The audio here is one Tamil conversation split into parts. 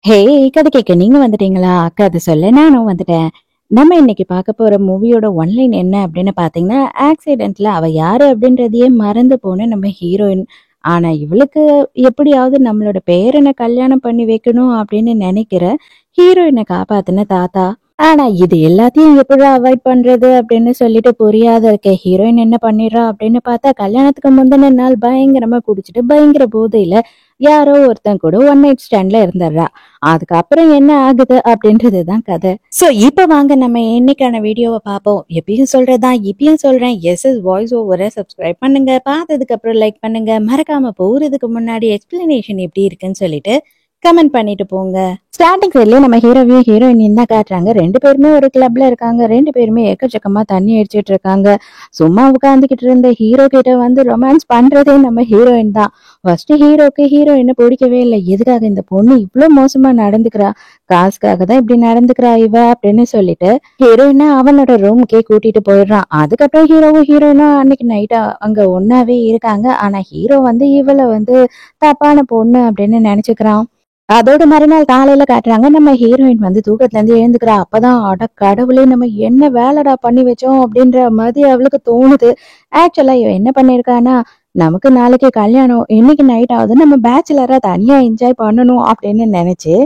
ஹே, கதை கேட்க நீங்க வந்துட்டீங்களா? கதை சொல்ல நானும் வந்துட்டேன். நம்ம இன்னைக்கு பார்க்க போற மூவியோட ஒன்லைன் என்ன அப்படின்னு பார்த்தீங்கன்னா, ஆக்சிடென்ட்ல அவ யாரு அப்படின்றதையே மறந்து போன நம்ம ஹீரோயின். ஆனா இவளுக்கு எப்படியாவது நம்மளோட பேரனை கல்யாணம் பண்ணி வைக்கணும் அப்படின்னு நினைக்கிற ஹீரோயினை காப்பாத்தின தாத்தா. ஆனா இது எல்லாத்தையும் எப்படி அவாய்ட் பண்றது அப்படின்னு சொல்லிட்டு புரியாத இருக்க ஹீரோயின் என்ன பண்ணிடுறா அப்படின்னு பார்த்தா, கல்யாணத்துக்கு முந்தின நாள் பயங்கரமா குடிச்சிட்டு பயங்கர போதையில யாரோ ஒருத்தன் கூட ஒன் நைட் ஸ்டாண்ட்ல இருந்துடுறா. அதுக்கப்புறம் என்ன ஆகுது அப்படின்றதுதான் கதை. சோ இப்ப வாங்க நம்ம இன்னைக்கான வீடியோவை பார்ப்போம். எப்பயும் சொல்றதுதான் இப்பயும் சொல்றேன். வாய்ஸ் ஓவரை சப்ஸ்கிரைப் பண்ணுங்க, பார்த்ததுக்கு அப்புறம் லைக் பண்ணுங்க, மறக்காம போறதுக்கு முன்னாடி எக்ஸ்பிளனேஷன் எப்படி இருக்குன்னு சொல்லிட்டு கமெண்ட் பண்ணிட்டு போங்க. ஸ்டார்டிங் சைட்லயே நம்ம ஹீரோவையும் ஹீரோயினையும் தான் காட்டுறாங்க. ரெண்டு பேருமே ஒரு கிளப்ல இருக்காங்க. ரெண்டு பேருமே எக்கச்சக்கமா தண்ணி அடிச்சிட்டு இருக்காங்க. சும்மா உட்காந்துக்கிட்டு இருந்த ஹீரோ கிட்ட வந்து ரொமான்ஸ் பண்றதே நம்ம ஹீரோயின் தான். ஃபர்ஸ்ட் ஹீரோக்கு ஹீரோயினை பிடிக்கவே இல்லை. எதுக்காக இந்த பொண்ணு இவ்வளவு மோசமா நடந்துக்கிறா, காசுக்காக தான் இப்படி நடந்துக்கிறா இவ அப்படின்னு சொல்லிட்டு ஹீரோயினை அவனோட ரூமுக்கே கூட்டிட்டு போயிடுறான். அதுக்கப்புறம் ஹீரோவும் ஹீரோயினும் அன்னைக்கு நைட்டா அங்க ஒன்னாவே இருக்காங்க. ஆனா ஹீரோ வந்து இவளை வந்து தப்பான பொண்ணு அப்படின்னு நினைச்சுக்கிறான். அதோட மறுநாள் காலையில காட்டுறாங்க. நம்ம ஹீரோயின் வந்து தூக்கத்துல இருந்து எழுந்துக்கிறா. அப்பதான் அட கடவுளே, நம்ம என்ன வேலைடா பண்ணி வச்சோம் அப்படின்ற மாதிரி அவளுக்கு தோணுது. ஆக்சுவலா இவ என்ன பண்ணிருக்கானா, நமக்கு நாளைக்கு கல்யாணம், இன்னைக்கு நைட் ஆகுது, நம்ம பேச்சுலரா தனியா என்ஜாய் பண்ணணும் அப்படின்னு நினைச்சு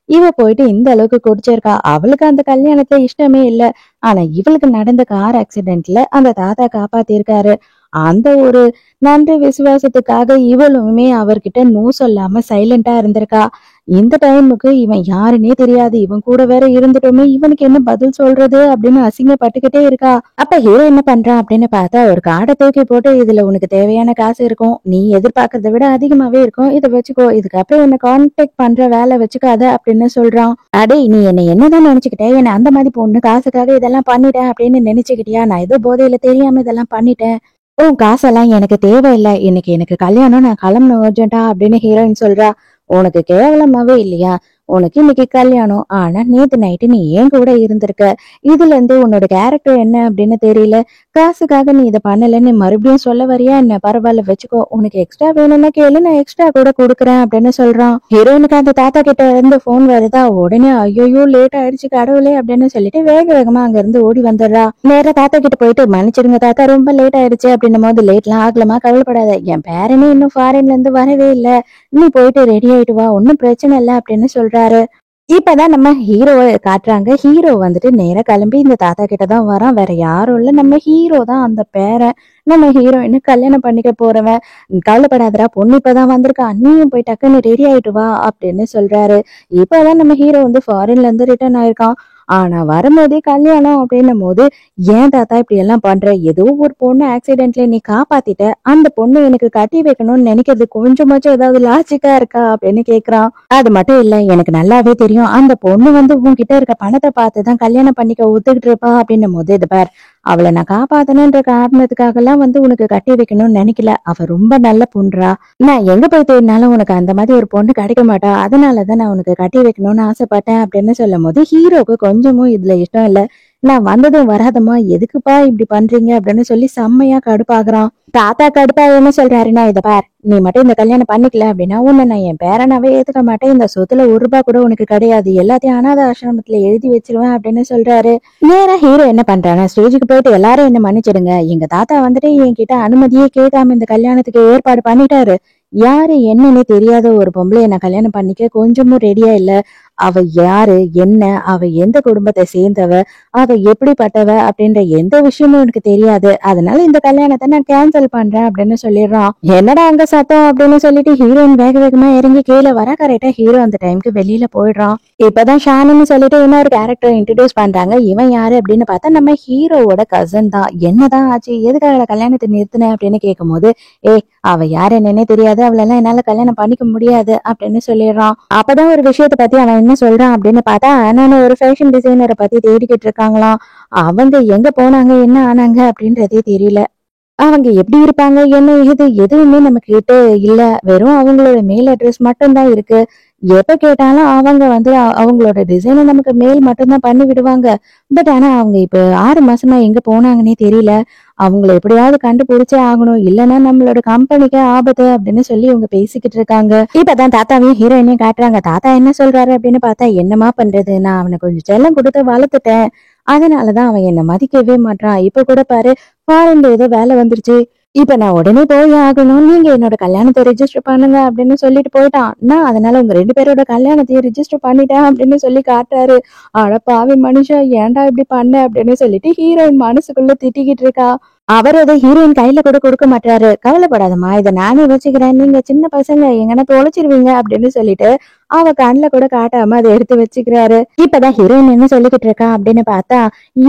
இவ போயிட்டு இந்த அளவுக்கு குடிச்சிருக்கா. அவளுக்கு அந்த கல்யாணத்துல இஷ்டமே இல்ல. ஆனா இவளுக்கு நடந்த கார் ஆக்சிடென்ட்ல அந்த தாத்தா காப்பாத்திருக்காரு. அந்த ஒரு நன்றி விசுவாசத்துக்காக இவளுமே அவர்கிட்ட நோ சொல்லாம சைலண்டா இருந்திருக்கா. இந்த டைமுக்கு இவன் யாருன்னே தெரியாது, இவன் கூட வேற இருந்துட்டோமே, இவனுக்கு என்ன பதில் சொல்றது அப்படின்னு அசிங்கப்பட்டுக்கிட்டே இருக்கா. அப்ப ஹீரோ என்ன பண்றான் அப்படின்னு பார்த்தா, ஒரு காடை தூக்கி போட்டு, இதுல உனக்கு தேவையான காசு இருக்கும், நீ எதிர்பார்க்கறத விட அதிகமாவே இருக்கும், இதை வச்சுக்கோ, இதுக்கப்புறம் என்ன கான்டாக்ட் பண்ற வேலை வச்சுக்காத அப்படின்னு சொல்றான். அடே, நீ என்ன என்னதான் நினைச்சுக்கிட்டே, என்ன அந்த மாதிரி பொண்ணு காசுக்காக இதெல்லாம் பண்ணிட்டேன் அப்படின்னு நினைச்சுக்கிட்டியா? நான் ஏதோ போதையில தெரியாம இதெல்லாம் பண்ணிட்டேன், உன் காசெல்லாம் எனக்கு தேவையில்லை, இன்னைக்கு எனக்கு கல்யாணம், நான் கிளம்பணும் அர்ஜென்ட்டா அப்படின்னு ஹீரோயின் சொல்றா. உனக்கு கேவலமாவே இல்லையா? உனக்கு இன்னைக்கு கல்யாணம், ஆனா நேத்து நைட்டு நீ ஏன் கூட இருந்திருக்க. இதுல இருந்து உன்னோட கேரக்டர் என்ன அப்படின்னு தெரியல. காசுக்காக நீ இதை பண்ணலன்னு மறுபடியும் சொல்ல வரியா என்ன? பரவாயில்ல, வச்சுக்கோ, உனக்கு எக்ஸ்ட்ரா வேணும்னா கேளு, நான் எக்ஸ்ட்ரா கூட கொடுக்குறேன் அப்படின்னு சொல்றான். ஹீரோயினுக்கு அந்த தாத்தா கிட்ட இருந்து போன் வருதா. உடனே ஐயோ லேட் ஆயிடுச்சு கடவுளே அப்படின்னு சொல்லிட்டு வேக வேகமா அங்க இருந்து ஓடி வந்துடுறா. நேரா தாத்தா கிட்ட போயிட்டு, மன்னிச்சிடுங்க தாத்தா, ரொம்ப லேட் ஆயிடுச்சு அப்படின்னும் போது, லேட்லாம் ஆகலமா, கவலைப்படாத, என் பேரனே இன்னும் ஃபாரின்ல இருந்து வரவே இல்ல, நீ போயிட்டு ரெடி ஆயிட்டு வா, ஒன்னும் பிரச்சனை இல்லை அப்படின்னு சொல்றாரு. இப்பதான் நம்ம ஹீரோவை காட்டுறாங்க. ஹீரோ வந்துட்டு நேரா கிளம்பி இந்த தாத்தா கிட்ட தான் வரான். வேற யாரும் இல்ல, நம்ம ஹீரோ தான் அந்த பேரன். நம்ம ஹீரோயினு கல்யாணம் பண்ணிக்க போறவன். கவலைப்படாதடா, பொண்ணு இப்பதான் வந்திருக்கா, நீயும் போய் டக்குன்னு ரெடி ஆயிட்டு வா அப்படின்னு சொல்றாரு. இப்பதான் நம்ம ஹீரோ வந்து ஃபாரின்ல இருந்து ரிட்டர்ன் ஆயிருக்கான். ஆனா வரும்போதே கல்யாணம் அப்படின்னும் போது, ஏன் தாத்தா இப்படி எல்லாம் பண்ற, ஏதோ ஒரு பொண்ணு ஆக்சிடென்ட்ல நீ காப்பாத்திட்ட, அந்த பொண்ணு எனக்கு கட்டி வைக்கணும்னு நினைக்கிறது கொஞ்சமாச்சும் ஏதாவது லாஜிக்கா இருக்கா அப்படின்னு கேக்குறான். அது மட்டும் இல்ல, எனக்கு நல்லாவே தெரியும், அந்த பொண்ணு வந்து உன்கிட்ட இருக்க பணத்தை பார்த்துதான் கல்யாணம் பண்ணிக்க ஒத்துக்கிட்டு இருப்பா அப்படின்னும் போது, இது பார், அவளை நான் காப்பாத்தணுன்ற காரணத்துக்காக எல்லாம் வந்து உனக்கு கட்டி வைக்கணும்னு நினைக்கல, அவ ரொம்ப நல்ல பொண்ணுறா, நான் எங்க போய் தேடினாலும் உனக்கு அந்த மாதிரி ஒரு பொண்ணு கிடைக்க மாட்டா, அதனாலதான் நான் உனக்கு கட்டி வைக்கணும்னு ஆசைப்பட்டேன் அப்படின்னு சொல்லும் போது, ஹீரோக்கு கொஞ்சமும் இதுல இஷ்டம் இல்ல. நான் வந்ததும் வராதமா, எதுக்குப்பா இப்படி பண்றீங்க அப்படின்னு சொல்லி செம்மையா கடுப்பாகிறான். தாத்தா கடுப்பா என்ன சொல்றாருன்னா, இத பார், நீ மட்டும் இந்த கல்யாணம் பண்ணிக்கல அப்படின்னா உன்னை நான் என் பேரனாவே ஏத்துக்க மாட்டேன், இந்த சொத்துல ஒரு ரூபாய் கூட உனக்கு கிடையாது, எல்லாத்தையும் அனாதை ஆசிரமத்துல எழுதி வச்சிருவேன் அப்படின்னு சொல்றாரு. நேரா ஹீரோ என்ன பண்றானா, ஸ்டேஜுக்கு போயிட்டு, எல்லாரும் என்ன மன்னிச்சிடுங்க, எங்க தாத்தா வந்துட்டு என்கிட்ட அனுமதியே கேட்காம இந்த கல்யாணத்துக்கு ஏற்பாடு பண்ணிட்டாரு, யாரு என்னன்னு தெரியாத ஒரு பொம்பளைய நான் கல்யாணம் பண்ணிக்க கொஞ்சமும் ரெடியா இல்ல, அவ யாரு என்ன, அவ எந்த குடும்பத்தை சேர்ந்தவ, அவ எப்படிப்பட்டவ அப்படின்ற எந்த விஷயமும் எனக்கு தெரியாது, அதனால இந்த கல்யாணத்தை நான் கேன்சல் பண்றேன் அப்படின்னு சொல்லிடுறான். என்னடா அங்க சத்தம் அப்படின்னு சொல்லிட்டு ஹீரோயின் வேக வேகமா இறங்கி கீழே வர. கரெக்டா ஹீரோ அந்த டைமுக்கு வெளியில போயிடுறான். இப்பதான் ஷானுன்னு சொல்லிட்டு இன்னொரு கேரக்டர் இன்ட்ரடியூஸ் பண்றாங்க. இவன் யாரு அப்படின்னு பார்த்தா நம்ம ஹீரோவோட கசன் தான். என்னதான் ஆச்சு, எதுக்காக கல்யாணத்தை நிறுத்தின அப்படின்னு கேட்கும் போது, அவ யாரு என்னன்னே தெரியாது, அவளெல்லாம் என்னால கல்யாணம் பண்ணிக்க முடியாது அப்படின்னு சொல்லிடுறான். அப்பதான் ஒரு விஷயத்த பத்தி அவன் என்ன சொல்றான் அப்படின்னு பார்த்தா, நான் ஒரு ஃபேஷன் டிசைனரை பத்தி தேடிக்கிட்டு இருக்காங்களாம், அவங்க எங்க போனாங்க என்ன ஆனாங்க அப்படின்றதே தெரியல, அவங்க எப்படி இருப்பாங்க என்ன இது எதுவுமே நம்ம கிட்ட இல்ல. வெறும் அவங்களோட மெயில் அட்ரஸ் மட்டும்தான் இருக்கு. எப்ப கேட்டாலும் அவங்க வந்து அவங்களோட டிசைனை நமக்கு மெயில் மட்டும்தான் பண்ணி விடுவாங்க. பட் ஆனா அவங்க இப்ப 6 மாசமா எங்க போனாங்கன்னே தெரியல. அவங்கள எப்படியாவது கண்டுபிடிச்சே ஆகணும். இல்லைன்னா நம்மளோட கம்பெனிக்கு ஆபத்து அப்படின்னு சொல்லி இவங்க பேசிக்கிட்டு இருக்காங்க. இப்பதான் தாத்தாவையும் ஹீரோயினையும் காட்டுறாங்க. தாத்தா என்ன சொல்றாரு அப்படின்னு பார்த்தா, என்னமா பண்றது, நான் அவனை கொஞ்சம் செல்லம் கொடுத்து வளர்த்துட்டேன். அதனாலதான் அவன் என்ன மதிக்கவே மாட்டான். இப்ப கூட பாரு, ஃபாரின்ல ஏதோ வேலை வந்துருச்சு. இப்ப நான் உடனே போய் ஆகணும். நீங்க என்னோட கல்யாணத்தை ரெஜிஸ்டர் பண்ணுங்க அப்படின்னு சொல்லிட்டு போயிட்டான். நான் அதனால உங்க 2 பேரோட கல்யாணத்தையும் ரெஜிஸ்டர் பண்ணிட்டேன் அப்படின்னு சொல்லி காட்டுறாரு. அட பாவி மனுஷா, ஏன்டா இப்படி பண்ண அப்படின்னு சொல்லிட்டு ஹீரோயின் மனசுக்குள்ள திட்டிக்கிட்டு இருக்கா. அவர் அதை ஹீரோயின் கையில கூட கொடுக்க மாட்டாரு. கவலைப்படாதம்மா, இதை நானே வச்சுக்கிறேன், நீங்க சின்ன பசங்க எங்கன்னா தொலைச்சிருவீங்க அப்படின்னு சொல்லிட்டு அவ கண்ணுல கூட காட்டாம அதை எடுத்து வச்சுக்கிறாரு. இப்பதான் ஹீரோயின் என்ன சொல்லிக்கிட்டு இருக்கா அப்படின்னு பார்த்தா,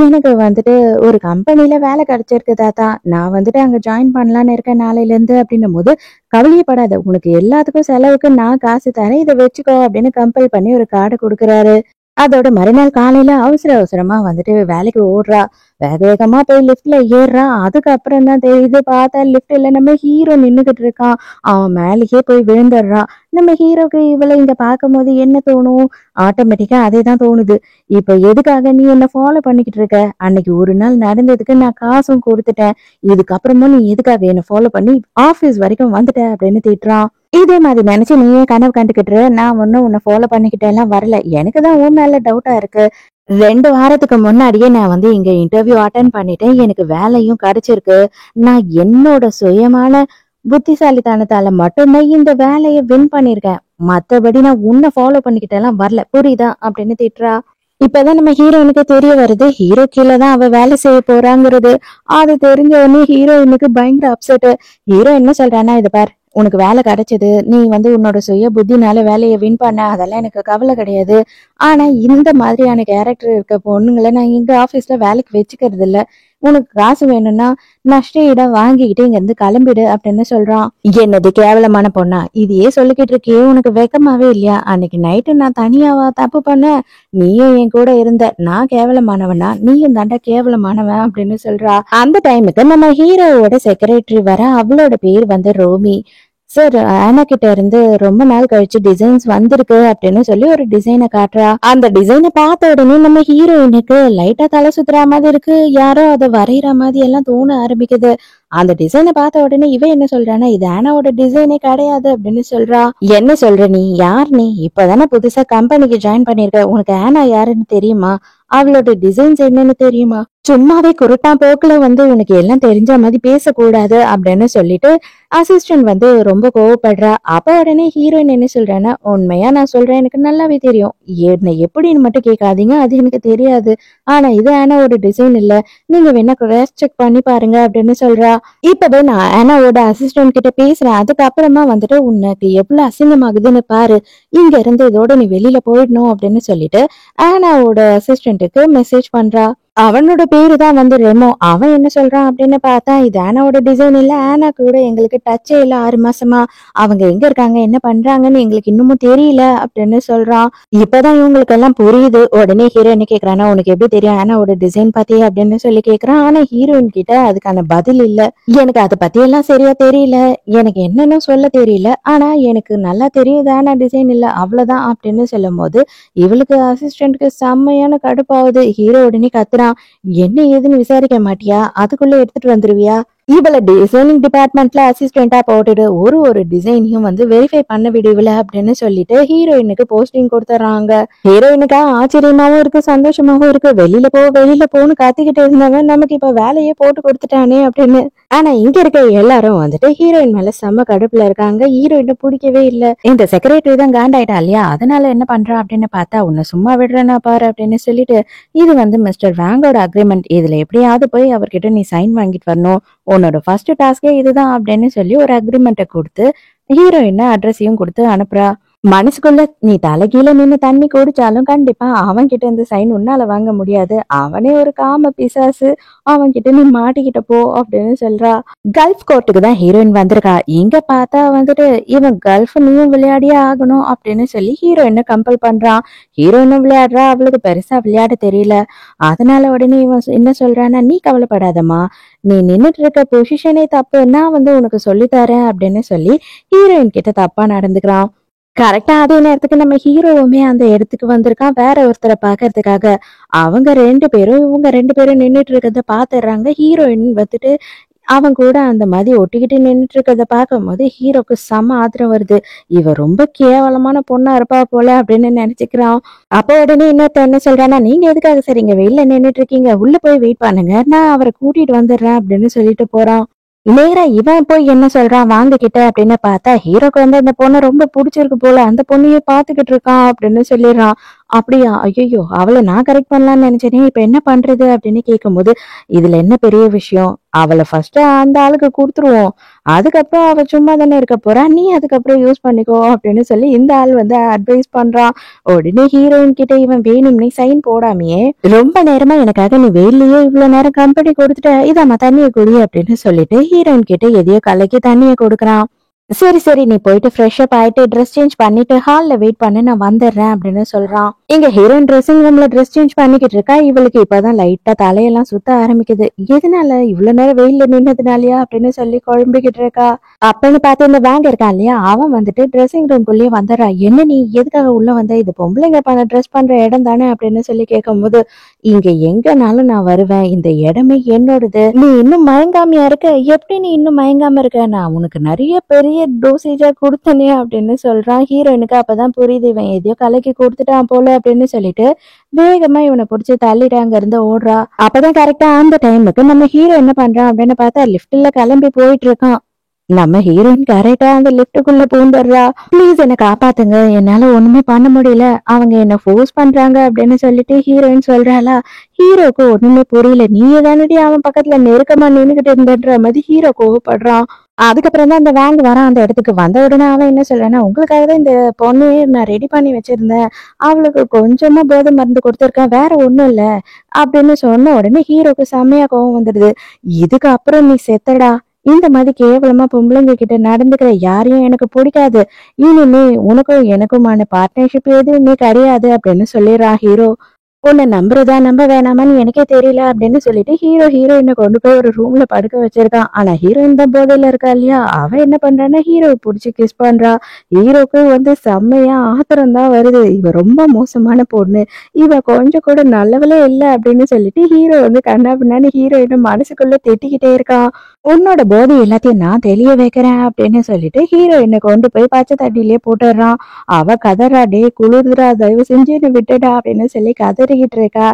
எனக்கு வந்துட்டு ஒரு கம்பெனில வேலை கிடைச்சிருக்கு தாத்தா, நான் வந்துட்டு அங்க ஜாயின் பண்ணலான்னு இருக்கேன் நாளையில இருந்து அப்படின்னும் போது, கவலையப்படாத, உனக்கு எல்லாத்துக்கும் செலவுக்கு நான் காசு தரேன், இதை வச்சுக்கோ அப்படின்னு கம்பல் பண்ணி ஒரு கார்டை கொடுக்குறாரு. அதோட மறுநாள் காலையில அவசர அவசரமா வந்துட்டு வேலைக்கு ஓடுறா. வேக வேகமா போய் லிஃப்ட்ல ஏறுறா. அதுக்கப்புறம் தான் தெரியுது, பார்த்தா லிஃப்ட்ல நம்ம ஹீரோ நின்னுகிட்டு இருக்கான். அவன் மேலேயே போய் விழுந்துடுறான். நம்ம ஹீரோக்கு இவளை இங்க பார்க்கும் போது என்ன தோணும்? ஆட்டோமேட்டிக்கா அதே தான் தோணுது. இப்ப எதுக்காக நீ என்ன ஃபாலோ பண்ணிக்கிட்டு இருக்க? அன்னைக்கு ஒரு நாள் நடந்ததுக்கு நான் காசும் கொடுத்துட்டேன். இதுக்கப்புறமும் நீ எதுக்காக என்ன ஃபாலோ பண்ணி ஆபீஸ் வரைக்கும் வந்துட்ட அப்படின்னு திட்டுறான். இதே மாதிரி நினைச்சு நீயே கனவு கண்டுக்கிட்டு, நான் ஒன்னும் உன்னை ஃபாலோ பண்ணிக்கிட்டே எல்லாம் வரல, எனக்கு தான் உன் மேல டவுட்டா இருக்கு. 2 வாரத்துக்கு முன்னாடியே நான் வந்து இங்க இன்டர்வியூ அட்டன் பண்ணிட்டேன். எனக்கு வேலையும் கிடைச்சிருக்கு. நான் என்னோட சுயமான புத்திசாலித்தனத்தால மட்டும்தான் இந்த வேலையை வின் பண்ணிருக்கேன். மத்தபடி நான் உன்னை ஃபாலோ பண்ணிக்கிட்டே எல்லாம் வரல, புரியுதா அப்படின்னு திட்டுறா. இப்பதான் நம்ம ஹீரோயினுக்கு தெரிய வருது, ஹீரோ கீழே தான் அவ வேலை செய்ய போறாங்கிறது. அது தெரிஞ்ச உடனே ஹீரோயினுக்கு பயங்கர அப்செட். ஹீரோ என்ன சொல்றான்னா, இது பார், உனக்கு வேலை கிடைச்சது, நீ வந்து உன்னோட சுய புத்தினால வேலையை வின் பண்ண, அதெல்லாம் எனக்கு கவலை கிடையாது. ஆனா இந்த மாதிரியான கேரக்டர் இருக்க பொண்ணுங்களை நான் எங்க ஆபீஸ்ல வேலைக்கு வச்சுக்கிறது இல்ல. உனக்கு காசு வேணும்னா நஷ்ட இடம் வாங்கிக்கிட்டு இங்க இருந்து கிளம்பிடு அப்படின்னு சொல்றான். என்னது கேவலமான பொண்ணா, இதையே சொல்லிக்கிட்டு இருக்கே, உனக்கு வெக்கமாவே இல்லையா? அன்னைக்கு நைட்டு நான் தனியாவா தப்பு பண்ண? நீயும் என் கூட இருந்த, நான் கேவலமானவனா? நீயும் தாண்டா கேவலமானவன் அப்படின்னு சொல்றா. அந்த டைமுக்கு நம்ம ஹீரோவோட செக்ரட்டரி வர, அவளோட பேர் வந்து ரோமி. சார், ஆனா கிட்ட இருந்து ரொம்ப நாள் கழிச்சு டிசைன்ஸ் வந்திருக்கு அப்படின்னு சொல்லி ஒரு டிசைனை காட்டுறா. அந்த டிசைனை பார்த்த உடனே நம்ம ஹீரோயினுக்கு லைட்டா தலை சுத்துற மாதிரி இருக்கு. யாரோ அதை வரைகிற மாதிரி எல்லாம் தோண ஆரம்பிக்குது. அந்த டிசைனை பார்த்த உடனே இவ என்ன சொல்றானா, இது ஆனாவோட டிசைனே கிடையாது அப்படின்னு சொல்றா. என்ன சொல்ற நீ? யார் நீ? இப்பதானே புதுசா கம்பெனிக்கு ஜாயின் பண்ணிருக்க, உனக்கு ஆனா யாருன்னு தெரியுமா? அவளோட டிசைன்ஸ் என்னன்னு தெரியுமா? சும்மாவே குருட்டான் போக்குல வந்து உனக்கு எல்லாம் தெரிஞ்ச மாதிரி பேசக்கூடாது அப்படின்னு சொல்லிட்டு அசிஸ்டன்ட் வந்து ரொம்ப கோவப்படுறா. அப்ப உடனே ஹீரோயின் என்ன சொல்றான்னா, உண்மையா நான் சொல்றேன், எனக்கு நல்லாவே தெரியும். என்ன எப்படின்னு மட்டும் கேட்காதீங்க, அது எனக்கு தெரியாது. ஆனா இது ஆனாவோட டிசைன் இல்ல, நீங்க வேணா கிராஸ் செக் பண்ணி பாருங்க அப்படின்னு சொல்றா. இப்பவே நான் ஆனாவோட அசிஸ்டன்ட் கிட்ட பேசுறேன், அதுக்கப்புறமா வந்துட்டு உனக்கு எவ்வளவு அசிங்கமாகுதுன்னு பாரு, இங்க இருந்து இதோட நீ வெளியில போயிடணும் அப்படின்னு சொல்லிட்டு ஆனாவோட அசிஸ்டன்ட்டுக்கு மெசேஜ் பண்றா. அவனோட பேரு தான் வந்து ரெமோ. அவன் என்ன சொல்றான் அப்படின்னு பார்த்தா, இது ஆனாவோட டிசைன் இல்ல, ஆனா கூட எங்களுக்கு டச்சே இல்ல 6 மாசமா. அவங்க எங்க இருக்காங்க, என்ன பண்றாங்கன்னு எங்களுக்கு இன்னமும் தெரியல அப்படின்னு சொல்றான். இப்பதான் இவங்களுக்கு எல்லாம் புரியுது. உடனே ஹீரோ என்ன கேக்குறானா, உனக்கு எப்படி தெரியும் ஆனாவோட டிசைன் பத்தி அப்படின்னு சொல்லி கேக்குறான். ஆனா ஹீரோயின் கிட்ட அதுக்கான பதில் இல்ல. எனக்கு அதை பத்தி எல்லாம் சரியா தெரியல, எனக்கு என்னன்னு சொல்ல தெரியல, ஆனா எனக்கு நல்லா தெரியும் ஆனா டிசைன் இல்ல, அவ்வளவுதான் அப்படின்னு சொல்லும் போது இவளுக்கு அசிஸ்டன்ட்க்கு செம்மையான கடுப்பாகுது. ஹீரோ உடனே கத்துறான், என்ன ஏதுன்னு விசாரிக்க மாட்டியா? அதுக்குள்ள எடுத்துட்டு வந்துருவியா? இவள டிசைனிங் டிபார்ட்மெண்ட்ல அசிஸ்டண்டா போட்டுட்டு ஒரு டிசைனையும் வந்து வெரிஃபை பண்ண விடுவில அப்படின்னு சொல்லிட்டு ஹீரோயினுக்கு போஸ்டிங் கொடுத்துறாங்க. ஹீரோயினுக்கா ஆச்சரியமாவும் இருக்கு, சந்தோஷமாவும் இருக்கு. வெளியில போன்னு கத்திக்கிட்டு இருந்தவன் நமக்கு இப்ப வேலையே போட்டு கொடுத்துட்டானே அப்படின்னு. ஆனா இங்க இருக்க எல்லாரும் வந்துட்டு ஹீரோயின் மேல செம்ம கடுப்புல இருக்காங்க. ஹீரோயினை பிடிக்கவே இல்ல. இந்த செக்ரட்டரி தான் காண்டாயிட்டா இல்லையா, அதனால என்ன பண்றா அப்படின்னு பார்த்தா, உன்னை சும்மா விடுறேன்னா பாரு அப்படின்னு சொல்லிட்டு, இது வந்து மிஸ்டர் வேங்கோட அக்ரிமெண்ட், இதுல எப்படியாவது போய் அவர்கிட்ட நீ சைன் வாங்கிட்டு வரணும், உன்னோட ஃபர்ஸ்ட் டாஸ்கே இதுதான் அப்படின்னு சொல்லி ஒரு அக்ரிமெண்ட்டை கொடுத்து ஹீரோயின் அட்ரஸையும் கொடுத்து அனுப்புறா. மனசுக்குள்ள நீ தலைகீழ நின்னு தண்ணி குடிச்சாலும் கண்டிப்பா அவன் கிட்ட இருந்து சைன் உன்னால வாங்க முடியாது. அவனே ஒரு காம பிசாசு. அவன் கிட்ட நீ மாட்டிக்கிட்ட போ அப்படின்னு சொல்றா. கல்ஃப் கோர்ட்டுக்கு தான் ஹீரோயின் வந்திருக்கா. இங்க பார்த்தா வந்துட்டு இவன் கல்ஃப் நீயும் விளையாடியே ஆகணும் அப்படின்னு சொல்லி ஹீரோயினை கம்பல் பண்றான். ஹீரோயினும் விளையாடுறா. அவளுக்கு பெருசா விளையாட தெரியல. அதனால உடனே இவன் என்ன சொல்றான்னா, நீ கவலைப்படாதம்மா, நீ நின்னுட்டு இருக்க பொசிஷனே தப்பு, நான் உனக்கு சொல்லித்தரேன் அப்படின்னு சொல்லி ஹீரோயின் கிட்ட தப்பா நடந்துக்கிறான். கரெக்டா அதே நேரத்துக்கு நம்ம ஹீரோவுமே அந்த இடத்துக்கு வந்திருக்கான் வேற ஒருத்தரை பாக்குறதுக்காக. இவங்க ரெண்டு பேரும் நின்னுட்டு இருக்கிறத பாத்துடுறாங்க. ஹீரோயின் வந்துட்டு அவன் கூட அந்த மாதிரி ஒட்டிக்கிட்டு நின்னுட்டு இருக்கிறத பார்க்கும்போது ஹீரோக்கு செம ஆத்திரம் வருது. இவ ரொம்ப கேவலமான பொண்ணா இருப்பா போல அப்படின்னு நினைச்சுக்கிறான். அப்போ உடனே இன்னொருத்த என்ன சொல்றான்னா, நீங்க எதுக்காக சரிங்க வெளில நின்னுட்டு இருக்கீங்க, உள்ள போய் வெயிட் பண்ணுங்க, நான் அவரை கூட்டிட்டு வந்துடுறேன் அப்படின்னு சொல்லிட்டு போறான். நேரா இவன் போய் என்ன சொல்றான், வாங்க கிட்ட அப்படின்னு பார்த்தா ஹீரோக்கு அந்த பொண்ணை ரொம்ப பிடிச்சிருக்கு போல, அந்த பொண்ணையே பாத்துக்கிட்டு இருக்கான் அப்படின்னு சொல்லிடுறான். அப்படியா, ஐயோ அவளை நான் கரெக்ட் பண்ணலாம்னு நினைச்சேனே, இப்ப என்ன பண்றது அப்படின்னு கேட்கும்போது, இதுல என்ன பெரிய விஷயம், அவளை ஃபர்ஸ்ட் அந்த ஆளுக்கு கொடுத்துருவோம், அதுக்கப்புறம் அவ சும்மா தானே இருக்க போறா, நீ அதுக்கப்புறம் யூஸ் பண்ணிக்கோ அப்படின்னு சொல்லி இந்த ஆள் அட்வைஸ் பண்றான். உடனே ஹீரோயின் கிட்ட இவன் வேணும்னே சைன் போடாமையே, ரொம்ப நேரமா எனக்காக நீ வெயிலேயே இவ்வளவு நேரம் கம்பெனி கொடுத்துட்ட, இதாம்மா தண்ணியை குடி அப்படின்னு சொல்லிட்டு ஹீரோயின் கிட்ட எதையோ கலக்கி தண்ணியை கொடுக்குறான். சரி சரி, நீ போயிட்டு ஃப்ரெஷ் அப் ஆயிட்டு ட்ரெஸ் சேஞ்ச் பண்ணிட்டு ஹால்ல வெயிட் பண்ணு, நான் வந்துடுறேன் அப்படின்னு சொல்றான். இங்க ஹீரோயின் ட்ரெஸ்ஸிங் ரூம்ல ட்ரெஸ் சேஞ்ச் பண்ணிக்கிட்டு இருக்கா. இவளுக்கு இப்பதான் லைட்டா தலையெல்லாம் சுத்த ஆரம்பிக்குது. எதனால, இவ்வளவு நேரம் வெயில்ல நின்னதுனாலயா அப்படின்னு சொல்லி குழம்பிக்கிட்டு இருக்கா. அப்பன்னு பார்த்து இந்த வேங்க இருக்கான் இல்லையா, அவன் வந்துட்டு ட்ரெஸ்ஸிங் ரூம்குள்ளேயே வந்துடுறா. என்ன நீ எதுக்காக உள்ள வந்த, இது பொம்பளைங்க ட்ரெஸ் பண்ற இடம் தானே அப்படின்னு சொல்லி கேட்கும்போது, இங்க எங்கனாலும் நான் வருவேன், இந்த இடமே என்னோடது, நீ இன்னும் மயங்காமையா இருக்க, எப்படி நீ இன்னும் மயங்காம இருக்க, நான் உனக்கு நிறைய பெரிய டோசேஜா கொடுத்தனே அப்படின்னு சொல்றான். ஹீரோயினுக்கு அப்பதான் புரியுது, இவன் எதையோ கலக்கி கொடுத்துட்டான் போல அப்படின்னு சொல்லிட்டு வேகமா இவனை பிடிச்சி தள்ளிட்டு அங்க இருந்து ஓடுறா. அப்பதான் கரெக்டா அந்த டைமுக்கு நம்ம ஹீரோ என்ன பண்றான் அப்படின்னு பார்த்தா லிப்ட்ல கிளம்பி போயிட்டு இருக்கான். நம்ம ஹீரோயின் கரெக்டா அந்த லிப்டுக்குள்ள பூந்துடுறா. ப்ளீஸ் என்ன காப்பாத்துங்க, என்னால ஒண்ணுமே பண்ண முடியல, அவங்க என்ன ஃபோர்ஸ் பண்றாங்க அப்படின்னு சொல்லிட்டு ஹீரோயின் சொல்றாளா. ஹீரோக்கு ஒண்ணுமே புரியல. நீ தானடி அவன் பக்கத்துல நெருக்கமா நின்னுகிட்டு இருந்தன்ற மாதிரி ஹீரோ கோவப்படுறான். அதுக்கப்புறம் தான் அந்த வேங் வரான். அந்த இடத்துக்கு வந்த உடனே அவன் என்ன சொல்றான்னா, உங்களுக்காக தான் இந்த பொண்ணையே நான் ரெடி பண்ணி வச்சிருந்தேன், அவளுக்கு கொஞ்சமா போதை மருந்து கொடுத்துருக்கேன், வேற ஒண்ணும் இல்ல அப்படின்னு சொன்ன உடனே ஹீரோக்கு செம்மையா கோவம் வந்துடுது. இதுக்கு அப்புறம் நீ செத்தடா, இந்த மாதிரி கேவலமா பொம்பளைங்க கிட்ட நடந்துக்கிற யாரையும் எனக்கு பிடிக்காது, இனிமே உனக்கும் எனக்குமான பார்ட்னர்ஷிப் எதுவுமே கிடையாது அப்படின்னு சொல்லிடுறான் ஹீரோ. உன்னை நம்புறதா நம்ப வேணாமான்னு எனக்கே தெரியல அப்படின்னு சொல்லிட்டு ஹீரோயினை கொண்டு போய் ஒரு ரூம்ல படுக்க வச்சிருக்கான். ஆனா ஹீரோயின் தான் போதையில இருக்கா இல்லையா, அவ என்ன பண்றான்னா ஹீரோ பிடிச்சி கிஸ் பண்றா. ஹீரோக்கு செம்மையா ஆத்திரம் தான் வருது. இவ ரொம்ப மோசமான பொண்ணு, இவ கொஞ்சம் கூட நல்லவளே இல்லை அப்படின்னு சொல்லிட்டு ஹீரோ கண்ணா பின்னான்னு ஹீரோயினை மனசுக்குள்ள திட்டிக்கிட்டே இருக்கான். உன்னோட போதை எல்லாத்தையும் நான் தெளிய வைக்கிறேன் அப்படின்னு சொல்லிட்டு ஹீரோயினை கொண்டு போய் பச்சை தண்ணியிலே போட்டுடுறான். அவ கதறா, டே குளிர்றா, தயவு செஞ்சு என்ன விட்டுடா அப்படின்னு சொல்லி கதறிக்கிட்டு இருக்கா.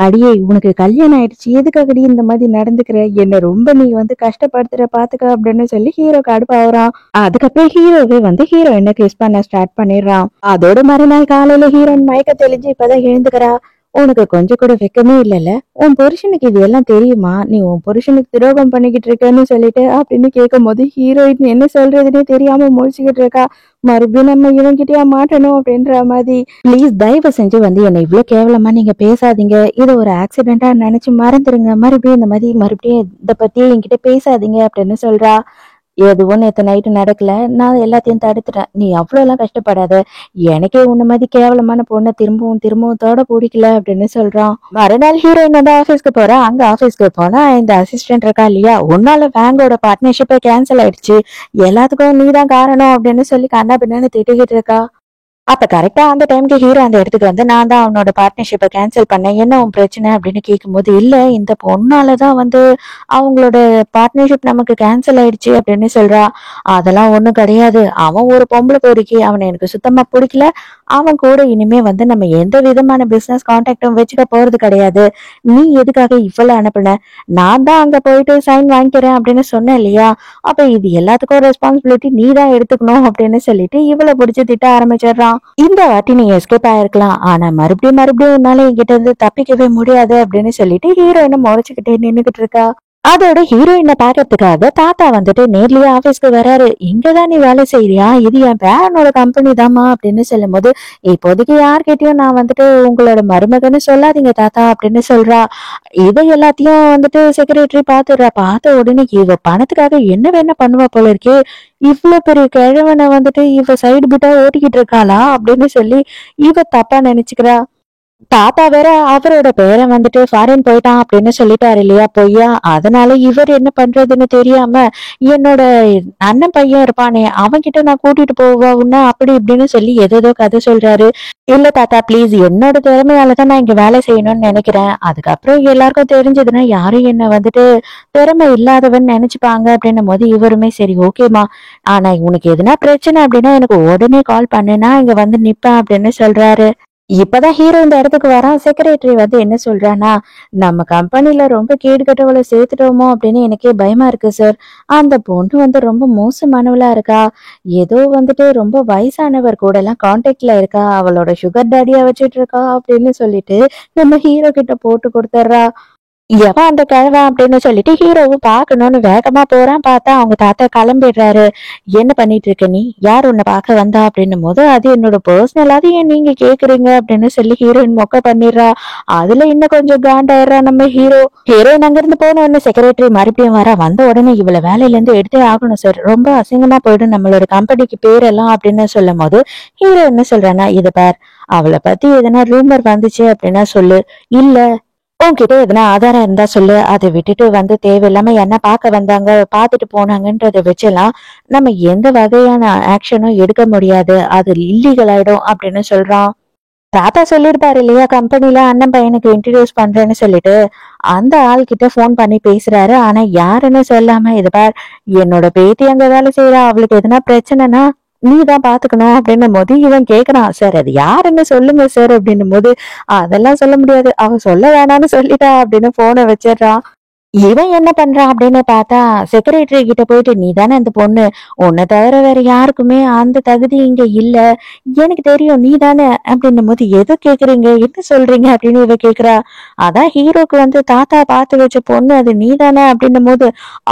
அடியே, உனக்கு கல்யாணம் ஆயிடுச்சு, எதுக்காகடி இந்த மாதிரி நடந்துக்கிற, என்ன ரொம்ப நீ கஷ்டப்படுத்துற பாத்துக்க அப்படின்னு சொல்லி ஹீரோ கடுப்பாகிறான். அதுக்கப்புறம் ஹீரோவே ஹீரோயினை கிஸ் பண்ண ஸ்டார்ட் பண்ணிடுறான். அதோட மறுநாள் காலையில ஹீரோயின் மயக்க தெளிஞ்சு இப்பதான் எழுந்துக்கிறா. உனக்கு கொஞ்சம் கூட வெக்கமே இல்லைல்ல, உன் புருஷனுக்கு இது எல்லாம் தெரியுமா, நீ உன் புருஷனுக்கு துரோகம் பண்ணிக்கிட்டு இருக்கன்னு சொல்லிட்டு அப்படின்னு கேட்கும் போது ஹீரோயின் என்ன சொல்றதுன்னே தெரியாம முழிச்சுக்கிட்டு இருக்கா. மறுபடியும் நம்ம இவன்கிட்டயா மாட்டணும் அப்படின்ற மாதிரி. ப்ளீஸ் தயவு செஞ்சு என்னை இவ்வளவு கேவலமா நீங்க பேசாதீங்க, இது ஒரு ஆக்சிடென்டா நினைச்சு மறந்துருங்க, மறுபடியும் இந்த மாதிரி மறுபடியும் இதை பத்தி என்கிட்ட பேசாதீங்க அப்படின்னு சொல்றா. எதுவும் நேத்து நைட்டு நடக்கல, நான் எல்லாத்தையும் தடுத்துட்டேன், நீ அவ்வளவு எல்லாம் கஷ்டப்படாத, எனக்கே உன்ன மாதிரி கேவலமான பொண்ணை திரும்பவும் திரும்பவும் தொட பிடிக்கல அப்படின்னு சொல்றான். மறுநாள் ஹீரோயின் ஆபீஸ்க்கு போறா. அங்க ஆபீஸ்க்கு போனா இந்த அசிஸ்டன்ட் இருக்கா இல்லையா, உன்னால வேங்கோட பார்ட்னர்ஷிப்பே கேன்சல் ஆயிடுச்சு, எல்லாத்துக்கும் நீதான் காரணம் அப்படின்னு சொல்லி கண்ணா பின்னான்னு திட்டிக்கிட்டு இருக்கா. அப்ப கரெக்டா அந்த டைம்க்கு ஹீரோ அந்த இடத்துக்கு நான் தான் அவனோட பார்ட்னர்ஷிப்பை கேன்சல் பண்ணேன், என்ன உன் பிரச்சனை அப்படின்னு கேட்கும்போது, இல்ல இந்த பொண்ணாலதான் அவங்களோட பார்ட்னர்ஷிப் நமக்கு கேன்சல் ஆயிடுச்சு அப்படின்னு சொல்றா. அதெல்லாம் ஒண்ணும் கிடையாது, அவன் ஒரு பொம்பளை பொறுக்கி, அவனை எனக்கு சுத்தமா பிடிக்கல, அவன் கூட இனிமே நம்ம எந்த விதமான பிசினஸ் கான்டாக்டும் வச்சுக்க போறது கிடையாது, நீ எதுக்காக இவ்வளவு அனுப்புன, நான் தான் அங்க போயிட்டு சைன் வாங்கிக்கிறேன் அப்படின்னு சொன்னேன் இல்லையா, அப்ப இது எல்லாத்துக்கும் ரெஸ்பான்சிபிலிட்டி நீ தான் எடுத்துக்கணும் அப்படின்னு சொல்லிட்டு இவளை பிடிச்சு திட்ட ஆரம்பிச்சிடுறான். இந்த வாட்டி நீ எஸ்கேப் ஆயிருக்கலாம், ஆனா மறுபடியும் உன்னால என்கிட்ட இருந்து தப்பிக்கவே முடியாது அப்படின்னு சொல்லிட்டு ஹீரோயினை முறைச்சுக்கிட்டே நின்னுகிட்டு இருக்கா. அதோட ஹீரோயினை பாக்கிறதுக்காக தாத்தா வந்துட்டு நேர்லயே ஆபீஸ்க்கு வராரு. இங்கதான் நீ வேலை செய்யறியா? இது என் பேரனோட கம்பெனி தாமா அப்படின்னு சொல்லும் போது, இப்போதைக்கு யார்கிட்டயும் நான் வந்துட்டு உங்களோட மருமகன்னு சொல்லாதீங்க தாத்தா அப்படின்னு சொல்றா. இதை எல்லாத்தையும் வந்துட்டு செக்ரட்டரி பாத்துடுறா. பார்த்த உடனே இவ பணத்துக்காக என்ன வேணா பண்ணுவா போல இருக்கே, இவ்வளவு பெரிய கிழவனை வந்துட்டு இவ சைடு பிட்டா ஓட்டிக்கிட்டு இருக்காளா அப்படின்னு சொல்லி இவ தப்பா நினைச்சுக்கிறா. தாத்தா வேற அவரோட பேரன் வந்துட்டு ஃபாரின் போயிட்டான் அப்படின்னு சொல்லிட்டாரு இல்லையா பொய்யா. அதனால இவர் என்ன பண்றதுன்னு தெரியாம, என்னோட அண்ணன் பையன் இருப்பானே அவன்கிட்ட நான் கூட்டிட்டு போவா உன்ன அப்படி இப்படின்னு சொல்லி ஏதேதோ கதை சொல்றாரு. இல்ல தாத்தா ப்ளீஸ், என்னோட திறமையாலதான் நான் இங்க வேலை செய்யணும்னு நினைக்கிறேன். அதுக்கப்புறம் எல்லாருக்கும் தெரிஞ்சதுன்னா யாரும் என்ன வந்துட்டு திறமை இல்லாதவன் நினைச்சுப்பாங்க அப்படின்னும் போது இவருமே சரி ஓகேமா, ஆனா உனக்கு எதுனா பிரச்சனை அப்படின்னா எனக்கு உடனே கால் பண்ணுனா இங்க வந்து நிப்பேன் அப்படின்னு சொல்றாரு. இப்பதான் ஹீரோ இந்த இடத்துக்கு வரான். செக்ரட்டரி வந்து என்ன சொல்றானா, நம்ம கம்பெனில ரொம்ப கேடு கெட்டவளை சேர்த்துட்டோமோ அப்படின்னு எனக்கே பயமா இருக்கு சார். அந்த பொண்ணு வந்து ரொம்ப மோசமானவளா இருக்கா. ஏதோ வந்துட்டு ரொம்ப வயசானவர் கூட எல்லாம் கான்டாக்ட்ல இருக்கா. அவளோட சுகர் டேடியா வச்சுட்டு இருக்கா அப்படின்னு சொல்லிட்டு நம்ம ஹீரோ கிட்ட போட்டு கொடுத்துட்றா. எவன் அந்த கிழவன் அப்படின்னு சொல்லிட்டு ஹீரோவும் பார்க்கணும்னு வேகமா போறான். பார்த்தா அவங்க தாத்தா கிளம்பிடுறாரு. என்ன பண்ணிட்டு இருக்க நீ? யார் உன்னை பார்க்க வந்தா அப்படின்னும் போது, அது என்னோட பர்சனல், அது ஏன் நீங்க கேக்குறீங்க அப்படின்னு சொல்லி ஹீரோயின் மொக்க பண்ணிடுறா. அதுல இன்னும் கொஞ்சம் காண்டாயிடுறா நம்ம ஹீரோ. ஹீரோயின் அங்கிருந்து போன உடனே செக்ரட்டரி மறுபடியும் வந்த உடனே இவள வேலையில இருந்து எடுத்தே ஆகணும் சார், ரொம்ப அசிங்கமா போயிடும் நம்மளோட கம்பெனிக்கு பேரெல்லாம் அப்படின்னு சொல்லும் போது ஹீரோ என்ன சொல்றானா, இத பார், அவளை பத்தி எதனா ரூமர் வந்துச்சு அப்படின்னா சொல்லு, இல்ல உன்கிட்ட எதனா ஆதாரம் இருந்தா சொல்லு. அதை விட்டுட்டு வந்து தேவையில்லாம என்ன பார்க்க வந்தாங்க பார்த்துட்டு போனாங்கன்றத வச்செல்லாம் நம்ம எந்த வகையான ஆக்ஷனும் எடுக்க முடியாது, அது இல்லீகல் ஆயிடும் அப்படின்னு சொல்றான். தாத்தா சொல்லியிருப்பாரு இல்லையா கம்பெனில அண்ணன் பையனுக்கு இன்ட்ரடியூஸ் பண்றேன்னு சொல்லிட்டு, அந்த ஆள் கிட்ட போன் பண்ணி பேசுறாரு. ஆனா யாருன்னு சொல்லாம, இது பார், என்னோட பேத்தி அங்க வேலை செய்யறா, அவளுக்கு எதுனா பிரச்சனைனா நீதான் பாத்துக்கணும் அப்படின்னும் போது இவன் கேக்குறான், சார் அது யாருன்னு சொல்லுங்க சார் அப்படின்னும் போது, அதெல்லாம் சொல்ல முடியாது, அவ சொல்ல வேணாம்னு சொல்லிட்டா அப்படின்னு போனை வச்சிடறான். இவன் என்ன பண்றான் அப்படின்னு பார்த்தா, செக்ரட்டரி கிட்ட போயிட்டு, நீ தானே அந்த பொண்ணு, உன்னை தவிர வேற யாருக்குமே அந்த தகுதி இங்க இல்ல, எனக்கு தெரியும் நீ தானே அப்படின்னும் போது, எது கேக்குறீங்க என்ன சொல்றீங்க அப்படின்னு இவ கேக்குறா. அதான் ஹீரோக்கு வந்து தாத்தா பார்த்து வச்ச பொண்ணு அது நீ தானே அப்படின்னும் போது,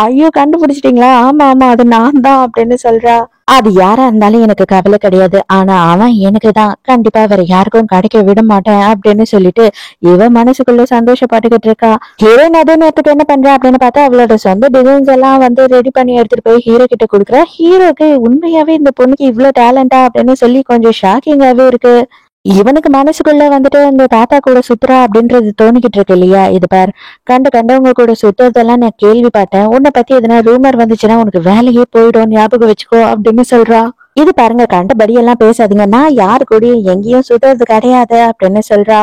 ஐயோ கண்டுபிடிச்சிட்டீங்களா, ஆமா ஆமா அது நான் தான் அப்படின்னு சொல்றா. அது யாரா இருந்தாலும் எனக்கு கவலை கிடையாது, ஆனா அவன் எனக்கு தான், கண்டிப்பா வேற யாருக்கும் கிடைக்க விட மாட்டேன் அப்படின்னு சொல்லிட்டு இவ மனசுக்குள்ள சந்தோஷப்பட்டுக்கிட்டு இருக்கா. ஹீரோயின் அதே நேரத்துக்கு என்ன பண்றா அப்படின்னு பார்த்தா, அவளோட சொந்த டிசைன்ஸ் எல்லாம் வந்து ரெடி பண்ணி எடுத்துட்டு போய் ஹீரோ கிட்ட கொடுக்குறா. ஹீரோக்கு உண்மையாவே இந்த பொண்ணுக்கு இவ்வளவு டேலண்டா அப்படின்னு சொல்லி கொஞ்சம் ஷாக்கிங்காவே இருக்கு. இவனுக்கு மனசுக்குள்ள வந்துட்டு இந்த தாத்தா கூட சுத்துறா அப்படின்றது தோணிக்கிட்டு இருக்கு இல்லையா. இது பார், கண்டவங்க கூட சுத்துறதெல்லாம் நான் கேள்விப்பட்டேன், உன்னை பத்தி எதனா ரூமர் வந்துச்சுன்னா உனக்கு வேலையே போயிடும், ஞாபகம் வச்சுக்கோ அப்படின்னு சொல்றா. இது பாருங்க, கண்டபடி எல்லாம் பேசாதீங்க, நான் யாரு கூடயும் எங்கேயும் சுத்துறது கிடையாது அப்படின்னு சொல்றா.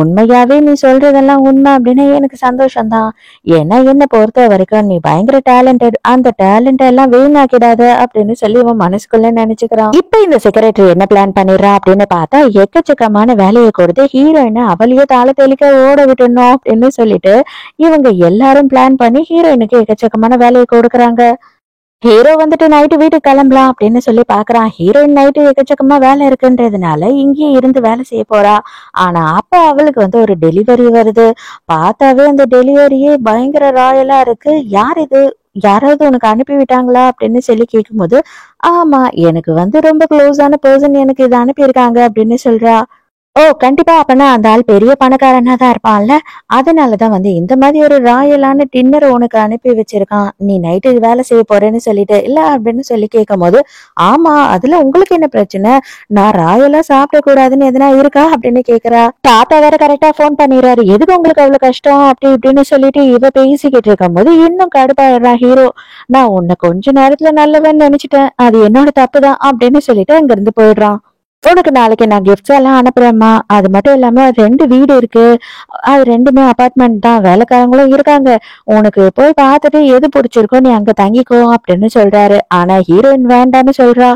உண்மையாவே நீ சொல்றதெல்லாம் உண்மை அப்படின்னா எனக்கு சந்தோஷம்தான். ஏன்னா என்ன பொறுத்த வரைக்கும் நீ பயங்கர டேலண்டட், அந்த டேலண்ட் எல்லாம் வீணாக்கிடாத அப்படின்னு சொல்லி இவன் மனசுக்குள்ள நினைச்சுக்கிறான். இப்ப இந்த செக்ரட்டரி என்ன பிளான் பண்ணிடுறா அப்படின்னு பார்த்தா, எக்கச்சக்கமான வேலையை கொடுத்து ஹீரோயினை அவளையே தாள தெளிக்க ஓட விட்டுணும் அப்படின்னு சொல்லிட்டு இவங்க எல்லாரும் பிளான் பண்ணி ஹீரோயினுக்கு எக்கச்சக்கமான வேலையை கொடுக்குறாங்க. ஹீரோ வந்துட்டு நைட்டு வீட்டுக்கு கிளம்பலாம் அப்படின்னு சொல்லி பாக்குறான். ஹீரோயின் நைட்டு எக்கச்சக்கமா வேலை இருக்குன்றதுனால இங்கேயே இருந்து வேலை செய்ய போறா. ஆனா அப்ப அவளுக்கு வந்து ஒரு டெலிவரி வருது. பார்த்தாவே அந்த டெலிவரியே பயங்கர ராயலா இருக்கு. யார் இது, யாராவது உனக்கு அனுப்பி விட்டாங்களா அப்படின்னு சொல்லி கேட்கும்போது, ஆமா எனக்கு வந்து ரொம்ப க்ளோஸான பர்சன் எனக்கு இது அனுப்பியிருக்காங்க அப்படின்னு சொல்றா. ஓ கண்டிப்பா, அப்பனா அந்த ஆள் பெரிய பணக்காரனா தான் இருப்பான்ல, அதனாலதான் வந்து இந்த மாதிரி ஒரு ராயலான டின்னர் உனக்கு அனுப்பி வச்சிருக்கான், நீ நைட்டு வேலை செய்ய போறேன்னு சொல்லிட்டு இல்ல அப்படின்னு சொல்லி கேட்கும் போது, ஆமா அதுல உங்களுக்கு என்ன பிரச்சனை, நான் ராயலா சாப்பிட கூடாதுன்னு எதனா இருக்கா அப்படின்னு கேக்குறா. தாத்தா வேற கரெக்டா போன் பண்ணிடுறாரு, எதுக்கு உங்களுக்கு அவ்வளவு கஷ்டம் அப்படி இப்படின்னு சொல்லிட்டு இவ பேசிக்கிட்டு இருக்கும் போது இன்னும் கடுப்பாயிடுறா ஹீரோ. நான் உன்னை கொஞ்ச நேரத்துல நல்லவன்னு நினைச்சிட்டேன், அது என்னோட தப்புதான் அப்படின்னு சொல்லிட்டு அங்க இருந்து போயிடுறான். உனக்கு நாளைக்கு நான் கிஃப்ட்ஸ் எல்லாம் அனுப்புறேம்மா, அது மட்டும் இல்லாம 2 வீடு இருக்கு, அது 2மே அபார்ட்மெண்ட் தான், வேலைக்காரங்களும் இருக்காங்க, உனக்கு போய் பார்த்துட்டு எது பிடிச்சிருக்கோ நீ அங்க தங்கிக்கோ அப்படின்னு சொல்றாரு. ஆனா ஹீரோயின் வேண்டான்னு சொல்றா.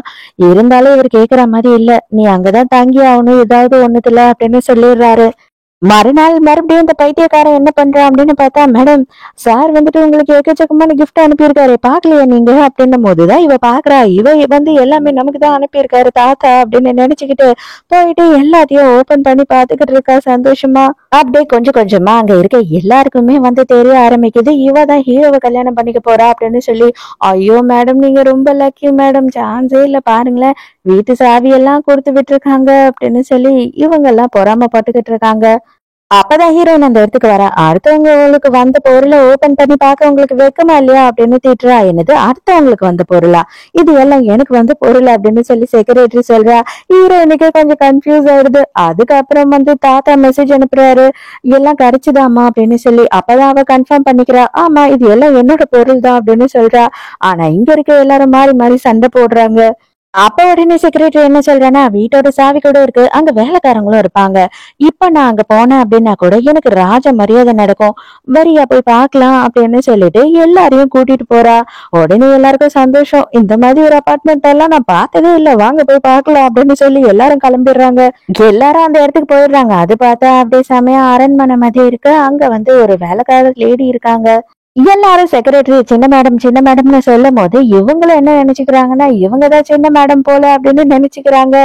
இருந்தாலும் இவர் கேக்குற மாதிரி இல்ல, நீ அங்கதான் தங்கி ஆகணும் ஏதாவது ஒண்ணுத்துல அப்படின்னு சொல்லிடுறாரு. மறுநாள் மறுபடியும் இந்த பைத்தியக்காரன் என்ன பண்றான் அப்படின்னு பார்த்தா, மேடம் சார் வந்துட்டு உங்களுக்கு எக்கச்சக்கமான கிஃப்ட் அனுப்பியிருக்காரு பாக்கலையா நீங்க அப்படின்னும் போதுதான் இவ பாக்குறா. இவ வந்து எல்லாமே நமக்கு தான் அனுப்பியிருக்காரு தாத்தா அப்படின்னு நினைச்சுக்கிட்டு போயிட்டு எல்லாத்தையும் ஓபன் பண்ணி பாத்துக்கிட்டு இருக்கா சந்தோஷமா. அப்படியே கொஞ்சம் கொஞ்சமா அங்க இருக்க எல்லாருக்குமே வந்து தெரிய ஆரம்பிக்குது இவ தான் ஹீரோவை கல்யாணம் பண்ணிக்க போறா அப்படின்னு சொல்லி. ஐயோ மேடம் நீங்க ரொம்ப லக்கி மேடம், சான்ஸே இல்ல பாருங்களேன், வீட்டு சாவி எல்லாம் கொடுத்து விட்டுருக்காங்க அப்படின்னு சொல்லி இவங்க எல்லாம் பொறாமப்பட்டுக்கிட்டு இருக்காங்க. அப்பதான் ஹீரோயின் அந்த இடத்துக்கு வரா. அடுத்தவங்களுக்கு வந்த பொருளை ஓபன் பண்ணி பார்க்க உங்களுக்கு வெக்கமா இல்லையா அப்படின்னு திட்டுறா. என்னது அடுத்தவங்களுக்கு வந்த பொருளா, இது எல்லாம் எனக்கு வந்த பொருள் அப்படின்னு சொல்லி செக்ரட்டரி சொல்றா. ஹீரோயினுக்கு கொஞ்சம் கன்ஃபியூஸ் ஆயிடுது. அதுக்கப்புறம் வந்து தாத்தா மெசேஜ் அனுப்புறாரு, எல்லாம் கிடைச்சுதாமா அப்படின்னு சொல்லி. அப்பதான் அவ கன்ஃபார்ம் பண்ணிக்கிறா, ஆமா இது எல்லாம் என்னோட பொருள் தான் அப்படின்னு சொல்றா. ஆனா இங்க இருக்க எல்லாரும் மாறி மாறி சண்டை போடுறாங்க. அப்ப உடனே செக்ரட்டரி என்ன சொல்றேன்னா, வீட்டோட சாவி கூட இருக்கு, அங்க வேலைக்காரங்களும் இருப்பாங்க. இப்ப நான் அங்க போனேன் அப்படின்னா கூட எனக்கு ராஜ மரியாதை நடக்கும், வரியா போய் பார்க்கலாம் அப்படின்னு சொல்லிட்டு எல்லாரையும் கூட்டிட்டு போறா. உடனே எல்லாருக்கும் சந்தோஷம், இந்த மாதிரி ஒரு அபார்ட்மெண்ட் எல்லாம் நான் பார்த்ததே இல்ல, வாங்க போய் பார்க்கலாம் அப்படின்னு சொல்லி எல்லாரும் கிளம்பிடுறாங்க. எல்லாரும் அந்த இடத்துக்கு போயிடுறாங்க. அது பார்த்தா அப்படியே செமையா அரண்மனை மாதிரி இருக்கு. அங்க வந்து ஒரு வேலைக்காரர் லேடி இருக்காங்க. எல்லாரும் செக்ரட்டரி சின்ன மேடம்னு சொல்லும் போது இவங்களும் என்ன நினைச்சுக்கிறாங்கன்னா, இவங்கதான் சின்ன மேடம் போல அப்படின்னு நினைச்சுக்கிறாங்க.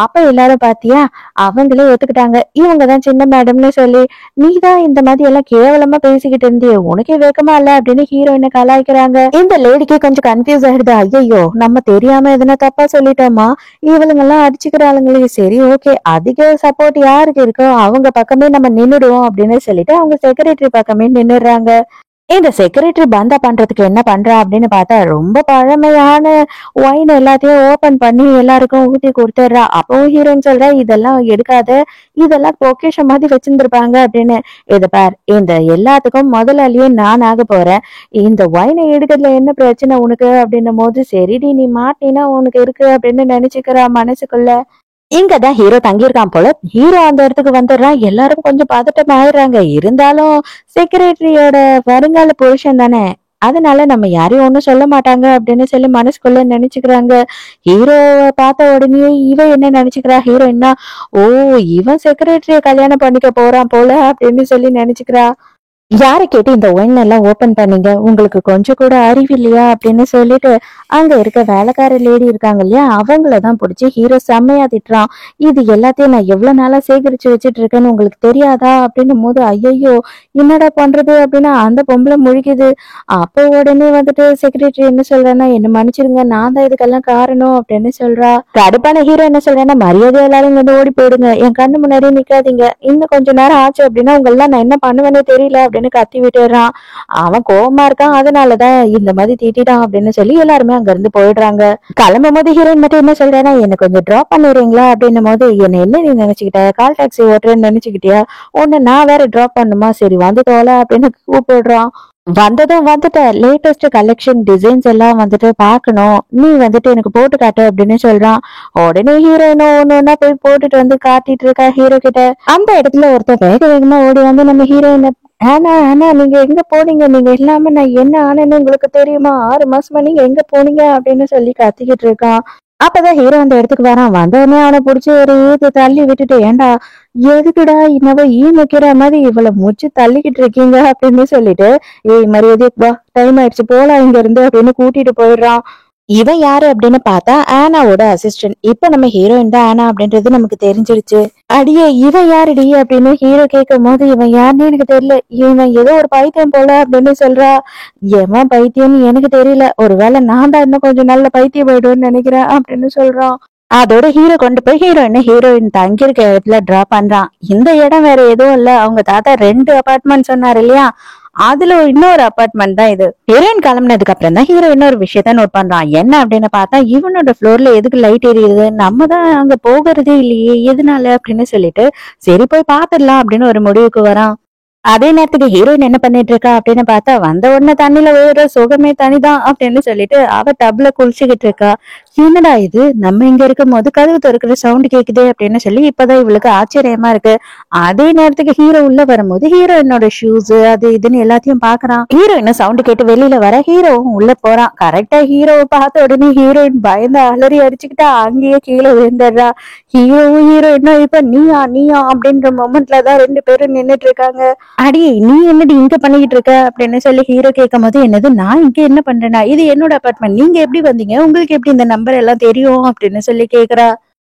அப்ப எல்லாரும் பாத்தியா, அவங்களே ஒத்துக்கிட்டாங்க இவங்கதான் சின்ன மேடம்னு சொல்லி. நீதான் இந்த மாதிரி எல்லாம் கேவலமா பேசிக்கிட்டு இருந்தியே, உனக்கே வேக்கமா இல்ல அப்படின்னு ஹீரோயினை கலாய்க்கிறாங்க. இந்த லேடிக்கு கொஞ்சம் கன்ஃபியூஸ் ஆயிடுது. ஐயோ நம்ம தெரியாம எதுனா தப்பா சொல்லிட்டோமா, இவளுங்க எல்லாம் அடிச்சுக்கிறாளுங்களே, சரி ஓகே அதிக சப்போர்ட் யாருக்கு இருக்கோ அவங்க பக்கமே நம்ம நின்னுடுவோம் அப்படின்னு சொல்லிட்டு அவங்க செக்ரட்டரி பக்கமே நின்னுடுறாங்க. இந்த செக்ரட்டரி பந்தா பண்றதுக்கு என்ன பண்றா அப்படின்னு பார்த்தா, ரொம்ப பழமையான ஒயின் எல்லாத்தையும் ஓபன் பண்ணி எல்லாருக்கும் ஊத்தி கொடுத்துட்றா. அப்பவும் ஹீரோயின் சொல்றா, இதெல்லாம் எடுக்காத, இதெல்லாம் பொக்கிஷம் மாதிரி வச்சிருந்திருப்பாங்க அப்படின்னு. இத பார், இந்த எல்லாத்துக்கும் முதலாளியே நான் ஆக போறேன், இந்த ஒயினை எடுக்கிறதுல என்ன பிரச்சனை உனக்கு அப்படின்னும் போது, சரிடி நீ மாட்டினா உனக்கு இருக்கு அப்படின்னு நினைச்சுக்கிறா மனசுக்குள்ள. இங்கதான் ஹீரோ தங்கியிருக்கான் போல. ஹீரோ அந்த இடத்துக்கு வந்துடுறான். எல்லாரும் கொஞ்சம் பதட்டம் ஆயிடுறாங்க. இருந்தாலும் செக்ரட்டரியோட வருங்கால புருஷன் தானே, அதனால நம்ம யாரையும் ஒண்ணும் சொல்ல மாட்டாங்க அப்படின்னு சொல்லி மனசுக்குள்ள நினைச்சுக்கிறாங்க. ஹீரோவை பார்த்த உடனே இவ என்ன நினைச்சுக்கிறா, ஹீரோயின்னா, ஓ இவன் செக்ரட்டரிய கல்யாணம் பண்ணிக்க போறான் போல அப்படின்னு சொல்லி நினைச்சுக்கிறா. யாரை கேட்டு இந்த ஒயின் எல்லாம் ஓபன் பண்ணீங்க, உங்களுக்கு கொஞ்சம் கூட அறிவு இல்லையா அப்படின்னு சொல்லிட்டு அங்க இருக்க வேலைக்கார லேடி இருக்காங்க இல்லையா, அவங்களதான் பிடிச்சி ஹீரோ செம்மையா திட்டுறான். இது எல்லாத்தையும் நான் எவ்வளவு நாளா சேகரிச்சு வச்சுட்டு இருக்கேன்னு உங்களுக்கு தெரியாதா அப்படின்னும் போது, ஐயோ என்னடா பண்றது அப்படின்னு அந்த பொம்பளை முழிக்குது. அப்போ உடனே வந்துட்டு செக்ரட்டரி என்ன சொல்றேன்னா, என்ன மன்னிச்சிருங்க, நான் தான் இதுக்கெல்லாம் காரணம் அப்படின்னு சொல்றா. கடுப்பான ஹீரோ என்ன சொல்றேன்னா, மரியாதை எல்லாரும் இங்க ஓடி போயிடுங்க, என் கண்ணு முன்னாடியே நிக்காதீங்க, இன்னும் கொஞ்ச நேரம் ஆச்சு அப்படின்னா உங்க எல்லாம் நான் என்ன பண்ணுவேன்னு தெரியல அப்படின்னு கத்தி விட்டுறான். அவன் கோவமா இருக்கான், அதனாலதான் இந்த மாதிரி திட்டான் அப்படின்னு சொல்லி எல்லாருமே அங்க இருந்து போயிடுறாங்க. கிளம்பும் போது ஹீரோயின் மட்டும் என்ன சொல்றேன்னா, என்ன கொஞ்சம் டிராப் பண்ணிடுறீங்களா அப்படின்னும் போது, என்ன நீ நினைச்சுக்கிட்ட, கால் டாக்ஸி ஓட்டுறேன்னு நினைச்சுக்கிட்டியா, ஒண்ணு நான் வேற டிராப் பண்ணுமா, சரி வந்து தோல அப்படின்னு கூப்பிடுறான். வந்ததும் வந்துட்டு லேட்டஸ்ட் கலெக்ஷன் டிசைன்ஸ் எல்லாம் வந்துட்டு பாக்கணும், நீ வந்துட்டு எனக்கு போட்டு காட்டு அப்படின்னு சொல்றான். உடனே ஹீரோயினும் ஒண்ணு ஒன்னா போய் போட்டுட்டு வந்து காட்டிட்டு இருக்கா ஹீரோ கிட்ட. அந்த இடத்துல ஒருத்தர் வேக வேகமா ஓடி வந்து நம்ம ஹீரோயினை, ஆனா ஆனா நீங்க எங்க போனீங்க, நீங்க இல்லாம நான் என்ன ஆனேன்னு உங்களுக்கு தெரியுமா, 6 மாசமா நீங்க எங்க போனீங்க அப்படின்னு சொல்லி கத்திக்கிட்டு இருக்கான். அப்பதான் ஹீரோ அந்த இடத்துக்கு வரான். வந்தவனே அவனை புடிச்சு ஒரு ஈத்து தள்ளி விட்டுட்டு, ஏண்டா எதுக்குடா இன்னவ வைக்கிற மாதிரி இவ்வளவு முச்சு தள்ளிக்கிட்டு இருக்கீங்க அப்படின்னு சொல்லிட்டு, ஏய் மரியாதை வா, டைம் ஆயிடுச்சு போலாம் இங்க இருந்து அப்படின்னு கூட்டிட்டு போயிடுறான். இவன் யாரு அப்படின்னு பார்த்தா ஆனாவோட அசிஸ்டன்ட். இப்ப நம்ம ஹீரோயின் தான் ஆனா அப்படின்றது நமக்கு தெரிஞ்சிருச்சு. அடியே இவன் யாருடி அப்படின்னு ஹீரோ கேட்கும் போது, இவன் யாருன்னு எனக்கு தெரியல, இவன் ஏதோ ஒரு பைத்தியம் போல அப்படின்னு சொல்றா. எவன் பைத்தியம்னு எனக்கு தெரியல, ஒருவேளை நான் தான் இன்னும் கொஞ்சம் நல்ல பைத்தியம் போயிடுவேன்னு நினைக்கிறேன் அப்படின்னு சொல்றான். அதோட ஹீரோ கொண்டு போய் ஹீரோயின் தங்கியிருக்க இடத்துல டிராப் பண்றான். இந்த இடம் வேற எதுவும் இல்ல, அவங்க தாத்தா 2 அபார்ட்மெண்ட் சொன்னாரு இல்லையா, அதுல இன்னொரு அபார்ட்மெண்ட் தான் இது. ஹீரோயின் கிளம்புனதுக்கு அப்புறம் தான் ஹீரோ இன்னொரு விஷயத்த நோட் பண்றான். என்ன அப்படின்னு பார்த்தா, இவனோட ஃப்ளோர்ல எதுக்கு லைட் எரியுது, நம்ம தான் அங்க போகிறதே இல்லையே, எதனால அப்படின்னு சொல்லிட்டு சரி போய் பாத்துடலாம் அப்படின்னு ஒரு முடிவுக்கு வரான். அதே நேரத்துக்கு ஹீரோயின் என்ன பண்ணிட்டு இருக்கா அப்படின்னு பார்த்தா, வந்த உடனே தண்ணியில விழுற சுகமே தனிதான் அப்படின்னு சொல்லிட்டு அவ டப்ல குளிச்சுக்கிட்டு இருக்கா. என்னடா இது, நம்ம இங்க இருக்கும் போது கதவு திறக்கிற சவுண்ட் கேக்குதே அப்படின்னு சொல்லி இப்பதான் இவளுக்கு ஆச்சரியமா இருக்கு. அதே நேரத்துக்கு ஹீரோ உள்ள வரும்போது ஹீரோயினோட ஷூஸ் அது இதுன்னு எல்லாத்தையும் பாக்குறான். ஹீரோயின் சவுண்ட் கேட்டு வெளியில வர ஹீரோவும் உள்ள போறான். கரெக்டா ஹீரோவை பார்த்த உடனே ஹீரோயின் பயந்து அலறி அடிச்சுக்கிட்டா அங்கேயே கீழே விழுந்துடுறா. ஹீரோவும் ஹீரோயினும் இப்ப நீயா நீயா அப்படின்ற மொமெண்ட்ல தான் ரெண்டு பேரும் நின்னுட்டு இருக்காங்க. அடி நீ என்னடி இங்க பண்ணிக்கிட்டு இருக்க அப்படின்னு சொல்லி ஹீரோ கேட்கும் போது, என்னது நான் இங்க என்ன பண்றேன்னா, இது என்னோட அபார்ட்மெண்ட், நீங்க எப்படி வந்தீங்க, உங்களுக்கு எப்படி இந்த நம்பர் எல்லாம் தெரியும் அப்படின்னு சொல்லி கேக்குறா.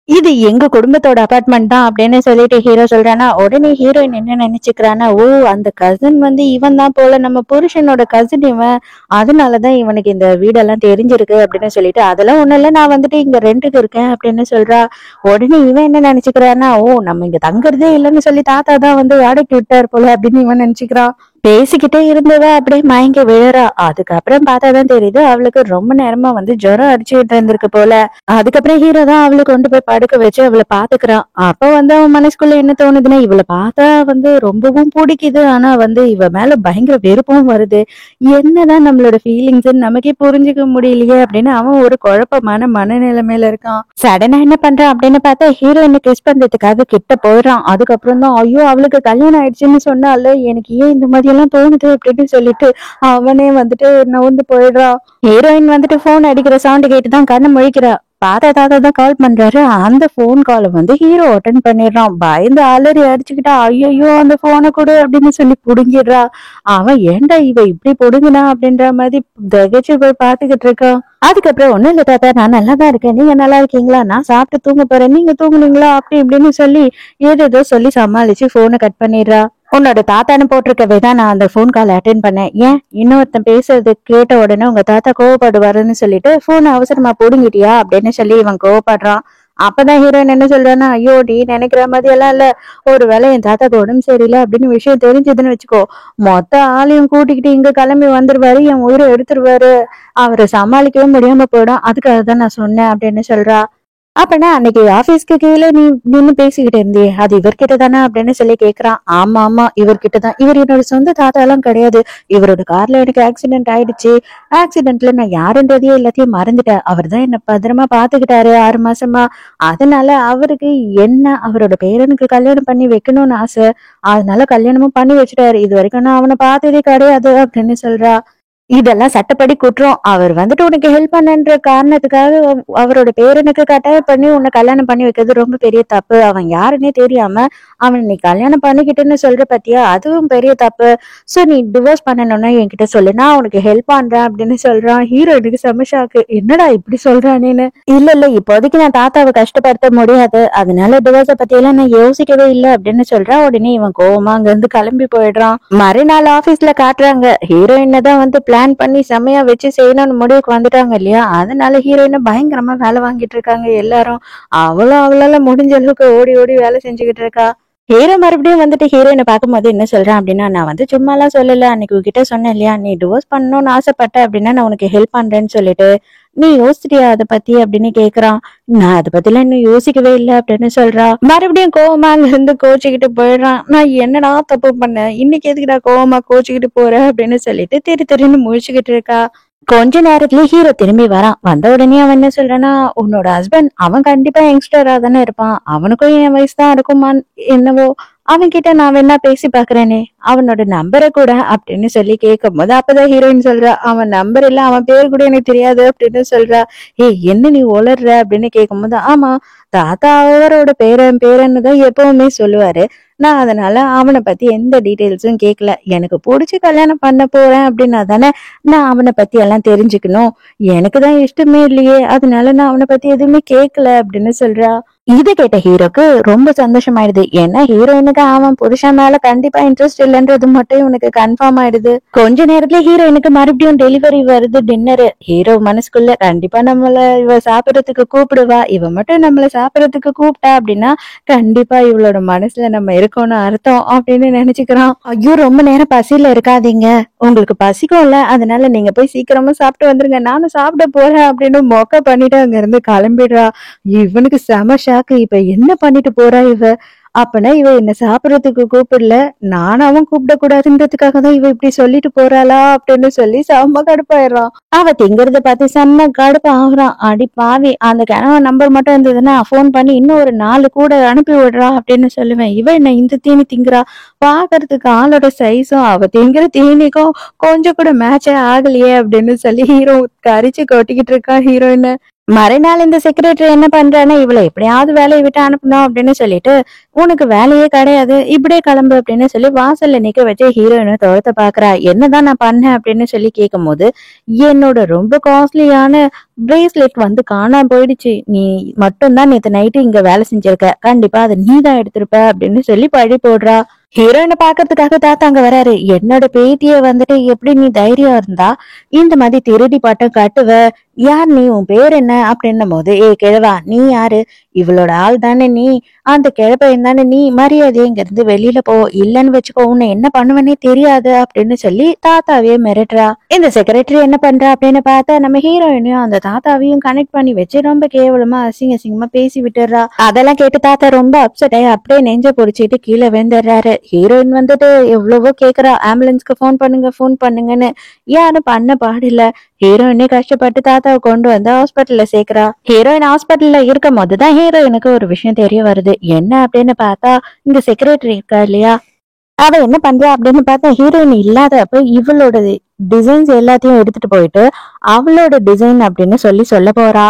இது எங்க குடும்பத்தோட அபார்ட்மெண்ட் தான் அப்படின்னு சொல்லிட்டு ஹீரோ சொல்றானா, உடனே ஹீரோயின் என்ன நினைச்சுக்கிறானா, ஓ அந்த கசின் வந்து இவன் தான் போல, நம்ம புருஷனோட கசின் இவன், அதனாலதான் இவனுக்கு இந்த வீடெல்லாம் தெரிஞ்சிருக்கு அப்படின்னு சொல்லிட்டு, அதெல்லாம் ஒண்ணும் இல்ல, நான் வந்துட்டு இங்க ரெண்டுக்கு இருக்கேன் அப்படின்னு சொல்றா. உடனே இவன் என்ன நினைச்சுக்கிறானா, ஓ நம்ம இங்க தங்குறதே இல்லைன்னு சொல்லி தாத்தா தான் வந்து வாடகைக்கு விட்டார் போல அப்படின்னு இவன் நினைச்சுக்கிறான். பேசிக்கிட்டே இருந்தவ அப்படியே மயங்கி விழுறா. அதுக்கப்புறம் பார்த்தாதான் தெரியுது அவளுக்கு ரொம்ப நேரமா வந்து ஜுரம் அடிச்சுட்டு இருந்திருக்கு போல. அதுக்கப்புறம் ஹீரோ தான் அவளை கொண்டு போய் படுக்க வச்சு அவளை பாத்துக்கிறான். அப்ப வந்து அவன் மனசுக்குள்ள என்ன தோணுதுன்னா, இவளை பார்த்தா வந்து ரொம்பவும் பிடிக்குது, ஆனா வந்து இவ மேல பயங்கர வெறுப்பும் வருது. என்னதான் நம்மளோட ஃபீலிங்ஸ் நமக்கே புரிஞ்சுக்க முடியலையே அப்படின்னு அவன் ஒரு குழப்பமான மனநிலைமையில இருக்கான். சடனா என்ன பண்றான் அப்படின்னு பார்த்தா ஹீரோயினை கிஸ் பண்றதுக்காக கிட்ட போயிடுறான். அதுக்கப்புறம் தான் ஐயோ அவளுக்கு கல்யாணம் ஆயிடுச்சுன்னு சொன்னால எனக்கு ஏன் இந்த மாதிரி எல்லாம் தோணுது அப்படின்னு சொல்லிட்டு அவனே வந்துட்டு நவுந்து போயிடுறான். ஹீரோயின் வந்துட்டு போன் அடிக்கிற சவுண்ட் கேட்டுதான் கண்ணை முழிக்கிறா. தாத்தா தாத்தா தான் கால் பண்றாரு. அந்த போன் காலை வந்து ஹீரோ அட்டன் பண்ணிடுறான். பயந்து அலறி அடிச்சுக்கிட்டா, ஐயோ அந்த போனை கொடு அப்படின்னு சொல்லி புடுங்கிடுறா. அவன் ஏன்டா இவ இப்படி புடுங்கினா அப்படின்ற மாதிரி திகைச்சு போய் பாத்துக்கிட்டு இருக்கான். அதுக்கப்புறம் ஒண்ணும் இல்ல தாத்தா, நான் நல்லாதான் இருக்கேன், நீங்க நல்லா இருக்கீங்களா, நான் சாப்பிட்டு தூங்க போறேன், நீங்க தூங்குனீங்களா அப்படி இப்படின்னு சொல்லி ஏதேதோ சொல்லி சமாளிச்சு போனை கட் பண்ணிடுறா. உன்னோட தாத்தான்னு போட்டிருக்கவே தான் நான் அந்த போன் கால் அட்டென்ட் பண்ணேன். ஏன் இன்னொருத்தன் பேசுறது கேட்ட உடனே உங்க தாத்தா கோவப்படுவாருன்னு சொல்லிட்டு போனை அவசரமா போடுங்கிட்டியா அப்படின்னு சொல்லி இவன் கோவப்படுறான். அப்பதான் ஹீரோயின் என்ன சொல்றான்னா, ஐயோ டி நினைக்கிற மாதிரி எல்லாம் இல்ல, ஒருவேளை என் தாத்தாக்கு உடம்பு சரியில்லை அப்படின்னு விஷயம் தெரிஞ்சதுன்னு வச்சுக்கோ, மொத்த ஆளையும் கூட்டிக்கிட்டு இங்க கிளம்பி வந்துருவாரு, என் உயிரை எடுத்துருவாரு, அவரை சமாளிக்கவே முடியாம போயிடும், அதுக்காக தான் நான் சொன்னேன் அப்படின்னு சொல்றா. அப்பனா அன்னைக்கு ஆபீஸ்க்கு கீழே நீ நின்னு பேசிக்கிட்டு இருந்தியே அது இவர்கிட்ட தானே அப்படின்னு சொல்லி கேக்குறான். ஆமா ஆமா இவர்கிட்ட தான், இவர் என்னோட சொந்த தாத்தா எல்லாம் கிடையாது, இவரோட கார்ல எனக்கு ஆக்சிடென்ட் ஆயிடுச்சு, ஆக்சிடென்ட்ல நான் யாருன்றதையே எல்லாத்தையும் மறந்துட்டேன், அவர் தான் என்ன பத்திரமா பாத்துக்கிட்டாரு 6 மாசமா, அதனால அவருக்கு என்ன அவரோட பேரனுக்கு கல்யாணம் பண்ணி வைக்கணும்னு ஆசை, அதனால கல்யாணமும் பண்ணி வச்சுட்டாரு, இது வரைக்கும் நான் அவனை பார்த்ததே கிடையாது அப்படின்னு சொல்றா. இதெல்லாம் சட்டப்படி குற்றம், அவர் வந்துட்டு உனக்கு ஹெல்ப் பண்ணன்ற காரணத்துக்காக அவரோட பேரனுக்கு கட்டாயம் பண்ணி உன்னை கல்யாணம் பண்ணி வைக்கிறது ரொம்ப பெரிய தப்பு, அவன் யாருன்னே தெரியாம அவன் நீ கல்யாணம் பண்ணிக்கிட்டுன்னு சொல்ற பத்தியா, அதுவும் பெரிய தப்பு, சோ நீ டிவோர்ஸ் பண்ணணும்னா என்கிட்ட சொல்லு, நான் உனக்கு ஹெல்ப் பண்றேன் அப்படின்னு சொல்றான். ஹீரோயினுக்கு செம ஷாக்கு, என்னடா இப்படி சொல்றானேன்னு. இல்ல இல்ல இப்போதைக்கு நான் தாத்தாவை கஷ்டப்படுத்த முடியாது, அதனால டிவோர்ஸ பத்தி எல்லாம் நான் யோசிக்கவே இல்லை அப்படின்னு சொல்றான். உடனே இவன் கோவமா அங்க இருந்து கிளம்பி போயிடுறான். மறுநாள் ஆபீஸ்ல காட்டுறாங்க, ஹீரோயினை தான் வந்து பிளான் பண்ணி செமையா வச்சு செய்யணும்னு முடிவுக்கு வந்துட்டாங்க இல்லையா, அதனால ஹீரோயினை பயங்கரமா வேலை வாங்கிட்டு இருக்காங்க எல்லாரும். அவளும் அவளால முடிஞ்ச அளவுக்கு ஓடி ஓடி வேலை செஞ்சுக்கிட்டு இருக்கா. ஹீரோ மறுபடியும் வந்துட்டு ஹீரோயினை பார்க்கும்போது என்ன சொல்றான் அப்படின்னா, நான் வந்து சும்மா எல்லாம் சொல்லல, அன்னைக்கு உங்ககிட்ட சொன்னேன் இல்லையா, நீ டிவோர்ஸ் பண்ணணும்னு ஆசைப்பட்ட அப்படின்னா நான் உனக்கு ஹெல்ப் பண்றேன்னு சொல்லிட்டு, நீ யோசிச்சிட்டியா அதை பத்தி அப்படின்னு கேக்குறான். நான் அதை பத்தி எல்லாம் இன்னும் யோசிக்கவே இல்லை அப்படின்னு சொல்றா. மறுபடியும் கோவமா அங்க இருந்து கோச்சிக்கிட்டு போயிடுறான். நான் என்னடா தப்பு பண்ணேன், இன்னைக்கு எதுக்குடா கோவமா கோச்சிக்கிட்டு போற அப்படின்னு சொல்லிட்டு திரு திருன்னு முழிச்சுக்கிட்டு இருக்கா. கொஞ்ச நேரத்துல ஹீரோ திரும்பி வரான். வந்த உடனே அவன் என்ன சொல்றான்னா, உன்னோட ஹஸ்பண்ட் அவன் கண்டிப்பா யங்ஸ்டரா தானே இருப்பான், அவனுக்கும் என் வயசு தான் இருக்குமான் என்னவோ, அவன் கிட்ட நான் வேணா பேசி பாக்குறேனே, அவனோட நம்பரை கூட அப்படின்னு சொல்லி கேட்கும் போது அப்பதான் ஹீரோயின் சொல்றா, அவன் நம்பர் இல்ல, அவன் பேர் கூட எனக்கு தெரியாது அப்படின்னு சொல்றா. ஏய் என்ன நீ உளர்ற அப்படின்னு கேட்கும் போது, ஆமா தாத்தா அவரோட பேரன்னு தான் எப்பவுமே சொல்லுவாரு, நான் அதனால அவனை பத்தி எந்த டீட்டெயில்ஸும் கேட்கல, எனக்கு பிடிச்சி கல்யாணம் பண்ண போறேன் அப்படின்னா தானே நான் அவனை பத்தி எல்லாம் தெரிஞ்சுக்கணும், எனக்கு தான் இஷ்டமே இல்லையே, அதனால நான் அவனை பத்தி எதுவுமே கேட்கல அப்படின்னு சொல்றா. இதை கேட்ட ஹீரோக்கு ரொம்ப சந்தோஷமாயிடுது. ஏன்னா ஹீரோயினுக்கு அவன் புருஷன் மேல கண்டிப்பா இன்ட்ரெஸ்ட் இல்லைன்றது மட்டும் இவனுக்கு கன்ஃபார்ம் ஆயிடுது. கொஞ்ச நேரத்துல ஹீரோயினுக்கு மறுபடியும் டெலிவரி வருது டின்னரு. ஹீரோ மனசுக்குள்ள கண்டிப்பா நம்மள இவ சாப்பிடறதுக்கு கூப்பிடுவா, இவ மட்டும் நம்மள சாப்பிடறதுக்கு கூப்பிட்டா அப்படின்னா கண்டிப்பா இவளோட மனசுல நம்ம இருக்கோம்னு அர்த்தம் அப்படின்னு நினைச்சுக்கிறான். ஐயோ ரொம்ப நேரம் பசியில இருக்காதீங்க, உங்களுக்கு பசிக்கும்ல, அதனால நீங்க போய் சீக்கிரமா சாப்பிட்டு வந்துருங்க, நானும் சாப்பிட போறேன் அப்படின்னு மொக்க பண்ணிட்டு அங்க இருந்து கிளம்பிடுறா. இவனுக்கு செம ஷாக்கு, இப்ப என்ன பண்ணிட்டு போறா இவ, அப்பனா இவ என்ன சாப்பிடறதுக்கு கூப்பிடல, நானாவும் கூப்பிடக்கூடாதுன்றதுக்காக தான் இவ இப்படி சொல்லிட்டு போறாளா அப்படின்னு சொல்லி செம்ம கடுப்பாயிடுறான். அவ திங்கறத பார்த்து செம்ம கடுப்பு ஆகுறான். அடி பாவி, அந்த கிழவன் நம்பர் மட்டும் இருந்ததுன்னா போன் பண்ணி இன்னும் ஒரு 4 கூட அனுப்பி விடுறா அப்படின்னு சொல்லுவேன். இவ என்ன இந்த தீனி திங்குறா, பாக்குறதுக்கு ஆளோட சைஸும் அவ திங்கிற தீனிக்கும் கொஞ்சம் கூட மேட்சே ஆகலையே அப்படின்னு சொல்லி ஹீரோ கரிச்சு கொட்டிக்கிட்டு இருக்கான் ஹீரோயின். மறுநாள் இந்த செக்ரட்டரி என்ன பண்றான்னா, இவளை எப்படியாவது வேலையை விட்டு அனுப்பணும் அப்படின்னு சொல்லிட்டு, உனக்கு வேலையே கிடையாது, இப்படியே கிளம்பு அப்படின்னு சொல்லி வாசல்ல நிக்க வச்சு ஹீரோயினை துரத்த பாக்குறா. என்னதான் நான் பண்ணேன் அப்படின்னு சொல்லி கேட்கும் போது, என்னோட ரொம்ப காஸ்ட்லியான பிரேஸ்லெட் வந்து காணாம போயிடுச்சு, நீ மட்டும்தான் நேத்து நைட்டு இங்க வேலை செஞ்சிருக்க, கண்டிப்பா அதை நீ தான் எடுத்திருப்ப அப்படின்னு சொல்லி பழி போடுறா. ஹீரோயினை பாக்குறதுக்காக தாத்தா அங்க வராரு. என்னோட பேத்திய வந்துட்டு எப்படி நீ தைரியம் இருந்தா இந்த மாதிரி திருடி பட்டம் கட்டுவ, யார் நீ, உன் பேர் என்ன அப்படின்னும் போது, ஏ கிழவா நீ யாரு, இவளோட ஆள் தானே நீ, அந்த கிழப்பையன் தானே நீ, மரியாதையை இங்க இருந்து வெளியில போ, இல்லன்னு வச்சுக்கோ உன்னை என்ன பண்ணுவனே தெரியாது அப்படின்னு சொல்லி தாத்தாவையே மிரட்டுறா. இந்த செக்ரட்டரி என்ன பண்றா அப்படின்னு பார்த்தா, நம்ம ஹீரோயினையும் அந்த தாத்தாவையும் கனெக்ட் பண்ணி வச்சு ரொம்ப கேவலமா அசிங்கமா பேசி விட்டுறா. அதெல்லாம் கேட்டு தாத்தா ரொம்ப அப்செட் ஆகி அப்படியே நெஞ்ச பொறிச்சிட்டு கீழே விழுந்துடுறாரு. ஹீரோயின் வந்துட்டு எவ்வளவோ கேக்குறா, ஆம்புலன்ஸ்க்கு போன் பண்ணுங்கன்னு, யாரும் பண்ண பாடில்ல. ஹீரோயினே கஷ்டப்பட்டு தாத்தாவை கொண்டு வந்து ஹாஸ்பிட்டல்ல சேர்க்கிறா. ஹீரோயின் ஹாஸ்பிட்டல்ல இருக்கும் போதுதான் ஹீரோயினுக்கு ஒரு விஷயம் தெரிய வருது. என்ன அப்படின்னு பார்த்தா, இங்க செக்ரட்டரி இருக்கா இல்லையா, அவ என்ன பண்றா அப்படின்னு பார்த்தா, ஹீரோயின் இல்லாதப்ப இவளோட டிசைன்ஸ் எல்லாத்தையும் எடுத்துட்டு போயிட்டு அவளோட டிசைன் அப்படின்னு சொல்ல போறா.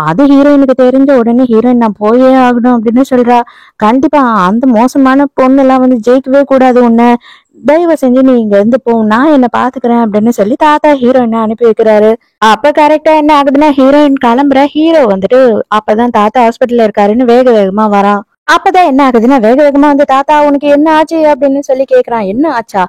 அது ஹீரோயினுக்கு தெரிஞ்ச உடனே ஹீரோயின் நான் போயே ஆகணும் அப்படின்னு சொல்றா. கண்டிப்பா அந்த மோசமான பொண்ணு எல்லாம் வந்து ஜெயிக்கவே கூடாது, உன்னை தயவு செஞ்சு நீ இங்க இருந்து போ, நான் என்ன பாத்துக்கிறேன் அப்படின்னு சொல்லி தாத்தா ஹீரோயினை அனுப்பி வைக்கிறாரு. அப்ப கரெக்டா என்ன ஆகுதுன்னா, ஹீரோயின் கிளம்புற, ஹீரோ வந்துட்டு அப்பதான் தாத்தா ஹாஸ்பிட்டல்ல இருக்காருன்னு வேக வேகமா வரான். அப்பதான் என்ன ஆகுதுன்னா, வேக வேகமா வந்து தாத்தா உனக்கு என்ன ஆச்சு அப்படின்னு சொல்லி கேக்குறான். என்ன ஆச்சா,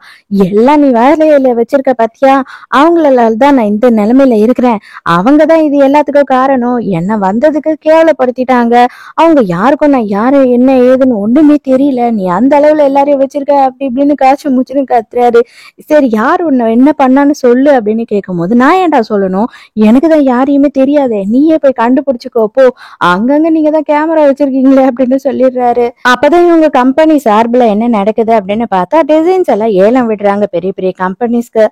எல்லாம் நீ வேலையில வச்சிருக்க பத்தியா, அவங்களால தான் நான் இந்த நிலைமையில இருக்கிறேன், அவங்கதான் இது எல்லாத்துக்கும் காரணம், என்ன வந்ததுக்கு கேவலப்படுத்திட்டாங்க, அவங்க யாருக்கும் நான் யாரு என்ன ஏதுன்னு ஒண்ணுமே தெரியல, நீ அந்த அளவுல எல்லாரையும் வச்சிருக்க அப்படி இப்படின்னு காய்ச்சி முச்சுன்னு கத்துறாரு. சரி யார் உன்னை என்ன பண்ணான்னு சொல்லு அப்படின்னு கேட்கும் போது, நான் ஏன்டா சொல்லணும், எனக்குதான் யாரையுமே தெரியாதே, நீயே போய் கண்டுபிடிச்சுக்கோ போ, அங்கங்க நீங்க தான் கேமரா வச்சிருக்கீங்களே அப்படின்னு சொல்லிடுறாரு. அப்பதான் இவங்க கம்பெனி சார்பில் என்ன நடக்குது அப்படின்னு பார்த்தா, டிசைன்ஸ் எல்லாம் ஏலம் விடுறாங்க பெரிய பெரிய கம்பெனிஸ்க்கு.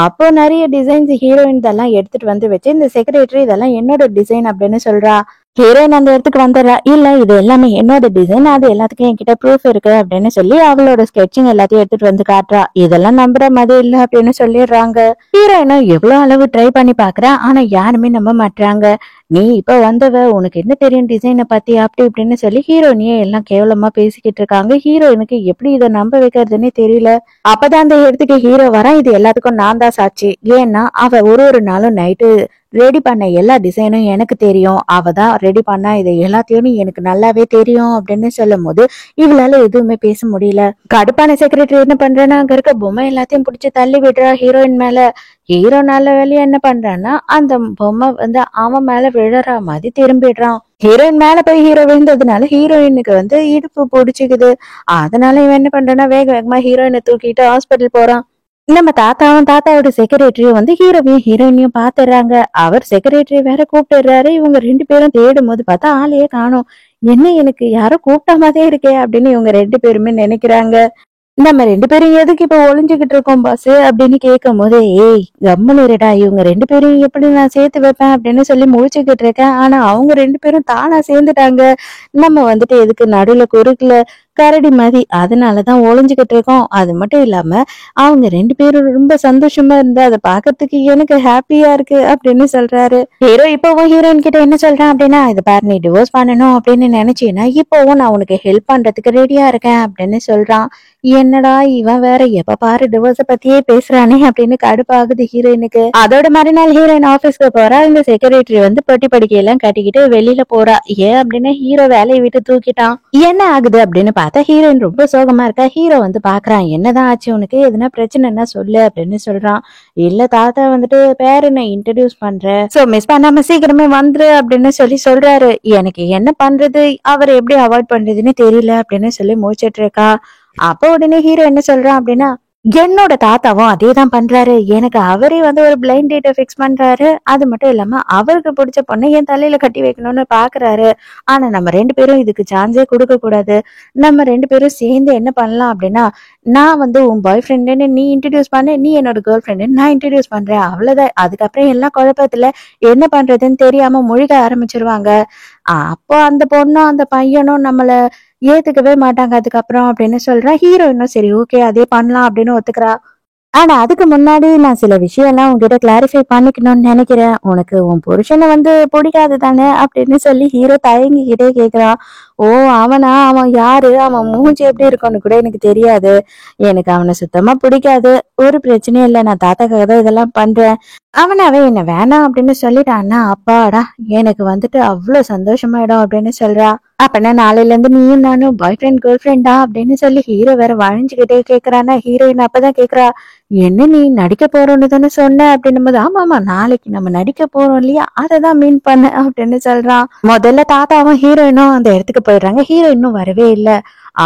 அப்போ நிறைய டிசைன்ஸ் ஹீரோயின் எல்லாம் எடுத்துட்டு வந்து வச்சு, இந்த செக்ரட்டரி இதெல்லாம் என்னோட டிசைன் அப்படின்னு சொல்றா. ஹீரோயின் அந்த இடத்துக்கு வந்துடுறா. இல்ல இது எல்லாமே என்னோட டிசைன், அது எல்லாத்துக்கும் என்கிட்ட ப்ரூஃப் இருக்கு அப்படின்னு சொல்லி அவளோட ஸ்கெட்சிங் எல்லாத்தையும் எடுத்துட்டு வந்து காட்டுறா. இதெல்லாம் நம்புற மாதிரி இல்ல அப்படின்னு சொல்லிடுறாங்க. ஹீரோயினும் எவ்வளவு அளவு ட்ரை பண்ணி பாக்குறா, ஆனா யாருமே நம்ப மாட்டாங்க. நீ இப்ப வந்தவ, உனக்கு என்ன தெரியும் டிசைனை பத்தி அப்படி இப்படின்னு சொல்லி ஹீரோயினியே எல்லாம் கேவலமா பேசிக்கிட்டு இருக்காங்க. ஹீரோயினுக்கு எப்படி இதை நம்ப வைக்கிறதுன்னே தெரியல. அப்பதான் அந்த இடத்துக்கு ஹீரோ வரா. இது எல்லாத்துக்கும் நான் தான் சாட்சி, ஏன்னா அவ ஒரு நாளும் நைட்டு ரெடி பண்ண எல்லா டிசைனும் எனக்கு தெரியும், அவ தான் ரெடி பண்ணா, இதை எல்லாத்தையும் எனக்கு நல்லாவே தெரியும் அப்படின்னு சொல்லும் போது இவளால எதுவுமே பேச முடியல. கடுப்பான செக்ரட்டரி என்ன பண்றேன்னா, அங்க இருக்க பொம்மை எல்லாத்தையும் பிடிச்சி தள்ளி விடுறா ஹீரோயின் மேல. ஹீரோ நல்ல வேலையா என்ன பண்றான்னா, அந்த பொம்மை வந்து அவன் மேல விழற மாதிரி திரும்பிடுறான். ஹீரோயின் மேல போய் ஹீரோ விழுந்ததுனால ஹீரோயினுக்கு வந்து இடுப்பு பிடிச்சிக்குது. அதனால இவன் என்ன பண்றான்னா, வேக வேகமா ஹீரோயினை தூக்கிட்டு ஹாஸ்பிட்டல் போறான். நம்ம தாத்தாவும் தாத்தாவோட செக்ரட்டரியும் வந்து ஹீரோவையும் ஹீரோயினையும் பாத்துறாங்க. அவர் செக்ரட்டரி வேற கூப்பிட்டுறாரு. இவங்க 2 பேரும் தேடும் போது பார்த்தா ஆளையே காணோம். என்ன எனக்கு யாரோ கூப்பிட்ட மாதிரியே இருக்கே அப்படின்னு இவங்க 2 பேருமே நினைக்கிறாங்க. நம்ம 2 பேரும் எதுக்கு இப்ப ஒளிஞ்சுகிட்டு இருக்கோம் பாஸ் அப்படின்னு கேட்கும் போது, ஏய் கம்முனு இருடா, இவங்க 2 பேரும் எப்படி நான் சேர்த்து வைப்பேன் அப்படின்னு சொல்லி முழிச்சுக்கிட்டு இருக்கேன். ஆனா அவங்க 2 பேரும் தானா சேர்ந்துட்டாங்க. நம்ம வந்துட்டு எதுக்கு நடுவுல குறுக்கல கரடி மாதிரி, அதனாலதான் ஒளிஞ்சுகிட்டு இருக்கோம். அது மட்டும் இல்லாம அவங்க 2 பேரும் ரொம்ப சந்தோஷமா இருந்தா அதை பாக்குறதுக்கு எனக்கு ஹாப்பியா இருக்கு அப்படின்னு சொல்றாரு. ஹீரோ இப்பவும் ஹீரோயின் கிட்ட என்ன சொல்றான் அப்படின்னா, இது பாரு நீ டிவோர்ஸ் பண்ணணும் அப்படின்னு நினைச்சீன்னா இப்பவும் நான் உனக்கு ஹெல்ப் பண்றதுக்கு ரெடியா இருக்கேன் அப்படின்னு சொல்றான். என்னடா இவன் வேற எப்ப பாரு டிவோர்ஸ பத்தியே பேசுறானே அப்படின்னு கடுப்பாகுது ஹீரோயினுக்கு. அதோட மறுநாள் ஹீரோயின் ஆபீஸ்க்கு போறா. இந்த செக்ரட்டரி வந்து பெட்டி படிக்கையெல்லாம் கட்டிக்கிட்டு வெளியில போறா. ஏன் அப்படின்னா ஹீரோ வேலையை விட்டு தூக்கிட்டான். என்ன ஆகுது அப்படின்னு பார்த்தா, ஹீரோயின் ரொம்ப சோகமா இருக்கா. ஹீரோ வந்து பாக்குறான், என்னதான் ஆச்சு உனக்கு, எதுனா பிரச்சனைன்னா சொல்லு அப்படின்னு சொல்றான். இல்ல தாத்தா வந்துட்டு பேரனை இன்ட்ரடியூஸ் பண்றேன், சோ மிஸ் பண்ணாம சீக்கிரமே வந்துரு அப்படின்னு சொல்றாரு. எனக்கு என்ன பண்றது, அவர் எப்படி அவாய்ட் பண்றதுன்னு தெரியல அப்படின்னு சொல்லி முடிச்சிட்டு இருக்கா. அப்போ உடனே ஹீரோ என்ன சொல்றான் அப்படின்னா, என்னோட தாத்தாவும் அதேதான் பண்றாரு. எனக்கு அவரே வந்து ஒரு பிளைண்ட் டேட்ட ஃபிக்ஸ் பண்றாரு. அது மட்டும் இல்லாம அவருக்கு புடிச்ச பொண்ண என் தலையில கட்டி வைக்கணும்னு பாக்குறாரு. ஆனா நம்ம 2 பேரும் இதுக்கு சான்ஸே குடுக்க கூடாது. நம்ம 2 பேரும் சேர்ந்து என்ன பண்ணலாம் அப்படின்னா, நான் வந்து உன் பாய் ஃப்ரெண்டுன்னு நீ இன்ட்ரோடியூஸ் பண்ணு. நீ என்னோட கேர்ள் ஃப்ரெண்டுன்னு நான் இன்ட்ரோடியூஸ் பண்றேன். அவ்வளவுதான். அதுக்கப்புறம் எல்லாம் குழப்பத்துல என்ன பண்றதுன்னு தெரியாம முழிக்க ஆரம்பிச்சிருவாங்க. அப்போ அந்த பொண்ணும் அந்த பையனும் நம்மள ஏத்துக்கவே மாட்டாங்க அதுக்கப்புறம் அப்படின்னு சொல்றேன். ஹீரோயினும் சரி ஓகே அதே பண்ணலாம் அப்படின்னு ஒத்துக்கிறா. ஆனா அதுக்கு முன்னாடி நான் சில விஷயம்லாம் உன்கிட்ட கிளாரிஃபை பண்ணிக்கணும்னு நினைக்கிறேன். உனக்கு உன் புருஷனை வந்து பிடிக்காது தானே அப்படின்னு சொல்லி ஹீரோ தயங்கிக்கிட்டே கேக்குறான். ஓ அவனா? அவன் யாரு? அவன் மூஞ்சி எப்படி இருக்கும்னு கூட எனக்கு தெரியாது. எனக்கு அவனை சுத்தமா பிடிக்காது. ஒரு பிரச்சனையும் இல்லை. நான் தாத்தாக்காக தான் இதெல்லாம் பண்றேன். அவனாவே என்ன வேணாம் அப்படின்னு சொல்லிட்டான்னா அப்பாடா எனக்கு வந்துட்டு அவ்வளவு சந்தோஷமாயிடும் அப்படின்னு சொல்றா. அப்பனா நாளையில இருந்து நீயும் நானும் பாய் ஃப்ரெண்ட் கேர்ள் ஃப்ரெண்டா அப்படின்னு சொல்லி ஹீரோ வேற வழிஞ்சுக்கிட்டே கேக்குறானா. ஹீரோயின் அப்பதான் கேக்குறா, என்ன நீ நடிக்க போறோம்னு தானே சொன்ன அப்படின்னும் போது ஆமா ஆமா நாளைக்கு நம்ம நடிக்க போறோம் இல்லையா அததான் மீன் பண்ண அப்படின்னு சொல்றான். முதல்ல தாத்தாவும் ஹீரோயினும் அந்த இடத்துக்கு போயிடுறாங்க. ஹீரோ இன்னும் வரவே இல்லை.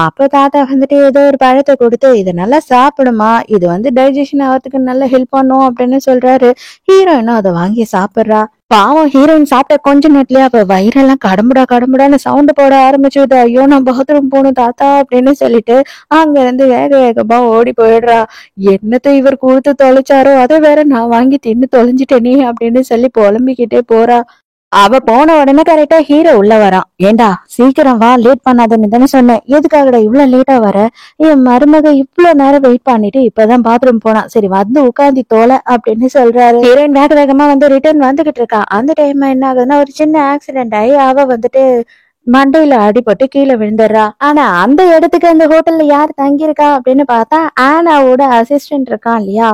அப்ப தாத்தா வந்துட்டு ஏதோ ஒரு பழத்தை கொடுத்து இதை நல்லா சாப்பிடுமா, இது வந்து டைஜஷன் ஆகிறதுக்கு நல்லா ஹெல்ப் பண்ணும் அப்படின்னு சொல்றாரு. ஹீரோயினும் அதை வாங்கி சாப்பிடுறா. பாவம் ஹீரோயின் சாப்பிட்ட கொஞ்ச நேரத்துலயே அப்ப வயிறெல்லாம் கடமுடா கடமுடான்னு சவுண்ட் போட ஆரம்பிச்சுது. ஐயோ நான் பாத்ரூம் போகணும் தாத்தா அப்படின்னு சொல்லிட்டு அங்க இருந்து வேக வேகமா ஓடி போயிடுறா. என்னத்த இவர் கொடுத்து தொலைச்சாரோ அதை வேற நான் வாங்கி தின்னு தொலைஞ்சிட்டேனே அப்படின்னு சொல்லி புலம்பிக்கிட்டே போறா. அவ போன உடனே கரெக்டா ஹீரோ உள்ள வரான். ஏண்டா சீக்கிரம் வா, லேட் பண்ணாதன்னு தானே சொன்னேன். எதுக்காகடா இவ்வளவு லேட்டா வர? என் மருமக இவ்வளவு நேரம் வெயிட் பண்ணிட்டு இப்பதான் பாத்ரூம் போனா, சரி வந்து உட்காந்து தோலை அப்படின்னு சொல்றாரு. ஹீரோயின் வேக வேகமா வந்து ரிட்டர்ன் வந்துகிட்டு இருக்கா. அந்த டைம் என்ன ஆகுதுன்னா ஒரு சின்ன ஆக்சிடென்ட் ஆகி அவ வந்துட்டு மண்டையில அடிபட்டு கீழே விழுந்துடுறா. ஆனா அந்த இடத்துக்கு அந்த ஹோட்டல்ல யார் தங்கியிருக்கா அப்படின்னு பார்த்தா ஆனாவோட அசிஸ்டன்ட் இருக்கான் இல்லையா,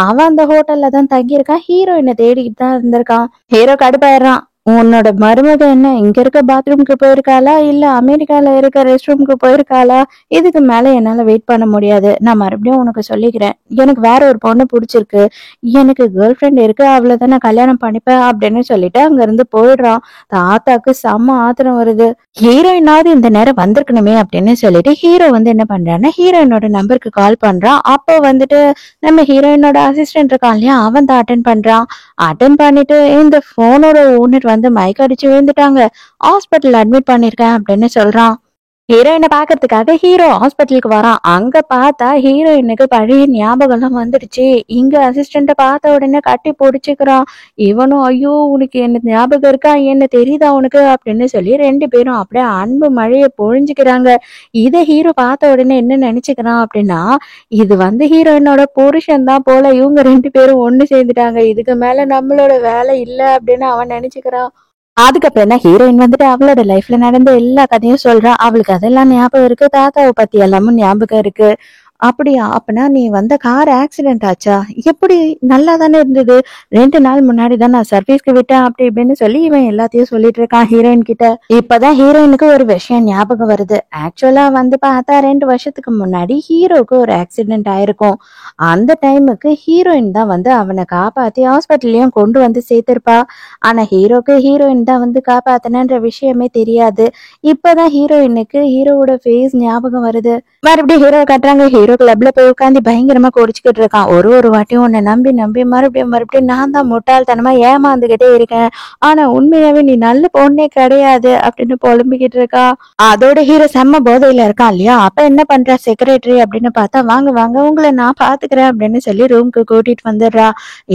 அவன் அந்த ஹோட்டல்ல தான் தங்கியிருக்கான். ஹீரோயினை தேடிக்கிட்டு தான் இருந்திருக்கான். ஹீரோ கடுப்பாயிடுறான். உன்னோட மருமக என்ன இங்க இருக்க பாத்ரூம்க்கு போயிருக்காளா இல்ல அமெரிக்கால இருக்க ரெஸ்ட் ரூம்க்கு போயிருக்காளா? இதுக்கு மேல என்னால வெயிட் பண்ண முடியாது. நான் மறுபடியும் உனக்கு சொல்லிக்கிறேன், எனக்கு வேற ஒரு பொண்ணு பிடிச்சிருக்கு. எனக்கு கேர்ள் ஃப்ரெண்ட் இருக்கு, அவ்வளவுதான் நான் கல்யாணம் பண்ணிப்பேன் அப்படின்னு சொல்லிட்டு அங்க இருந்து போயிடுறான். தாத்தாக்கு செம்ம ஆத்திரம் வருது. ஹீரோயினாவது இந்த நேரம் வந்திருக்கணுமே அப்படின்னு சொல்லிட்டு ஹீரோ வந்து என்ன பண்றான்னா ஹீரோயினோட நம்பருக்கு கால் பண்றான். அப்போ வந்துட்டு நம்ம ஹீரோயினோட அசிஸ்டன்ட் இருக்கான் இல்லையா, அவன் தான் அட்டன் பண்றான். அட்டன் பண்ணிட்டு இந்த போனோட ஓனர் வந்து மயக்க அடிச்சு விழுந்துட்டாங்க, ஹாஸ்பிட்டல் அட்மிட் பண்ணிருக்கேன் அப்படின்னு சொல்றான். ஹீரோயினை பாக்குறதுக்காக ஹீரோ ஹாஸ்பிட்டலுக்கு வரான். அங்க பார்த்தா ஹீரோயினுக்கு பழைய ஞாபகம் எல்லாம் வந்துடுச்சு. இங்க அசிஸ்டண்ட பார்த்த உடனே கட்டி பிடிச்சுக்கிறான். இவனும் ஐயோ உனக்கு என்ன ஞாபகம் இருக்கா, என்ன தெரியுதா உனக்கு அப்படின்னு சொல்லி 2 பேரும் அப்படியே அன்பு மழைய பொழிஞ்சுக்கிறாங்க. இதை ஹீரோ பார்த்த உடனே என்ன நினைச்சுக்கிறான் அப்படின்னா, இது வந்து ஹீரோயினோட புருஷன் தான் போல, இவங்க 2 பேரும் ஒண்ணு சேர்ந்துட்டாங்க, இதுக்கு மேல நம்மளோட வேலை இல்ல அப்படின்னு அவன் நினைச்சுக்கிறான். அதுக்கப்புறம் தான் ஹீரோயின் வந்துட்டு அவளோட லைஃப்ல நடந்த எல்லா கதையும் சொல்றா. அவளுக்கு அதெல்லாம் ஞாபகம் இருக்கு, தாத்தாவை பத்தி எல்லாமும் ஞாபகம் இருக்கு. அப்படியா? அப்பனா நீ வந்த கார் ஆக்சிடென்ட் ஆச்சா? எப்படி? நல்லா தானே இருந்தது. 2 நாள் முன்னாடி தான் நான் சர்வீஸ்க்கு விட்டேன் அப்படி இப்படின்னு சொல்லி இவன் எல்லாத்தையும் சொல்லிட்டு இருக்கான் ஹீரோயின் கிட்ட. இப்பதான் ஹீரோயினுக்கு ஒரு விஷயம் ஞாபகம் வருது. ஆக்சுவலா வந்து பார்த்தா 2 வருஷத்துக்கு முன்னாடி ஹீரோக்கு ஒரு ஆக்சிடென்ட் ஆயிருக்கும். அந்த டைமுக்கு ஹீரோயின் தான் வந்து அவனை காப்பாத்தி ஹாஸ்பிட்டல்லையும் கொண்டு வந்து சேர்த்திருப்பா. ஆனா ஹீரோக்கு ஹீரோயின் தான் வந்து காப்பாத்தினன்ற விஷயமே தெரியாது. இப்பதான் ஹீரோயினுக்கு ஹீரோவோட ஃபேஸ் ஞாபகம் வருது. மறுபடியும் ஹீரோ கட்டுறாங்க. ஹீரோ கிளப்ல போய் உட்காந்து பயங்கரமா குடிச்சுக்கிட்டு இருக்கான். ஒரு வாட்டியும் உன்னை நம்பி நம்பி மறுபடியும் நான் தான் முட்டாள்தனமா ஏமாந்துகிட்டே இருக்கேன், ஆனா உண்மையாவே நீ நல்ல பொண்ணே கிடையாது அப்படின்னு புலம்பிக்கிட்டு இருக்கா. அதோட ஹீரோ செம்ம போதையில இருக்கான் இல்லையா. அப்ப என்ன பண்றா செக்ரட்டரி அப்படின்னு பார்த்தா, வாங்க வாங்க உங்களை நான் பாத்துக்கிறேன் அப்படின்னு சொல்லி ரூம்க்கு கூட்டிட்டு வந்துடுறா.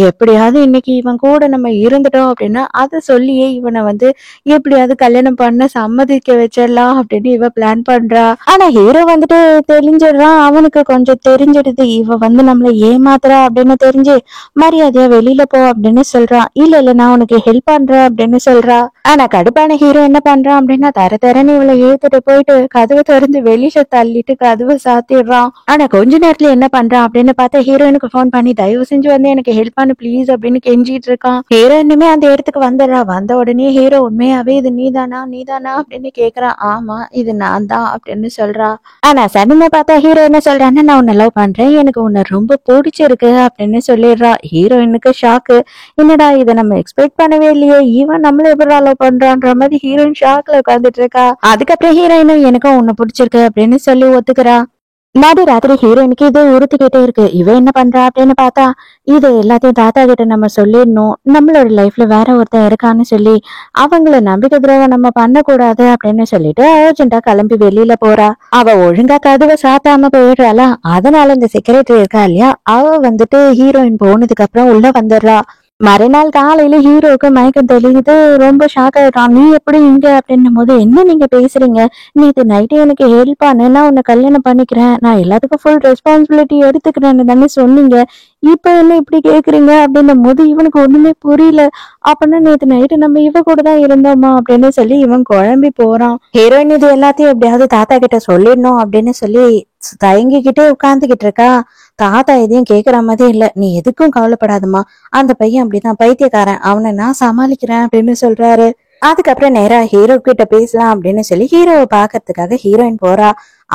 எப்படியாவது இன்னைக்கு இவன் கூட நம்ம இருந்துட்டோம் அப்படின்னா அதை சொல்லியே இவனை வந்து எப்படியாவது கல்யாணம் பண்ண சம்மதிக்க வச்சிடலாம் அப்படின்னு இவ பிளான் பண்றா. ஆனா ஹீரோ வந்துட்டு தெரிஞ்சிடுறான். அவனுக்கு கொஞ்சம் தெரிஞ்சிடுது இவ வந்து நம்மள ஏமாத்துறா அப்படின்னு தெரிஞ்சு மரியாதையா வெளியில போ அப்படின்னு சொல்றான். இல்ல நான் உனக்கு ஹெல்ப் பண்றேன் அப்படின்னு சொல்றா. ஆனா கடுப்பான ஹீரோ என்ன பண்றான் அப்படின்னா தரன்னு இவளை இழுத்துட்டு போயிட்டு கதவை திறந்து வெளியில தள்ளிட்டு கதவை சாத்திடுறான். ஆனா கொஞ்ச நேரத்துல என்ன பண்றான் அப்படின்னு பார்த்தா ஹீரோயினுக்கு போன் பண்ணி தயவு செஞ்சு வந்து எனக்கு ஹெல்ப் பண்ணு ப்ளீஸ் அப்படின்னு கெஞ்சிட்டு இருக்கான். ஹீரோயினுமே அந்த இடத்துக்கு வந்துடுறா. வந்த உடனே ஹீரோ உண்மையாவே இது நீதானா நீதானா அப்படின்னு கேக்குறான். ஆமா இது நான் தான் அப்படின்னு சொல்றா. ஆனா சடனா பார்த்தா ஹீரோ என்ன சொல்றான்னா, நான் உன்னை லவ் பண்றேன், எனக்கு உன்னை ரொம்ப பிடிச்சிருக்கு அப்படின்னு சொல்லிடுறா. ஹீரோயினுக்கு ஷாக்கு. என்னடா இதை நம்ம எக்ஸ்பெக்ட் பண்ணவே இல்லையே, இவன் நம்மள எப்படி லவ் பண்றான்ற மாதிரி ஹீரோயின் ஷாக்ல உட்காந்துட்டு இருக்கா. அதுக்கப்புறம் ஹீரோயினும் எனக்கும் உன்னை பிடிச்சிருக்கு அப்படின்னு சொல்லி ஒத்துக்கிறா. நடு ராத்திரி ஹீரோயினுக்கு இது உறுத்திக்கிட்டே இருக்கு. இவ என்ன பண்றா அப்படின்னு பார்த்தா, இது எல்லாத்தையும் தாத்தா கிட்ட நம்ம சொல்லிடணும். நம்மளோட லைஃப்ல வேற ஒருத்தன் இருக்கான்னு சொல்லி அவங்கள நம்பிக்கை துரோகம் நம்ம பண்ணக்கூடாது அப்படின்னு சொல்லிட்டு அர்ஜென்ட்டா கிளம்பி வெளியில போறா. அவ ஒழுங்கா கதவை சாத்தாம போயிடுறாளா, அதனால இந்த செக்ரட்டரி இருக்கா இல்லையா, அவ வந்துட்டு ஹீரோயின் போனதுக்கு அப்புறம் உள்ள வந்துடுறா. மறுநாள் காலையில ஹீரோவுக்கு மயக்கம் தெளியுது. ரொம்ப ஷாக் ஆயிடுறான். நீ எப்படி இங்க அப்படின்னும் போது, என்ன நீங்க பேசுறீங்க, நேத்து நைட்டு எனக்கு ஹெல்ப் பண்ணு, நான் உன்னை கல்யாணம் பண்ணிக்கிறேன், நான் எல்லாத்துக்கும் ஃபுல் ரெஸ்பான்சிபிலிட்டி எடுத்துக்கிறேன்னு தானே சொன்னீங்க, இப்ப என்ன இப்படி கேக்குறீங்க அப்படின்னும் போது இவனுக்கு ஒண்ணுமே புரியல. அப்படின்னா நேத்து நைட்டு நம்ம இவ கூட தான் இருந்தோமா அப்படின்னு சொல்லி இவன் குழம்பி போறான். ஹீரோயின் இது எல்லாத்தையும் எப்படியாவது தாத்தா கிட்ட சொல்லிடணும் அப்படின்னு சொல்லி தயங்கிக்கிட்டே உட்கார்ந்துகிட்டு இருக்கா. தாத்தா எதையும் கேக்குற மாதிரி இல்ல. நீ எதுக்கும் கவலைப்படாதம்மா, அந்த பையன் அப்படிதான் பைத்தியக்காரன், அவனை நான் சமாளிக்கிறேன் அப்படின்னு சொல்றாரு. அதுக்கப்புறம் நேரா ஹீரோ கிட்ட பேசலாம் அப்படின்னு சொல்லி ஹீரோவை பாக்குறதுக்காக ஹீரோயின் போறா.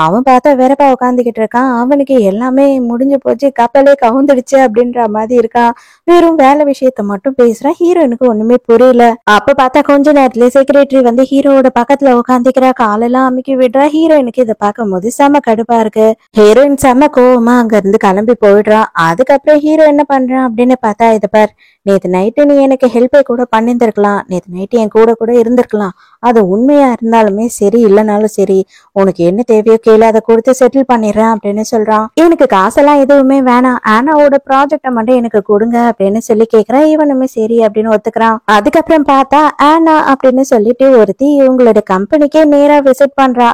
அவன் பார்த்தா வெறப்பா உட்காந்துக்கிட்டு இருக்கான். அவனுக்கு எல்லாமே முடிஞ்சு போச்சு, கப்பலே கவுந்துடுச்சு அப்படின்ற மாதிரி இருக்கான். வெறும் வேலை விஷயத்த மட்டும் பேசுறான். ஹீரோயினுக்கு ஒண்ணுமே புரியல. அப்ப பார்த்தா கொஞ்ச நேரத்துல செக்ரட்டரி வந்து ஹீரோவோட பக்கத்துல உட்காந்துக்கிறா, காலெல்லாம் அமுக்கி விடுறா. ஹீரோயினுக்கு இதை பார்க்கும் போது செம கடுப்பா இருக்கு. ஹீரோயின் செம கோவமா அங்க இருந்து கிளம்பி போயிடுறான். அதுக்கப்புறம் ஹீரோ என்ன பண்றான் அப்படின்னு பார்த்தா, இதை பார், நேத்து நைட்டு நீ எனக்கு ஹெல்ப்பே கூட பண்ணிருந்திருக்கலாம், நேத்து நைட்டு என் கூட கூட இருந்திருக்கலாம், அது உண்மையா இருந்தாலுமே சரி இல்லைனாலும் சரி, உனக்கு என்ன தேவையோ கேளு, அதை கொடுத்து செட்டில் பண்ணிடுறேன் அப்படின்னு சொல்றான். எனக்கு காசெல்லாம் எதுவுமே வேணாம், ஆனாவோட ப்ராஜெக்ட மட்டும் எனக்கு கொடுங்க அப்படின்னு சொல்லி கேக்குறான். இவனுமே சரி அப்படின்னு ஒத்துக்கிறான். அதுக்கப்புறம் பார்த்தா ஆனா அப்படின்னு சொல்லிட்டு ஒருத்தி இவங்களோட கம்பெனிக்கே நேரா விசிட் பண்றா.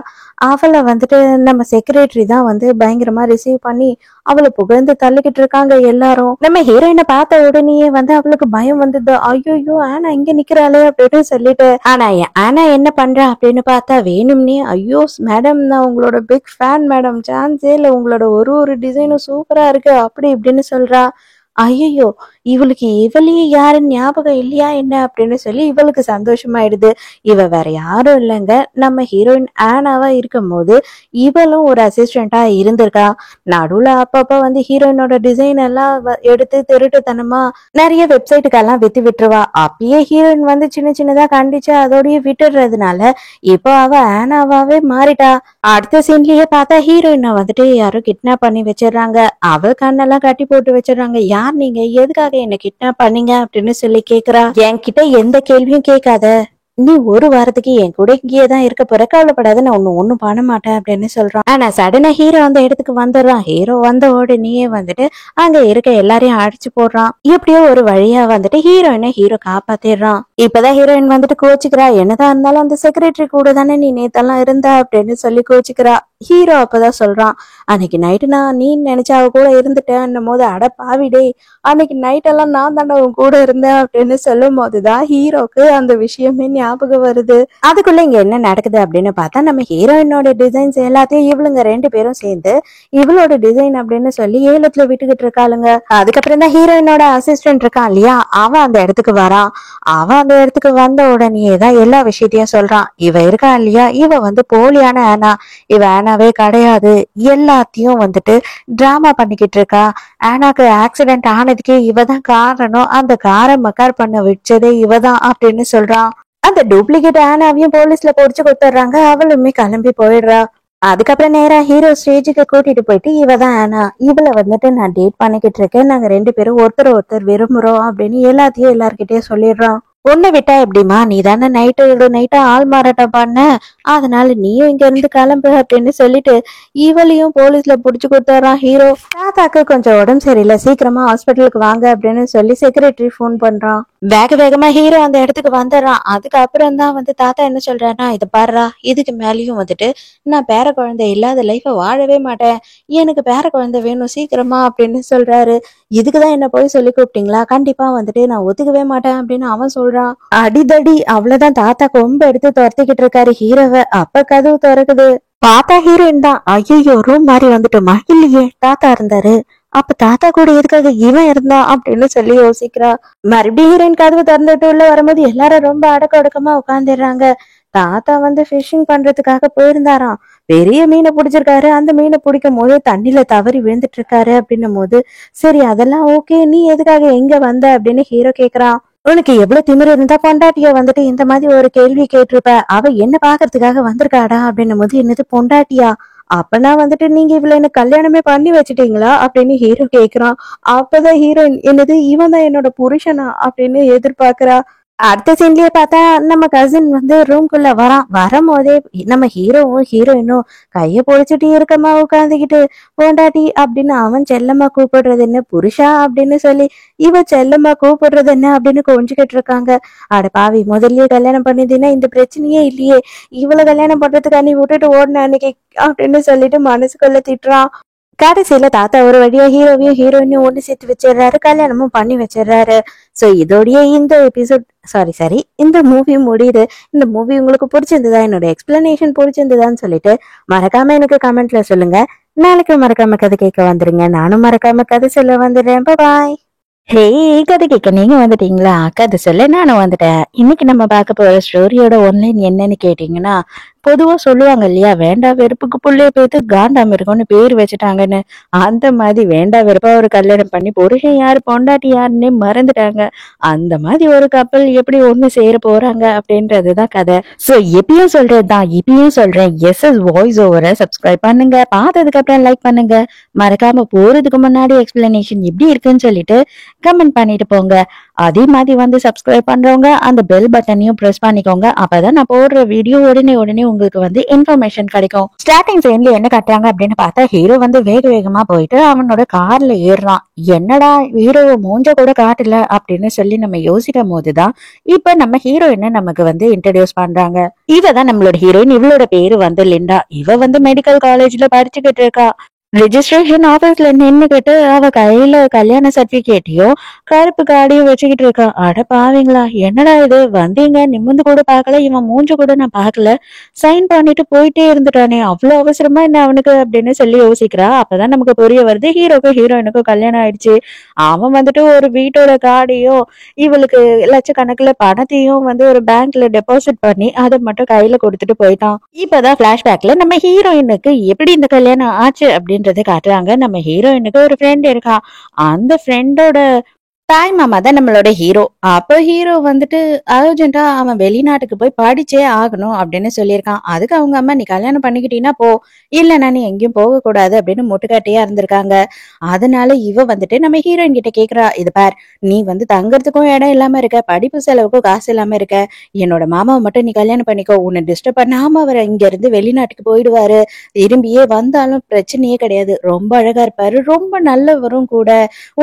அவளை வந்துட்டு நம்ம செக்ரட்டரி தான் வந்து பயங்கரமா ரிசீவ் பண்ணி அவளை புகழ்ந்து தள்ளிக்கிட்டு இருக்காங்க எல்லாரும். நம்ம ஹீரோயினை பார்த்த உடனேயே வந்து அவளுக்கு பயம் வந்தது. ஐயோ ஆனா இங்க நிக்கிறாளே அப்படின்னு சொல்லிட்டு, ஆனா என்ன பண்றா அப்படின்னு பார்த்தா வேணும்னே, ஐயோ மேடம் நான் உங்களோட பிக் ஃபேன் மேடம், சான்ஸே இல்ல, உங்களோட ஒரு டிசைனும் சூப்பரா இருக்கு அப்படி இப்படின்னு சொல்றா. ஐயோ இவளுக்கு இவளையே யாருன்னு ஞாபகம் இல்லையா என்ன அப்படின்னு சொல்லி இவளுக்கு சந்தோஷமாயிடுது. இவ வேற யாரும் இல்லைங்க, நம்ம ஹீரோயின் ஆனாவா இருக்கும் போது இவளும் ஒரு அசிஸ்டண்டா இருந்திருக்கா. நடுவுல அப்பப்ப வந்து ஹீரோயினோட டிசைன் எல்லாம் எடுத்து திருட்டுத்தனமா நிறைய வெப்சைட்டுக்கெல்லாம் வித்து விட்டுருவா. அப்பயே ஹீரோயின் வந்து சின்ன சின்னதா கண்டிச்சு அதோடய விட்டுடுறதுனால இப்போ அவ ஆனாவாவே மாறிட்டா. அடுத்த சீன்லயே பார்த்தா ஹீரோயினை வந்துட்டு யாரும் கிட்னாப் பண்ணி வச்சிடுறாங்க. அவள் கண்ணெல்லாம் கட்டி போட்டு வச்சிடுறாங்க. யார் நீங்க, எதுக்காக என்ன கிட்னாப் பண்ணீங்க அப்படின்னு சொல்லி கேக்குறா. என்கிட்ட எந்த கேள்வியும் கேட்காத, நீ ஒரு வாரத்துக்கு என் கூட இங்கேயே தான் இருக்க போற, கவலைப்படாத, நான் ஒன்னும் பண்ண மாட்டேன் அப்படின்னு சொல்றான். ஆனா சடனா ஹீரோ அந்த இடத்துக்கு வந்துடுறான். ஹீரோ வந்த உடனேயே வந்துட்டு அங்க இருக்க எல்லாரையும் அடிச்சு போடுறான். எப்படியோ ஒரு வழியா வந்துட்டு ஹீரோயினை ஹீரோ காப்பாத்திடுறான். இப்பதான் ஹீரோயின் வந்துட்டு கோச்சுக்கிறா. என்னதான் இருந்தாலும் அந்த செக்ரட்டரி கூட தானே நீ நேத்தெல்லாம் இருந்த அப்படின்னு சொல்லி கோச்சுக்கிறா. ஹீரோ அப்பதான் சொல்றான், அன்னைக்கு நைட்டு நான் நீ நினைச்சா அவ கூட இருந்துட்டேன் போது, அட பாவிடே, அன்னைக்கு நைட்டெல்லாம் நான் தாண்டா அவன் கூட இருந்தேன் அப்படின்னு சொல்லும் போதுதான் ஹீரோக்கு அந்த விஷயமே ஞாபகம் வருது. அதுக்குள்ள இங்க என்ன நடக்குது அப்படின்னு பார்த்தா, நம்ம ஹீரோயினோட டிசைன்ஸ் எல்லாத்தையும் இவளுங்க ரெண்டு பேரும் சேர்ந்து இவளோட டிசைன் அப்படின்னு சொல்லி ஏலத்துல விட்டுக்கிட்டு இருக்காளுங்க. அதுக்கப்புறம் தான் ஹீரோயினோட அசிஸ்டன்ட் இருக்கான் இல்லையா, அவன் அந்த இடத்துக்கு வரான். அவன் அந்த இடத்துக்கு வந்த உடனே தான் எல்லா விஷயத்தையும் சொல்றான். இவ இருக்கா இல்லையா, இவ வந்து போலியான ஆனா, இவ ஆனாவே கிடையாது, எல்லாத்தையும் வந்துட்டு டிராமா பண்ணிக்கிட்டு இருக்கா. ஆனாக்கு ஆக்சிடென்ட் ஆனதுக்கே இவதான் காரணம், அந்த காரை மக்கார் பண்ண வச்சதே இவதான் அப்படின்னு சொல்றான். அந்த டூப்ளிகேட் ஆனாவையும் போலீஸ்ல பொடிச்சு கொடுத்துட்றாங்க. அவளுமே கிளம்பி போயிடுறா. அதுக்கப்புறம் நேரா ஹீரோ ஸ்டேஜுக்கு கூட்டிட்டு போயிட்டு, இவதான் ஆனா, இவளை வந்துட்டு நான் டேட் பண்ணிக்கிட்டு இருக்கேன், நாங்க ரெண்டு பேரும் ஒருத்தர் விரும்புறோம் அப்படின்னு எல்லாத்தையும் எல்லார்கிட்டயும் சொல்லிடுறான். உன்னை விட்டா எப்படிமா, நீ தானே நைட்டா ஆள் மாறாட்டம் பண்ண, அதனால நீயும் இங்க இருந்து கிளம்பு அப்படின்னு சொல்லிட்டு இவளையும் போலீஸ்ல புடிச்சு கொடுத்துறான் ஹீரோ. தாத்தாக்கு கொஞ்சம் உடம்பு சரியில்லை, சீக்கிரமா ஹாஸ்பிட்டலுக்கு வாங்க அப்படின்னு சொல்லி செக்ரட்டரி போன் பண்றான். வேகமா ஹீரோ அந்த இடத்துக்கு வந்துடுறான். அதுக்கப்புறம் தான் வந்து தாத்தா என்ன சொல்றாருன்னா, இதை பாடுறா, இதுக்கு மேலேயும் வந்துட்டு நான் பேர குழந்தை இல்லாத லைஃப வாழவே மாட்டேன், எனக்கு பேர குழந்தை வேணும் சீக்கிரமா அப்படின்னு சொல்றாரு. இதுக்குதான் என்ன போய் சொல்லி கூப்பிட்டீங்களா, கண்டிப்பா வந்துட்டு நான் ஒத்துக்கவே மாட்டேன் அப்படின்னு அவன் சொல்றான். அடிதடி அவ்வளவுதான், தாத்தா கொம்பு எடுத்து துரத்திக்கிட்டு இருக்காரு ஹீரோவை. அப்ப கதவு திறக்குது. பார்த்தா ஹீரோயின் தான். ஐயோ ரூம் மாதிரி வந்துட்டோமா, இல்லையே தாத்தா இருந்தாரு, அப்ப தாத்தா கூட எதுக்காக இவன் இருந்தான் அப்படின்னு சொல்லி யோசிக்கிறா. மறுபடியும் ஹீரோயின் கதவு திறந்துட்டு உள்ள வரும்போது எல்லாரும் ரொம்ப அடக்க ஒடுக்கமா உட்காந்துடுறாங்க. தாத்தா வந்து ஃபிஷிங் பண்றதுக்காக போயிருந்தாராம். பெரிய மீனை பிடிச்சிருக்காரு. அந்த மீனை பிடிக்கும் போது தண்ணியில தவறி விழுந்துட்டு இருக்காரு அப்படின்னும் போது, சரி அதெல்லாம் ஓகே, நீ எதுக்காக எங்க வந்த அப்படின்னு ஹீரோ கேக்குறான். உனக்கு எவ்வளவு திமிரு இருந்தா பொண்டாட்டிய வந்துட்டு இந்த மாதிரி ஒரு கேள்வி கேட்டிருப்ப, அவ என்ன பாக்குறதுக்காக வந்திருக்காடா அப்படின்னும் போது, என்னது பொண்டாட்டியா, அப்பனா வந்துட்டு நீங்க இவள எனக்கு கல்யாணமே பண்ணி வச்சுட்டீங்களா அப்படின்னு ஹீரோ கேக்குறான். அப்பதான் ஹீரோயின் என்னது இவன் தான் என்னோட புருஷனா அப்படின்னு எதிர்பார்க்கிறா. அடுத்த சீன்லயே பார்த்தா நம்ம கசின் வந்து ரூம்குள்ள வரான். வரும்போதே நம்ம ஹீரோவும் ஹீரோயினும் கைய பொடிச்சிட்டு இருக்கமா உட்காந்துக்கிட்டு பொண்டாட்டி அப்படின்னு அவன் செல்லம்மா கூப்பிடுறது என்ன புருஷா அப்படின்னு சொல்லி இவ செல்லம்மா கூப்பிடுறது என்ன அப்படின்னு கொஞ்சிக்கிட்டு இருக்காங்க. அட பாவி, முதல்லயே கல்யாணம் பண்ணிட்டீங்கன்னா இந்த பிரச்சனையே இல்லையே, இவ்வளவு கல்யாணம் பண்றதுக்கு நீ விட்டுட்டு ஓடுன அன்னைக்கு அப்படின்னு சொல்லிட்டு மனசுக்குள்ள திட்டுறான். கடைசியில தாத்தா ஒரு வழியா ஹீரோவையும் ஹீரோயினையும் ஒண்ணு சேர்த்து வச்சிடுறாரு, கல்யாணமும் பண்ணி வச்சிடுறாரு. சோ இதோடய இந்த எபிசோட் சாரி இந்த மூவி முடியுது. இந்த மூவி உங்களுக்கு பிடிச்சிருந்ததா, என்னோட எக்ஸ்பிளனேஷன் பிடிச்சிருந்ததான்னு சொல்லிட்டு மறக்காம எனக்கு கமெண்ட்ல சொல்லுங்க. நாளைக்கு மறக்காம கதை கேட்க வந்துருங்க. நானும் மறக்காம கதை சொல்ல வந்துடுறேன். பாய். ஹே, கதை கேட்க நீங்க வந்துட்டீங்களா? கதை சொல்ல நானும் வந்துட்டேன். இன்னைக்கு நம்ம பார்க்க போற ஸ்டோரியோட ஒன்லைன் என்னன்னு கேட்டீங்கன்னா, பொதுவா சொல்லுவாங்க இல்லையா, வேண்டா வெறுப்புக்கு புள்ளைய பேத்து காண்டாம இருக்கும்னு பேர் வச்சுட்டாங்கன்னு. அந்த மாதிரி வேண்டா வெறுப்பா ஒரு கல்யாணம் பண்ணி புருஷன் யாரு பொண்டாட்டி யாருன்னே மறந்துட்டாங்க. அந்த மாதிரி ஒரு கப்பல் எப்படி ஒண்ணு சேர போறாங்க அப்படின்றதுதான் கதை. சோ எப்பயும் சொல்றதுதான் இப்பயும் சொல்றேன், எஸ் வாய்ஸ் ஓவரை சப்ஸ்கிரைப் பண்ணுங்க, பார்த்ததுக்கு அப்புறம் லைக் பண்ணுங்க, மறக்காம போறதுக்கு முன்னாடி எக்ஸ்பிளனேஷன் எப்படி இருக்குன்னு சொல்லிட்டு கமெண்ட் பண்ணிட்டு போங்க. அதே மாதிரி வந்து சப்ஸ்கிரைப் பண்றவங்க அந்த பெல் பட்டனையும் பிரஸ் பண்ணிக்கோங்க. அப்பதான் நான் போடுற வீடியோ உடனே உடனே உங்களுக்கு வந்து இன்ஃபர்மேஷன் கிடைக்கும். ஸ்டார்டிங் சைன்ல என்ன கட்டுறாங்க அப்படின்னு பார்த்தா, ஹீரோ வந்து வேக வேகமா போயிட்டு அவனோட கார்ல ஏறுறான். என்னடா ஹீரோ மூஞ்ச கூட காட்டல அப்படின்னு சொல்லி நம்ம யோசிக்கும் போதுதான் இப்ப நம்ம ஹீரோயினை நமக்கு வந்து இன்ட்ரடியூஸ் பண்றாங்க. இவ தான் நம்மளோட ஹீரோயின். இவளோட பேரு வந்து லிண்டா. இவ வந்து மெடிக்கல் காலேஜ்ல படிச்சுக்கிட்டு இருக்கா. ரெஜிஸ்ட்ரேஷன் ஆபீஸ்ல நின்னுகிட்டு அவ கையில கல்யாண சர்டிபிகேட்டையும் கருப்பு கார்டையும் வச்சுக்கிட்டு இருக்கா. அட பாவீங்களா, என்னடா இது, வந்தீங்க நிமிந்து கூட பாக்கல, இவன் மூஞ்ச கூட நான் பாக்கல, சைன் பண்ணிட்டு போயிட்டே இருந்துட்டானே, அவ்வளவு அவசரமா என்ன அவனுக்கு அப்படின்னு சொல்லி யோசிக்கிறா. அப்பதான் நமக்கு புரிய வருது, ஹீரோக்கும் ஹீரோயினுக்கும் கல்யாணம் ஆயிடுச்சு. அவன் வந்துட்டு ஒரு வீட்டோட கார்டையும் இவளுக்கு லட்சக்கணக்குல பணத்தையும் வந்து ஒரு பேங்க்ல டெபாசிட் பண்ணி அதை மட்டும் கையில கொடுத்துட்டு போயிட்டான். இப்பதான் பிளாஷ்பேக்ல நம்ம ஹீரோயினுக்கு எப்படி இந்த கல்யாணம் ஆச்சு அப்படின்றத காட்டுறாங்க. நம்ம ஹீரோயினுக்கு ஒரு ஃப்ரெண்ட் இருக்கா. அந்த ஃப்ரெண்டோட தாய் மாமா தான் நம்மளோட ஹீரோ. அப்ப ஹீரோ வந்துட்டு அர்ஜென்ட்டா அவன் வெளிநாட்டுக்கு போய் படிச்சே ஆகணும் அப்படின்னு சொல்லியிருக்கான். அதுக்கு அவங்க அம்மா, நீ கல்யாணம் பண்ணிக்கிட்டீங்கன்னா போ, இல்லைன்னா நீ எங்கேயும் போக கூடாது அப்படின்னு முட்டுக்காட்டியா இருந்திருக்காங்க. அதனால இவ வந்துட்டு நம்ம ஹீரோயின் கிட்ட கேக்குறா, இது பார், நீ வந்து தங்கறதுக்கும் இடம் இல்லாம இருக்க, படிப்பு செலவுக்கும் காசு இல்லாம இருக்க, என்னோட மாமாவை மட்டும் நீ கல்யாணம் பண்ணிக்கோ, உன்னை டிஸ்டர்ப் பண்ணாம அவர் இங்க இருந்து வெளிநாட்டுக்கு போயிடுவாரு, திரும்பியே வந்தாலும் பிரச்சனையே கிடையாது, ரொம்ப அழகா இருப்பாரு, ரொம்ப நல்லவரும் கூட,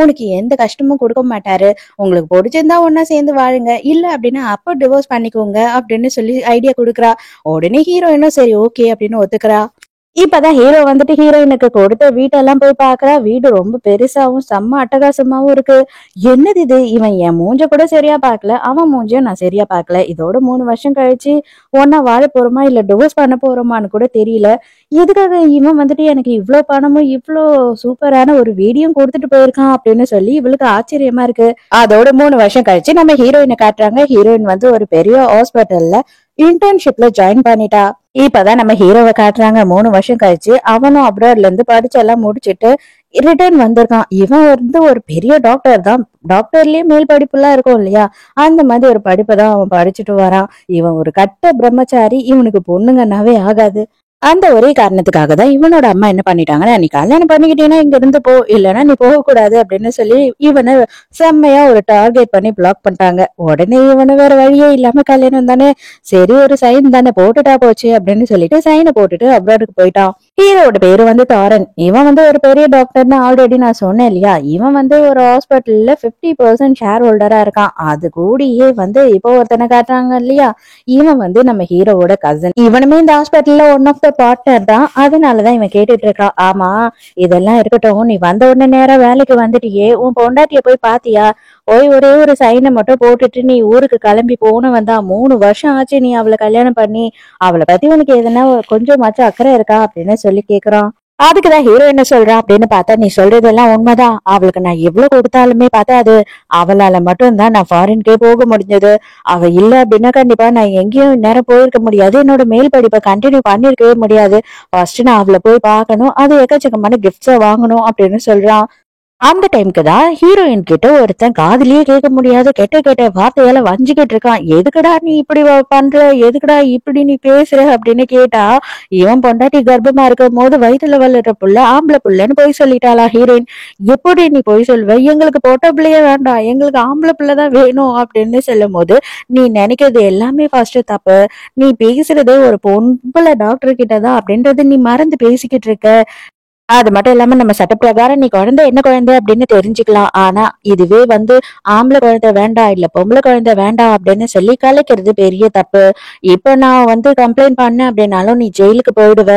உனக்கு எந்த கஷ்டமும் கொடுக்க மாட்டாரு, உங்களுக்கு பிடிச்சிருந்தா ஒன்னா சேர்ந்து வாழுங்க, இல்ல அப்படின்னா அப்போ டிவோர்ஸ் பண்ணிக்கோங்க அப்படின்னு சொல்லி ஐடியா கொடுக்குறா. உடனே ஹீரோயினும் சரி ஓகே அப்படின்னு ஒத்துக்கிறா. இப்பதான் ஹீரோ வந்துட்டு ஹீரோயினுக்கு கொடுத்த வீட்டெல்லாம் போய் பாக்குறா. வீடு ரொம்ப பெருசாவும் செம்ம அட்டகாசமாவும் இருக்கு. என்னது இது, இவன் என் மூஞ்ச கூட சரியா பாக்கல, அவன் மூஞ்சியும் நான் சரியா பாக்கல, இதோட 3 வருஷம் கழிச்சு ஒன்னா வாழ போறோமா இல்ல டிவோர்ஸ் பண்ண போறோமான்னு கூட தெரியல, எதுக்காக இவன் வந்துட்டு எனக்கு இவ்ளோ பணமும் இவ்ளோ சூப்பரான ஒரு வீடியும் கொடுத்துட்டு போயிருக்கான் அப்படின்னு சொல்லி இவளுக்கு ஆச்சரியமா இருக்கு. அதோட 3 வருஷம் கழிச்சு நம்ம ஹீரோயினை காட்டுறாங்க. ஹீரோயின் வந்து ஒரு பெரிய ஹாஸ்பிட்டல்ல இன்டர்ன்ஷிப்ல ஜாயின் பண்ணிட்டா. இப்பதான் நம்ம ஹீரோவை காட்டுறாங்க. 3 வருஷம் கழிச்சு அவனும் அப்ராட்ல இருந்து படிச்செல்லாம் முடிச்சுட்டு ரிட்டர்ன் வந்திருக்கான். இவன் வந்து ஒரு பெரிய டாக்டர் தான். டாக்டர்லயே மேல் படிப்பு எல்லாம் இருக்கும் இல்லையா, அந்த மாதிரி ஒரு படிப்பை தான் அவன் படிச்சுட்டு வரான். இவன் ஒரு கட்ட பிரம்மச்சாரி, இவனுக்கு பொண்ணுங்கன்னாவே ஆகாது. அந்த ஒரே காரணத்துக்காக தான் இவனோட அம்மா என்ன பண்ணிட்டாங்கன்னா, நீ கல்யாணம் பண்ணிக்கிட்டீங்கன்னா இங்க இருந்து போ, இல்லைன்னா நீ போக கூடாது அப்படின்னு சொல்லி இவனை செம்மையா ஒரு டார்கெட் பண்ணி பிளாக் பண்ணிட்டாங்க. உடனே இவனு வேற வழியே இல்லாம கல்யாணம் தானே, சரி ஒரு சைன் தானே போட்டுட்டா போச்சு அப்படின்னு சொல்லிட்டு சைனை போட்டுட்டு அப்ராடுக்கு போயிட்டான். ஹீரோட பேரு வந்து தாரன். இவன் வந்து ஒரு பெரிய டாக்டர்னு ஆல்ரெடி நான் சொன்னேன் இல்லையா. இவன் வந்து ஒரு ஹாஸ்பிட்டல்ல 50% ஷேர் ஹோல்டரா இருக்கான். அது கூடியே வந்து இப்போ ஒருத்தனை காட்டுறாங்க இல்லையா, இவன் வந்து நம்ம ஹீரோவோட கசன். இவனுமே இந்த ஹாஸ்பிட்டல்ல ஒன் ஆஃப் த பார்ட்னர் தான். அதனாலதான் இவன் கேட்டுட்டு இருக்கான், ஆமா இதெல்லாம் இருக்கட்டும், நீ வந்த உடனே நேரம் வேலைக்கு வந்துட்டியே, உன் பொண்டாட்டிய போய் பாத்தியா, போய் ஒரே ஒரு சைனை மட்டும் போட்டுட்டு நீ ஊருக்கு கிளம்பி போனவன் தான், 3 வருஷம் ஆச்சு நீ அவளை கல்யாணம் பண்ணி, அவளை பத்தி உனக்கு எதனா கொஞ்சமாச்சும் அக்கறை இருக்கா அப்படின்னு சொல்லி கேக்குறான். அதுக்குதான் ஹீரோ என்ன சொல்றான் அப்படின்னு பார்த்தா, நீ சொல்றதெல்லாம் உண்மைதான், அவளுக்கு நான் எவ்வளவு கொடுத்தாலுமே பார்த்தா அது அவளால மட்டும்தான் நான் ஃபாரின்கே போக முடிஞ்சது, அவ இல்ல அப்படின்னா கண்டிப்பா நான் எங்கேயும் நேரம் போயிருக்க முடியாது, என்னோட மேல் படிப்பை கண்டினியூ பண்ணிருக்கவே முடியாது, ஃபர்ஸ்ட் நான் அவளை போய் பார்க்கணும், அது எக்கச்சக்கமான கிஃப்ட்ஸா வாங்கணும் அப்படின்னு சொல்றான். அந்த டைம்க்கு தான் ஹீரோயின் கிட்ட ஒருத்தன் காதுலயே கேட்க முடியாத கெட்ட கெட்ட வார்த்தையால வஞ்சிக்கிட்டு இருக்கான். எதுக்குடா நீ இப்படி பண்ற, எதுக்குடா இப்படி நீ பேசுற அப்படின்னு கேட்டா, இவன் பொண்டாட்டி கர்ப்பமா இருக்கும் போது வயித்துல வளர்ற புள்ள ஆம்பளை புள்ளன்னு பொய் சொல்லிட்டாளா ஹீரோயின். எப்படி நீ பொய் சொல்வ, எங்களுக்கு பொட்ட பிள்ளையே வேண்டாம், எங்களுக்கு ஆம்பளை பிள்ளைதான் வேணும் அப்படின்னு சொல்லும் போது, நீ நினைக்கிறது எல்லாமே ஃபர்ஸ்ட் தப்பு, நீ பேசுறதே ஒரு பொம்பளை டாக்டர் கிட்டதான் அப்படின்றது நீ மறந்து பேசிக்கிட்டு இருக்க. அது மட்டும் இல்லாம நம்ம சட்டப்பிரகாரம் நீ குழந்தை என்ன குழந்தை அப்படின்னு தெரிஞ்சுக்கலாம். ஆனா இதுவே ஆம்பளை குழந்தை வேண்டாம் இல்ல பொம்பளை குழந்தை வேண்டாம் அப்படின்னு சொல்லி கலைக்கிறது பெரிய தப்பு. இப்ப நான் கம்ப்ளைண்ட் பண்ணேன் அப்படின்னாலும் நீ ஜெயிலுக்கு போயிடுவ.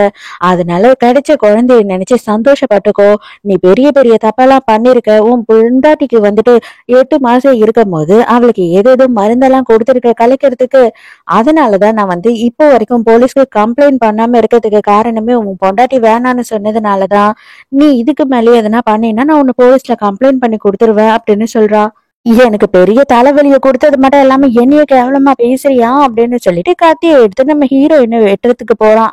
அதனால கிடைச்ச குழந்தைய நினைச்சு சந்தோஷப்பட்டுக்கோ. நீ பெரிய பெரிய தப்பெல்லாம் பண்ணிருக்க. உன் பொண்டாட்டிக்கு 8 மாசம் இருக்கும் போது அவளுக்கு ஏதேதோ மருந்தெல்லாம் கொடுத்துருக்க கலைக்கிறதுக்கு. அதனாலதான் நான் இப்போ வரைக்கும் போலீஸ்க்கு கம்ப்ளைண்ட் பண்ணாம இருக்கிறதுக்கு காரணமே உன் பொண்டாட்டி வேணான்னு சொன்னதுனாலதான். நீ இதுக்கு மேலே எதனா பண்ணீன்னா நான் உன்னை போலீஸ்ல கம்ப்ளைண்ட் பண்ணி கொடுத்துருவேன் அப்படின்னு சொல்றா. எனக்கு பெரிய தலைவலிய கொடுத்தது மட்டும் இல்லாம என்னைய கேவலமா பேசுறியா அப்படின்னு சொல்லிட்டு கத்தியை எடுத்து நம்ம ஹீரோயினை வெட்டுறதுக்கு போறான்.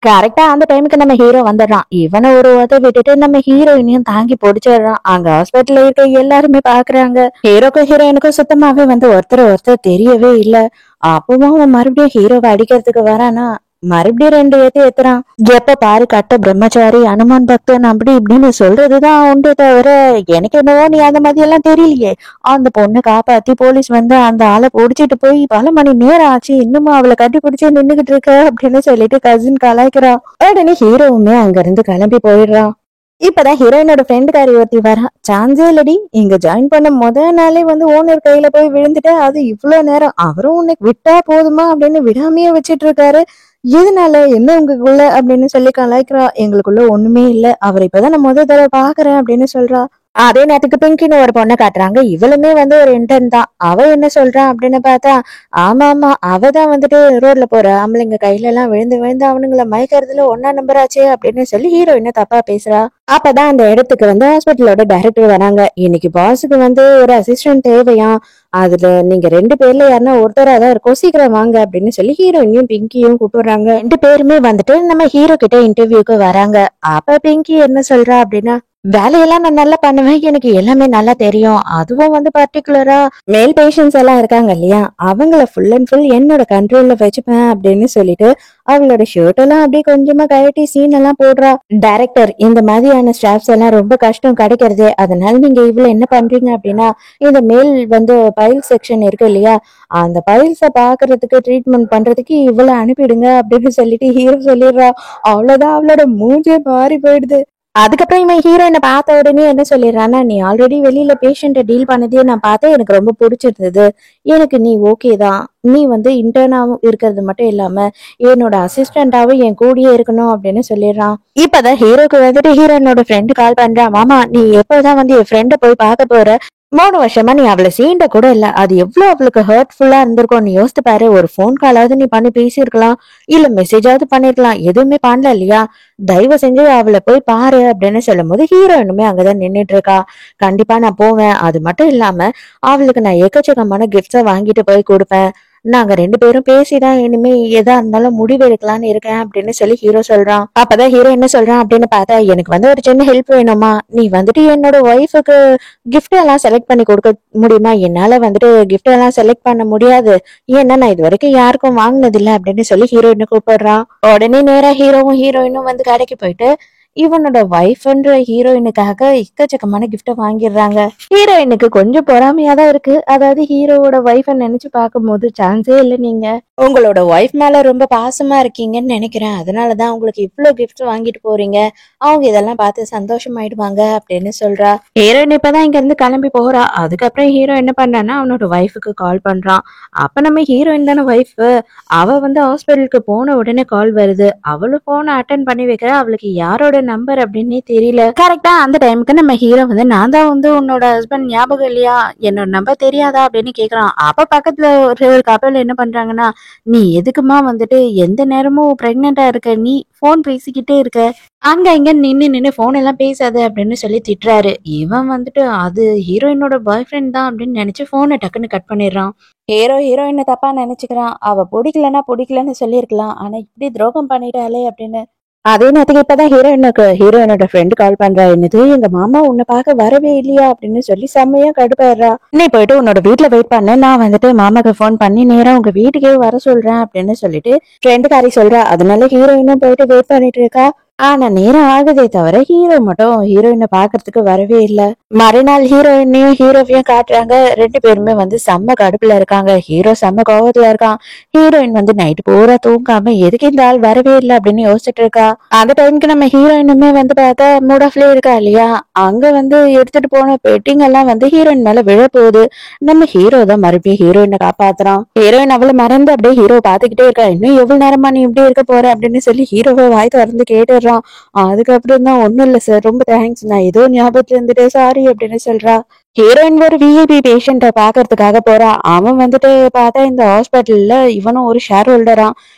கரெக்டா அந்த டைமுக்கு நம்ம ஹீரோ வந்துடுறான். இவனை ஒரு உத விட்டுட்டு நம்ம ஹீரோயினையும் தாங்கி பிடிச்சிடுறான். அங்க ஹாஸ்பிட்டல்ல இருக்க எல்லாருமே பாக்குறாங்க. ஹீரோக்கும் ஹீரோயினுக்கும் சுத்தமாவே ஒருத்தர் தெரியவே இல்ல. அப்பவும் அவன் மறுபடியும் ஹீரோவை அடிக்கிறதுக்கு வரானா, மறுபடியும் 2 ஏத்துறான். எப்ப பாரு கட்ட பிரம்மச்சாரி அனுமான் பக்தன் அப்படி இப்படின்னு சொல்றதுதான் உண்டே தவிர எனக்கு என்னவோ நீ அந்த மாதிரி எல்லாம் தெரியலையே. அந்த பொண்ணை காப்பாத்தி போலீஸ் அந்த ஆளை புடிச்சிட்டு போய் பல மணி நேரம் ஆச்சு, இன்னுமா அவளை கட்டி பிடிச்சே நின்னுகிட்டு இருக்க அப்படின்னு சொல்லிட்டு கசின் கலாய்க்கிறான். உடனே ஹீரோவுமே அங்க இருந்து கிளம்பி போயிடுறான். இப்பதான் ஹீரோயினோட ஃப்ரெண்டுக்காரி ஒருத்தி வரா. சான்ஸே இல்லடி, இங்க ஜாயின் பண்ண நாளே ஓனர் கையில போய் விழுந்துட்ட. அது இவ்வளவு நேரம் அவரும் உன்னை விட்டா போதுமா அப்படின்னு விடாமையே வச்சிட்டு இருக்காரு. எதனால என்ன உங்களுக்குள்ள அப்படின்னு சொல்லி கலாய்க்கிறா. எங்களுக்குள்ள ஒண்ணுமே இல்ல, அவரை இப்பதான் நான் தடவை பாக்குறேன் அப்படின்னு சொல்றா. அதே நேரத்துக்கு பிங்கின்னு ஒரு பொண்ணை காட்டுறாங்க. இவளுமே ஒரு இன்டர்ன் தான். அவ என்ன சொல்றான் அப்படின்னு பார்த்தா, ஆமா ஆமா அவதான் ரோட்ல போற ஆம்பளைங்க கையில எல்லாம் விழுந்து விழுந்து அவனுங்களை மயக்கிறதுல ஒன்னா நம்பர் ஆச்சே அப்படின்னு சொல்லி ஹீரோயினை தப்பா பேசுறா. அப்பதான் அந்த இடத்துக்கு ஹாஸ்பிட்டலோட டைரக்டர் வராங்க. இன்னைக்கு பாஸுக்கு ஒரு அசிஸ்டன்ட் தேவையா, அதுல நீங்க 2 பேர்ல யாருன்னா ஒருத்தரா தான் இருக்கும், சீக்கிரம் வாங்க அப்படின்னு சொல்லி ஹீரோயினையும் பிங்கியும் கூப்பிடுறாங்க. 2 பேருமே நம்ம ஹீரோ கிட்ட இன்டர்வியூக்கு வராங்க. அப்ப பிங்கி என்ன சொல்றா அப்படின்னா, வேலையெல்லாம் நான் நல்லா பண்ணுவேன், எனக்கு எல்லாமே நல்லா தெரியும். அதுவும் பர்டிகுலரா மேல் பேஷண்ட்ஸ் எல்லாம் இருக்காங்க இல்லையா, அவங்கள ஃபுல் அண்ட் ஃபுல் என்னோட கண்ட்ரோல்ல வச்சுப்பேன் அப்படின்னு சொல்லிட்டு அவங்களோட ஷர்ட் எல்லாம் அப்படியே கொஞ்சமா கழட்டி சீன் எல்லாம் போடுறா. டைரக்டர், இந்த மாதிரியான ஸ்டாஃப்ஸ் எல்லாம் ரொம்ப கஷ்டம் கிடைக்கிறது, அதனால நீங்க இவ்வளவு என்ன பண்றீங்க அப்படின்னா, இந்த மேல் பைல் செக்ஷன் இருக்கு இல்லையா, அந்த பைல்ஸ பாக்குறதுக்கு ட்ரீட்மெண்ட் பண்றதுக்கு இவ்வளவு அனுப்பிடுங்க அப்படின்னு சொல்லிட்டு ஹீரோ சொல்லிடுறா. அவ்வளவுதான், அவளோட மூஞ்சே மாறி போயிடுது. அதுக்கப்புறம் இவன் ஹீரோயினை பார்த்த உடனே என்ன சொல்லிடுறான்னா, நீ ஆல்ரெடி வெளியில பேஷண்ட்டை டீல் பண்ணதே நான் பார்த்தேன், எனக்கு ரொம்ப பிடிச்சிருந்தது, எனக்கு நீ ஓகே தான், நீ இன்டர்னாவும் இருக்கிறது மட்டும் இல்லாம என்னோட அசிஸ்டண்டாவும் என் கூடயே இருக்கணும் அப்படின்னு சொல்லிடுறான். இப்பதான் ஹீரோக்கு ஹீரோயினோட ஃப்ரெண்டு கால் பண்றான். மாமா, நீ எப்போதான் என் ஃப்ரெண்டை போய் பார்க்க போற, 3 வருஷமா நீ அவளை சீண்ட கூட இல்ல, அது எவ்வளவு அவளுக்கு ஹர்ட்ஃபுல்லா இருந்திருக்கும் நீ யோசித்து பாரு. ஒரு போன் காலாவது நீ பண்ணி பேசியிருக்கலாம், இல்ல மெசேஜாவது பண்ணிருக்கலாம், எதுவுமே பண்ணல இல்லையா, தயவு செஞ்சு அவளை போய் பாரு அப்படின்னு சொல்லும் போது ஹீரோயினுமே அங்கதான் நின்னுட்டு இருக்கா. கண்டிப்பா நான் போவேன், அது மட்டும் இல்லாம அவளுக்கு நான் எக்கச்சக்கமான கிஃப்ட்ஸை வாங்கிட்டு போய் கொடுப்பேன், நாங்க 2 பேரும் பேசிதான் இனிமே எதா இருந்தாலும் முடிவு எடுக்கலாம்னு இருக்கேன் அப்படின்னு சொல்லி ஹீரோ சொல்றான். அப்பதான் ஹீரோ என்ன சொல்றான் அப்படின்னு பார்த்தா, எனக்கு ஒரு சின்ன ஹெல்ப் வேணுமா, நீ என்னோட ஒய்ஃபுக்கு கிஃப்ட் எல்லாம் செலக்ட் பண்ணி கொடுக்க முடியுமா, என்னால கிஃப்ட் எல்லாம் செலக்ட் பண்ண முடியாது, ஏன்னா நான் இது வரைக்கும் யாருக்கும் வாங்கினது இல்ல அப்படின்னு சொல்லி ஹீரோயினை கூப்பிடுறான். உடனே நேரா ஹீரோவும் ஹீரோயினும் கடைக்கு போயிட்டு இவனோட ஒய்ஃப்ன்ற ஹீரோயினுக்காக எக்கச்சக்கமான கிஃப்ட வாங்கிடுறாங்க. ஹீரோயினுக்கு கொஞ்சம் பொறாமையா தான் இருக்கு. அதாவது ஹீரோவோட ஒய்ஃப நினைச்சு பார்க்கும்போது சான்ஸே இல்லை, நீங்க உங்களோட ஒய்ஃப் மேல ரொம்ப பாசமா இருக்கீங்கன்னு நினைக்கிறேன், அதனாலதான் உங்களுக்கு இவ்வளவு கிஃப்ட் வாங்கிட்டு போறீங்க, அவங்க இதெல்லாம் பார்த்து சந்தோஷமாயிடுவாங்க அப்படின்னு சொல்றா. ஹீரோயின் இப்பதான் இங்க இருந்து கிளம்பி போறா. அதுக்கப்புறம் ஹீரோ என்ன பண்றான்னா அவனோட ஒய்ஃபுக்கு கால் பண்றான். அப்ப நம்ம ஹீரோயின் தானே ஒய்ஃப், அவ ஹாஸ்பிட்டலுக்கு போன உடனே கால் வருது. அவளும் போனை அட்டன் பண்ணி வைக்கிற, அவளுக்கு யாரோட நம்பர் அப்படின்னே தெரியல. கரெக்டா அந்த டைமுக்கு நம்ம ஹீரோ நான் தான் உன்னோட ஹஸ்பண்ட் ஞாபகம் இல்லையா, என்னோட நம்பர் தெரியாதா அப்படின்னு கேக்குறான். அப்ப பக்கத்துல ஒரு கப்பல் என்ன பண்றாங்கன்னா, நீ எதுக்குமா எந்த நேரமும் பிரெக்னெண்டா இருக்க, நீ போன் பேசிக்கிட்டே இருக்க, அங்க இங்க நின்னு போன் எல்லாம் பேசாது அப்படின்னு சொல்லி திட்டுறாரு. இவன் அது ஹீரோயினோட பாய் ஃப்ரெண்ட் தான் அப்படின்னு நினைச்சு போனை டக்குன்னு கட் பண்ணிடுறான். ஹீரோயினை தப்பா நினைச்சுக்கிறான். அவ பிடிக்கலன்னா பிடிக்கலன்னு சொல்லியிருக்கலாம், ஆனா இப்படி துரோகம் பண்ணிட்டாளே அப்படின்னு அதே நேரத்துக்கு இப்பதான் ஹீரோயினோட ஃப்ரெண்டு கால் பண்றா. என்னது எங்க மாமா உன்னை பார்க்க வரவே இல்லையா அப்படின்னு சொல்லி செம்மையா கடுப்பாயிடுறா. நீ போயிட்டு உன்னோட வீட்டுல வெயிட் பண்ண, நான் வந்துட்டு மாமாக்கு ஃபோன் பண்ணி நேரா உங்க வீட்டுக்கே வர சொல்றேன் அப்படின்னு சொல்லிட்டு ஃப்ரெண்டுக்காரி சொல்றா. அதனால ஹீரோயினும் போயிட்டு வெயிட் பண்ணிட்டு இருக்கா. ஆனா நேரம் ஆகுதே தவிர ஹீரோ மட்டும் ஹீரோயினை பாக்குறதுக்கு வரவே இல்ல. மறுநாள் ஹீரோயினையும் ஹீரோவையும் காட்டுறாங்க. ரெண்டு பேருமே வந்து செம்ம கடுப்புல இருக்காங்க. ஹீரோ செம்ம கோவத்துல இருக்கான். ஹீரோயின் வந்து நைட்டு பூரா தூங்காம எதுக்கு இந்த ஆள் வரவே இல்லை அப்படின்னு யோசிச்சுட்டு இருக்கா. அந்த டைமுக்கு நம்ம ஹீரோயினுமே வந்து பார்த்தா மூட் ஆஃப்லயே இருக்கா இல்லையா. அங்க வந்து எடுத்துட்டு போன பெட்டிங் எல்லாம் வந்து ஹீரோயின் மேல விழ போகுது. நம்ம ஹீரோ தான் மறுபடியும் ஹீரோயினை காப்பாத்துறான். ஹீரோயின் அவளை மறந்து அப்படியே ஹீரோ பாத்துக்கிட்டே இருக்கா. இன்னும் எவ்வளவு நேரமா நீ இப்படி இருக்க போற அப்படின்னு சொல்லி ஹீரோவை வாய் திறந்து கேட்டுடுறான். அதுக்கப்புறம் தான் ஒண்ணும் இல்ல சார், ரொம்ப தேங்க்ஸ், நான் ஏதோ ஞாபகத்துல இருந்துட்டு சாரி அப்படின்னு சொல்றா. ஹீரோயின் ஒரு விஐபி பேஷண்ட பாக்குறதுக்காக போறா. அவன் வந்துட்டு பார்த்தா இந்த ஹாஸ்பிட்டல்ல இவனும் ஒரு ஷேர் ஹோல்டரா.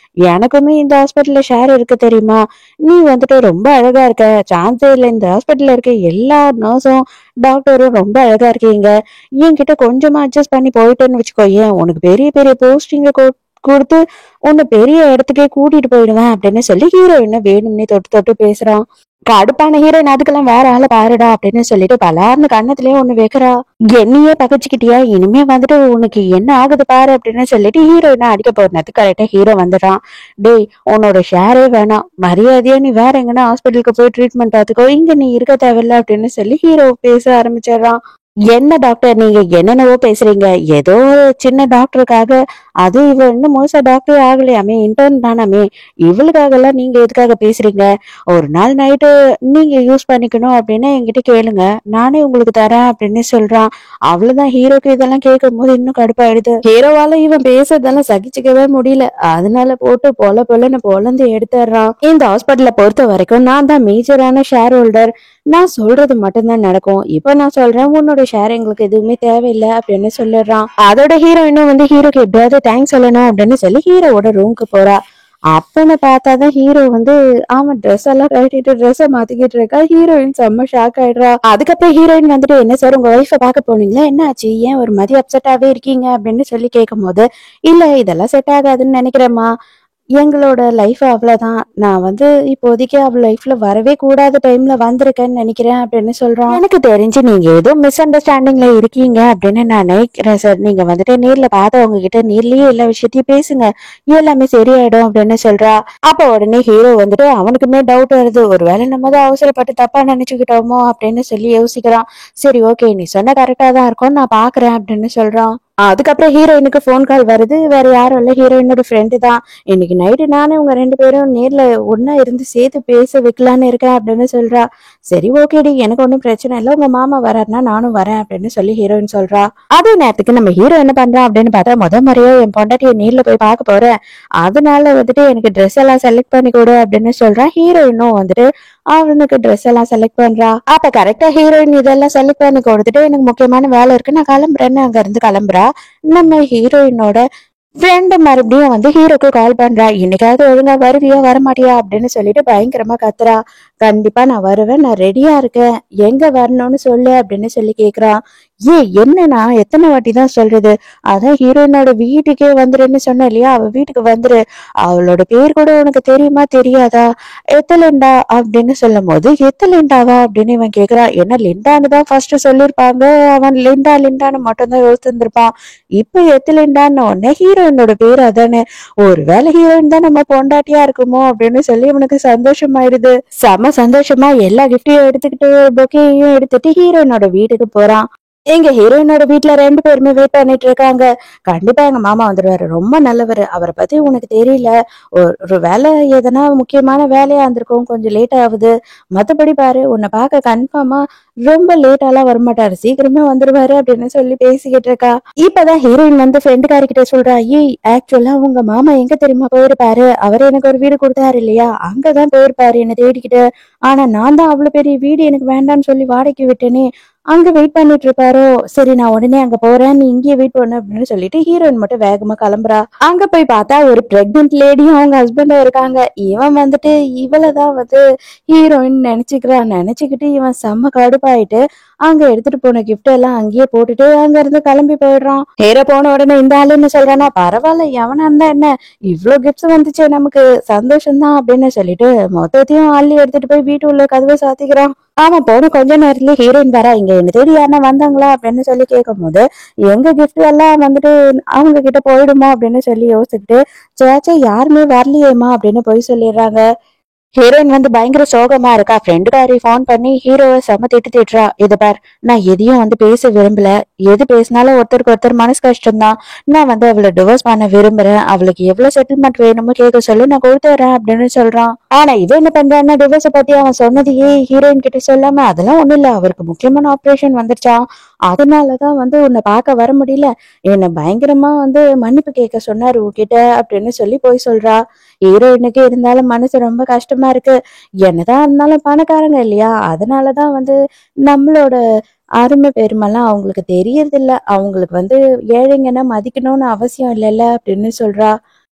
எனக்குமே இந்த ஹாஸ்பிட்டல்ல ஷேர் இருக்கு தெரியுமா, நீ வந்துட்டு ரொம்ப அழகா இருக்க, சான்ஸே இல்லை, இந்த ஹாஸ்பிட்டல்ல இருக்க எல்லா நர்ஸும் டாக்டரும் ரொம்ப அழகா இருக்கீங்க, என்கிட்ட கொஞ்சமா அட்ஜஸ்ட் பண்ணி போயிட்டேன்னு வச்சுக்கோ, ஏன் உனக்கு பெரிய பெரிய போஸ்டிங்க கொடுத்து உன்னை பெரிய இடத்துக்கே கூட்டிட்டு போயிடுவேன் அப்படின்னு சொல்லி ஹீரோயினை வேணும்னே தொட்டு தொட்டு பேசுறான். கடுப்பான ஹீரோயின் அதுக்கெல்லாம் வேற ஆளை பாருடா அப்படின்னு சொல்லிட்டு பலார்னு கண்ணத்திலேயே ஒண்ணு வைக்கிறா. என்னையே பகச்சுக்கிட்டியா, இனிமே வந்துட்டு உனக்கு என்ன ஆகுது பாரு அப்படின்னு சொல்லிட்டு ஹீரோயினை அடிக்க போறது கரெக்டா ஹீரோ வந்துடுறான். டேய் உன்னோட ஷேரே வேணாம், மரியாதையா நீ வேற எங்கன்னா ஹாஸ்பிட்டலுக்கு போய் ட்ரீட்மெண்ட் பார்த்துக்கோ, இங்க நீ இருக்க தேவையில்ல அப்படின்னு சொல்லி ஹீரோ பேச ஆரம்பிச்சிடுறான். என்ன டாக்டர் நீங்க என்னென்னவோ பேசுறீங்க, ஏதோ ஒரு சின்ன டாக்டருக்காக, அது இவ இன்னும் முழுசா டாக்டர் ஆகலையாமே, இன்டர்ன் தானாமே, இவளுக்காக எல்லாம் நீங்க எதுக்காக பேசுறீங்க, ஒரு நாள் நைட்டு நீங்க யூஸ் பண்ணிக்கணும் அப்படின்னு என்கிட்ட கேளுங்க, நானே உங்களுக்கு தரேன் அப்படின்னு சொல்றான். அவ்வளவுதான். ஹீரோக்கு இதெல்லாம் கேட்கும் போது இன்னும் கடுப்பாயிடுது. ஹீரோவால இவன் பேசுறதெல்லாம் சகிச்சுக்கவே முடியல. அதனால போட்டு பொலன்னு பொலந்து எடுத்துடுறான். இந்த ஹாஸ்பிட்டலை பொறுத்த வரைக்கும் நான் தான் மேஜரான ஷேர் ஹோல்டர், நான் சொல்றது மட்டும்தான் நடக்கும், இப்ப நான் சொல்றேன் உன்னோட ஷேர் எங்களுக்கு எதுவுமே தேவையில்லை அப்படின்னு சொல்லிடுறான். அதோட ஹீரோயினும் வந்து ஹீரோக்கு எப்படியாவது தேங்க்ஸ் சொல்லணும் அப்படின்னு சொல்லி ஹீரோவோட ரூமுக்கு போறா. அப்பன்னு பார்த்தாதான் ஹீரோ வந்து அவன் ட்ரெஸ் எல்லாம் கட்டிட்டு ட்ரெஸ்ஸை மாத்திக்கிட்டு இருக்கா. ஹீரோயின் செம்ம ஷாக் ஆயிடுறா. அதுக்கப்புறம் ஹீரோயின் வந்துட்டு என்ன சார் உங்க ஒய்ஃபை பார்க்க போனீங்களா, என்ன ஆச்சு, ஏன் ஒரு மாதிரி அப்செட்டாவே இருக்கீங்க அப்படின்னு சொல்லி கேட்கும் போது, இல்ல இதெல்லாம் செட் ஆகாதுன்னு நினைக்கிறேம்மா, எங்களோட லைஃப் அவ்வளவுதான், நான் வந்து இப்போதைக்கு அவள் லைஃப்ல வரவே கூடாத டைம்ல வந்திருக்கேன்னு நினைக்கிறேன் அப்படின்னு சொல்றான். எனக்கு தெரிஞ்சு நீங்க ஏதோ மிஸ் அண்டர்ஸ்டாண்டிங்ல இருக்கீங்க அப்படின்னு நான் நினைக்கிறேன் சார், நீங்க வந்துட்டு நேர்ல பார்த்தவங்க கிட்ட நேர்லயே எல்லா விஷயத்தையும் பேசுங்க, எல்லாமே சரியாயிடும் அப்படின்னு சொல்றா. அப்ப உடனே ஹீரோ வந்துட்டு அவனுக்குமே டவுட் வருது, ஒருவேளை நம்ம தான் அவசரப்பட்டு தப்பா நினைச்சுக்கிட்டோமோ அப்படின்னு சொல்லி யோசிக்கிறான். சரி ஓகே நீ சொன்ன கரெக்டா தான் இருக்கும், நான் பாக்குறேன் அப்படின்னு சொல்றான். அதுக்கப்புறம் ஹீரோயினுக்கு போன் கால் வருது. வேற யாரும் இல்ல, ஹீரோயினோட ஃப்ரெண்டு தான். இன்னைக்கு நைட்டு நானே உங்க ரெண்டு பேரும் நேர்ல ஒன்னா இருந்து சேர்த்து பேச வைக்கலான்னு இருக்கேன் அப்படின்னு சொல்றா. சரி ஓகேடி, எனக்கு ஒன்றும் பிரச்சனை இல்லை, உங்க மாமா வராருன்னா நானும் வரேன் அப்படின்னு சொல்லி ஹீரோயின் சொல்றா. அதே நேரத்துக்கு நம்ம ஹீரோ என்ன பண்றான் அப்படின்னு பார்த்தா, முறையோ என் பொண்டாட்டியை நேர்ல போய் பார்க்க போறேன், அதனால வந்துட்டு எனக்கு ட்ரெஸ் எல்லாம் செலக்ட் பண்ணி கொடு அப்படின்னு சொல்றான். ஹீரோயினும் வந்துட்டு அவனுக்கு ட்ரெஸ் எல்லாம் செலக்ட் பண்றா. அப்ப கரெக்டா ஹீரோயின் இதெல்லாம் செலக்ட் பண்ணி கொடுத்துட்டு, எனக்கு முக்கியமான வேலை இருக்கு நான் கிளம்புறேன்னு அங்க இருந்து கிளம்புறா. நம்ம ஹீரோயினோட ஃப்ரெண்டு மறுபடியும் வந்து ஹீரோக்கு கால் பண்றா. இன்னைக்காவது ஒழுங்கா வருவியா வரமாட்டியா அப்படின்னு சொல்லிட்டு பயங்கரமா கத்துறா. கண்டிப்பா நான் வருவேன், நான் ரெடியா இருக்கேன், எங்க வரணும்னு சொல்லு அப்படின்னு சொல்லி கேக்குறா. என்னன்னா எத்தனை வாட்டி தான் சொல்றது, அதான் ஹீரோயினோட வீட்டுக்கே வந்துருன்னு சொன்ன இல்லையா, அவ வீட்டுக்கு வந்துரு, அவளோட பேர் கூட உனக்கு தெரியுமா தெரியாதா, எத்தலிண்டா அப்படின்னு சொல்லும் போது, எத்தலிண்டாவா அப்படின்னு இவன் கேக்குறா. என்ன லிண்டான்னு தான் ஃபர்ஸ்ட் சொல்லிருப்பாங்க, அவன் லிண்டான்னு மட்டும் தான் யோசிச்சிருந்திருப்பான். இப்ப எத்தலிண்டான்னு உடனே ஹீரோயினோட பேர் அதானே, ஒருவேளை ஹீரோயின் தான் நம்ம பொண்டாட்டியா இருக்குமோ அப்படின்னு சொல்லி இவனுக்கு சந்தோஷமாயிடுது. செம சந்தோஷமா எல்லா கிஃப்டையும் எடுத்துக்கிட்டு பொக்கையும் எடுத்துட்டு ஹீரோயினோட வீட்டுக்கு போறான். எங்க ஹீரோயினோட வீட்டுல ரெண்டு பேருமே வெயிட் பண்ணிட்டு இருக்காங்க. கண்டிப்பா எங்க மாமா வந்துருவாரு, ரொம்ப நல்லவர், அவரை பத்தி உனக்கு தெரியல, ஒரு வேலை எதனா முக்கியமான வேலையா இருந்திருக்கும், கொஞ்சம் லேட் ஆகுது, மத்தபடி பாரு உன்னை பார்க்க கன்ஃபார்மா ரொம்ப லேட்டாலாம் வரமாட்டாரு, சீக்கிரமே வந்துருவாரு அப்படின்னு சொல்லி பேசிக்கிட்டு இருக்கா. இப்பதான் ஹீரோயின் வந்து ஃப்ரெண்டுக்காரி கிட்ட சொல்றா, ஆக்சுவலா உங்க மாமா எங்க தெரியுமா போயிருப்பாரு, அவர் எனக்கு ஒரு வீடு கொடுத்தாரு இல்லையா, அங்கதான் போயிருப்பாரு என்ன தேடிக்கிட்டு, ஆனா நான் தான் அவ்வளவு பெரிய வீடு எனக்கு வேண்டாம்னு சொல்லி வாடகைக்கு விட்டேனே, அங்க வெயிட் பண்ணிட்டு இருப்பாரோ, சரி நான் உடனே அங்க போறேன், நீ இங்கேயே வெயிட் பண்ணு அப்படின்னு சொல்லிட்டு ஹீரோயின் மட்டும் வேகமா கிளம்புறா. அங்க போய் பார்த்தா ஒரு பிரெக்னென்ட் லேடியும் அவங்க ஹஸ்பண்டும் இருக்காங்க. இவன் வந்துட்டு இவளதான் வந்து ஹீரோயின் நினைச்சுக்கிறான். நினைச்சுக்கிட்டு இவன் செம்ம கடுப்பாயிட்டு அங்க எடுத்துட்டு போன கிஃப்ட் எல்லாம் அங்கேயே போட்டுட்டு அங்க இருந்து கிளம்பி போயிடுறான். ஹீரோ போன உடனே இந்த ஆளு என்ன சொல்றானா, பரவாயில்ல எவனா இருந்தா என்ன, இவ்ளோ கிஃப்ட்ஸ் வந்துச்சு நமக்கு சந்தோஷம் தான் அப்படின்னு சொல்லிட்டு மொத்தத்தையும் அள்ளி எடுத்துட்டு போய் வீட்டு உள்ள கதவை சாத்திக்கிறான். அவன் போன கொஞ்ச நேரத்துல ஹீரோயின் வரா, இங்க என்ன தேடி யாருன்னா வந்தாங்களா அப்படின்னு சொல்லி கேட்கும் போது எங்க கிஃப்ட் எல்லாம் வந்துட்டு அவங்க கிட்ட போயிடுமோ அப்படின்னு சொல்லி யோசிச்சுட்டு சேச்சே யாருமே வரலையேம்மா அப்படின்னு போய் சொல்லிடுறாங்க. ஹீரோயின் வந்து பயங்கர சோகமா இருக்கா. ஃப்ரெண்டுக்காரி ஃபோன் பண்ணி ஹீரோவை செம திட்டுறா. இது பார், நான் எதையும் வந்து பேச விரும்பல, எது பேசினாலும் ஒருத்தருக்கு ஒருத்தர் மனசு கஷ்டம்தான், நான் வந்து அவளை டிவோர்ஸ் பண்ண விரும்புறேன், அவளுக்கு எவ்வளவு செட்டில்மெண்ட் வேணுமோ கேட்க சொல்லி நான் கொடுத்துறேன் அப்படின்னு சொல்றான். ஆனா இவன் என்ன பண்றான்னா, டிவோர்ஸ பத்தி அவன் சொன்னதையே ஹீரோயின் கிட்ட சொல்லாம, அதெல்லாம் ஒண்ணும் இல்ல, அவருக்கு முக்கியமான ஆப்ரேஷன் வந்துருச்சா, அதனாலதான் வந்து உன்னை பார்க்க வர முடியல, என்னை பயங்கரமா வந்து மன்னிப்பு கேட்க சொன்னாரு உன்கிட்ட அப்படின்னு சொல்லி போய் சொல்றா. ஹீரோயினுக்கு இருந்தாலும் மனசு ரொம்ப கஷ்டமா இருக்கு. என்னதான் இருந்தாலும் பணக்காரங்க இல்லையா, அதனாலதான் வந்து நம்மளோட அருமை பெருமைலாம் அவங்களுக்கு தெரியறது இல்ல, அவங்களுக்கு வந்து ஏழைங்கன்னா மதிக்கணும்னு அவசியம் இல்லைல்ல அப்படின்னு சொல்றா.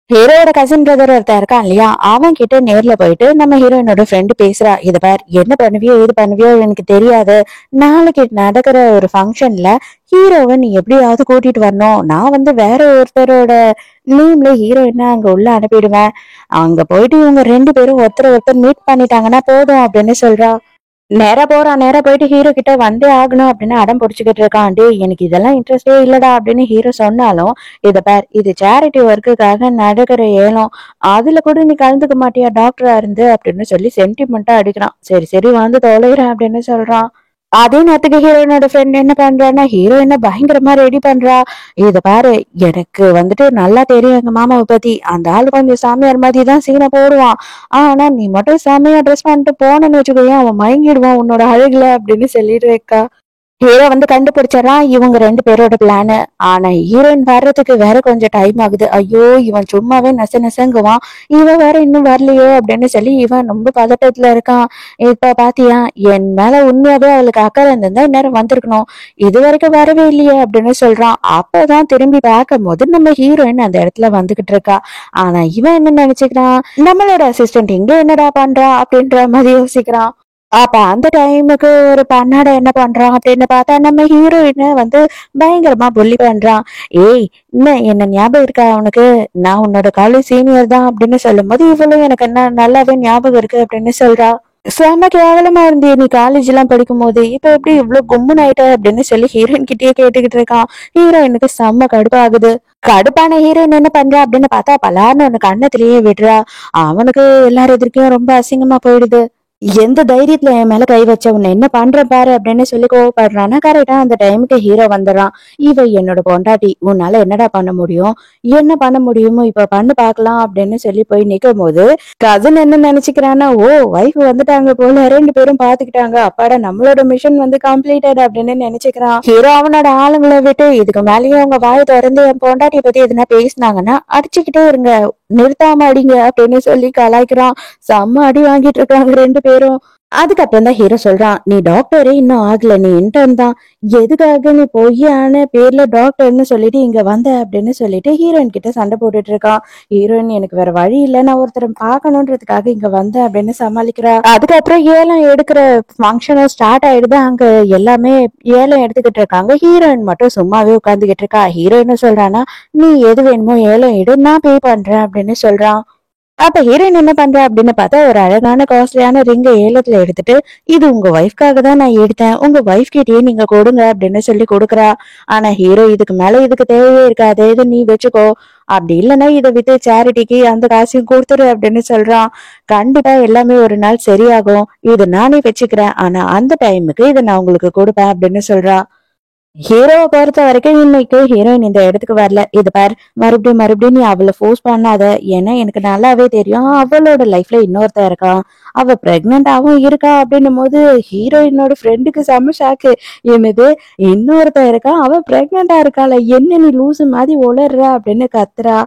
ஹீரோட கசின் பிரதர் ஒருத்தன் இருக்கான் இல்லையா, அவன் கிட்ட நேர்ல போயிட்டு நம்ம ஹீரோயினோட ஃப்ரெண்டு பேசுறா. இத பார், என்ன பண்ணுவியோ ஏது பண்ணுவியோ எனக்கு தெரியாது, நாளைக்கு நடக்கிற ஒரு ஃபங்க்ஷன்ல ஹீரோவை நீ எப்படியாவது கூட்டிட்டு வரணும், நான் வந்து வேற ஒருத்தரோட லீவ்ல ஹீரோயினை அங்க உள்ள அனுப்பிடுவேன், அங்க போயிட்டு இவங்க 2 பேரும் ஒருத்தர் ஒருத்தர் மீட் பண்ணிட்டாங்கன்னா போதும் அப்படின்னு சொல்றா. நேரா போயிட்டு ஹீரோ கிட்ட வந்தே ஆகணும் அப்படின்னு அடம் பிடிச்சுக்கிட்டு இருக்கான். டே எனக்கு இதெல்லாம் இன்ட்ரெஸ்டே இல்லடா அப்படின்னு ஹீரோ சொன்னாலும், இத பார், இது சேரிட்டி ஒர்க்குக்காக நடக்கிற ஏலம், அதுல கூட நீ கலந்துக்க மாட்டியா டாக்டரா இருந்து அப்படின்னு சொல்லி சென்டிமெண்டா அடிக்கிறான். சரி சரி வந்து தொலைகிறேன் அப்படின்னு சொல்றான். அதே நேரத்துக்கு ஹீரோயினோட ஃப்ரெண்ட் என்ன பண்றான்னா, ஹீரோயினை பயங்கரமா ரெடி பண்றா. இத பாரு, எனக்கு வந்துட்டு நல்லா தெரியும் எங்க மாமாவை பத்தி, அந்த ஆளு கொஞ்சம் சாமியார் மாதிரி தான் சீனை போடுவான், ஆனா நீ மட்டும் செமையா ட்ரெஸ் பண்ணிட்டு போனேன்னு வச்சுக்கோயேன், அவன் மயங்கிடுவான் உன்னோட அழகுல அப்படின்னு சொல்லிட்டு இருக்கா. ஹீரோ வந்து கண்டுபிடிச்சாரான் இவங்க 2 பேரோட பிளானு. ஆனா ஹீரோயின் வர்றதுக்கு வேற கொஞ்சம் டைம் ஆகுது. ஐயோ இவன் சும்மாவே நசங்குவான், இவன் வேற இன்னும் வரலையோ அப்படின்னு சொல்லி இவன் ரொம்ப பதட்டத்துல இருக்கான். இப்ப பாத்தியா, என் மேல உண்மையாவே அவளுக்கு அக்கறை இருந்திருந்தா இந்நேரம் வந்திருக்கணும், இது வரைக்கும் வரவே இல்லையே அப்படின்னு சொல்றான். அப்பதான் திரும்பி பார்க்கும் போது நம்ம ஹீரோயின் அந்த இடத்துல வந்துகிட்டு இருக்கா. ஆனா இவன் என்ன நினைச்சுக்கிறான், நம்மளோட அசிஸ்டன்ட் இங்க என்னடா பண்றா அப்படின்ற மாதிரி யோசிக்கிறான். அப்ப அந்த டைமுக்கு ஒரு பன்னாட என்ன பண்றான் அப்படின்னு பார்த்தா, நம்ம ஹீரோயினை வந்து பயங்கரமா புள்ளி பண்றான். ஏய், என்ன ஞாபகம் இருக்கா உனக்கு, நான் உன்னோட காலேஜ் சீனியர் தான் அப்படின்னு சொல்லும் போது இவளும் எனக்கு என்ன நல்லாவே ஞாபகம் இருக்கு அப்படின்னு சொல்றா. செம கேவலமா இருந்தியே நீ காலேஜ் எல்லாம் படிக்கும் போது, இப்ப எப்படி இவ்வளவு கும்முன்னு ஆயிட்ட அப்படின்னு சொல்லி ஹீரோயின் கிட்டயே கேட்டுக்கிட்டு இருக்கான். ஹீரோயினுக்கு செம்ம கடுப்பாகுது. கடுப்பான ஹீரோயின் என்ன பண்றா அப்படின்னு பார்த்தா, பலான்னு ஒண்ணு கண்ணத்திலேயே விடுறா. அவனுக்கு எல்லாரும் எதிர்க்கையும் ரொம்ப அசிங்கமா போயிடுது. எந்த தைரியத்துல என் மேல கை வச்ச, உன்னை என்ன பண்ற பாரு அப்படின்னு சொல்லி கோவப்படுறான்னா, கரெக்டா அந்த டைமுக்கு ஹீரோ வந்துடுறான். இவ என்னோட பொண்டாட்டி, உன்னால என்னடா பண்ண முடியும், என்ன பண்ண முடியுமோ இப்ப பண்ணு பாக்கலாம் அப்படின்னு சொல்லி போய் நிக்கும் போது கசின் என்ன நினைச்சுக்கிறான்னா, ஓ வைஃப் வந்துட்டாங்க போல, 2 பேரும் பாத்துக்கிட்டாங்க, அப்பாடா நம்மளோட மிஷன் வந்து கம்ப்ளீட்டட் அப்படின்னு நினைச்சுக்கிறான். ஹீரோ அவனோட ஆளுங்களை விட்டு, இதுக்கு மேலேயும் அவங்க வாயை திறந்து என் பொண்டாட்டியை பத்தி எதுனா பேசினாங்கன்னா அடிச்சுக்கிட்டே இருங்க, நிறுத்தாம அடிங்க அப்படின்னு சொல்லி கலாய்க்கிறான். செம்ம அடி வாங்கிட்டு இருக்காங்க 2 பேரும். அதுக்கப்புறம் தான் ஹீரோ சொல்றான், நீ டாக்டரே இன்னும் ஆகல, நீ இன்டர்ன் தான், எதுக்காக நீ பொய்யான பேர்ல டாக்டர்னு சொல்லிட்டு இங்க வந்த அப்படின்னு சொல்லிட்டு ஹீரோயின் கிட்ட சண்டை போட்டுட்டு இருக்கான். ஹீரோயின் எனக்கு வேற வழி இல்ல, நான் ஒருத்தரை பார்க்கணுன்றதுக்காக இங்க வந்தேன் அப்படின்னு சமாளிக்கிறா. அதுக்கப்புறம் ஏலம் எடுக்கிற ஃபங்க்ஷனும் ஸ்டார்ட் ஆயிடுது. அங்க எல்லாமே ஏலம் எடுத்துக்கிட்டு இருக்காங்க, ஹீரோயின் மட்டும் சும்மாவே உட்காந்துக்கிட்டு இருக்கா. ஹீரோயின் சொல்றானா, நீ எது வேணுமோ ஏலம் எடு, நான் பே பண்றேன் அப்படின்னு சொல்றான். அப்ப ஹீரோயின் என்ன பண்றா அப்படின்னு பார்த்தா, ஒரு அழகான காஸ்ட்லியான ரிங்க ஏலத்துல எடுத்துட்டு, இது உங்க ஒய்ஃப்காக தான் நான் எடுத்தேன், உங்க ஒய்ஃப் கிட்டயே நீங்க கொடுங்க அப்படின்னு சொல்லி கொடுக்குறா. ஆனா ஹீரோ, இதுக்கு மேல இதுக்கு தேவையே இருக்காது, இதை நீ வச்சுக்கோ, அப்படி இல்லைன்னா இதை வித்து சேரிட்டிக்கு அந்த காசையும் கொடுத்துரு அப்படின்னு சொல்றான். கண்டிப்பா எல்லாமே ஒரு நாள் சரியாகும், இது நானே வச்சுக்கிறேன், ஆனா அந்த டைமுக்கு இதை நான் உங்களுக்கு கொடுப்பேன் அப்படின்னு சொல்றா. ஹீரோவை பொறுத்த வரைக்கும் இன்னைக்கு ஹீரோயின் இந்த இடத்துக்கு வரல. இது பார், மறுபடியும் நீ அவளை ஃபோர்ஸ் பண்ணாத, ஏன்னா எனக்கு நல்லாவே தெரியும் அவளோட லைஃப்ல இன்னொருத்தன் இருக்கான், அவ பிரெக்னென்டாவும் இருக்கா அப்படின்னும் போது ஹீரோயினோட ஃப்ரெண்டுக்கு செம்ம ஷாக்கு. என்னது, இன்னொருத்தன் இருக்கான், அவ பிரெக்னெண்டா இருக்காள, என்ன நீ லூசு மாதிரி உளர்ற அப்படின்னு கத்துறா.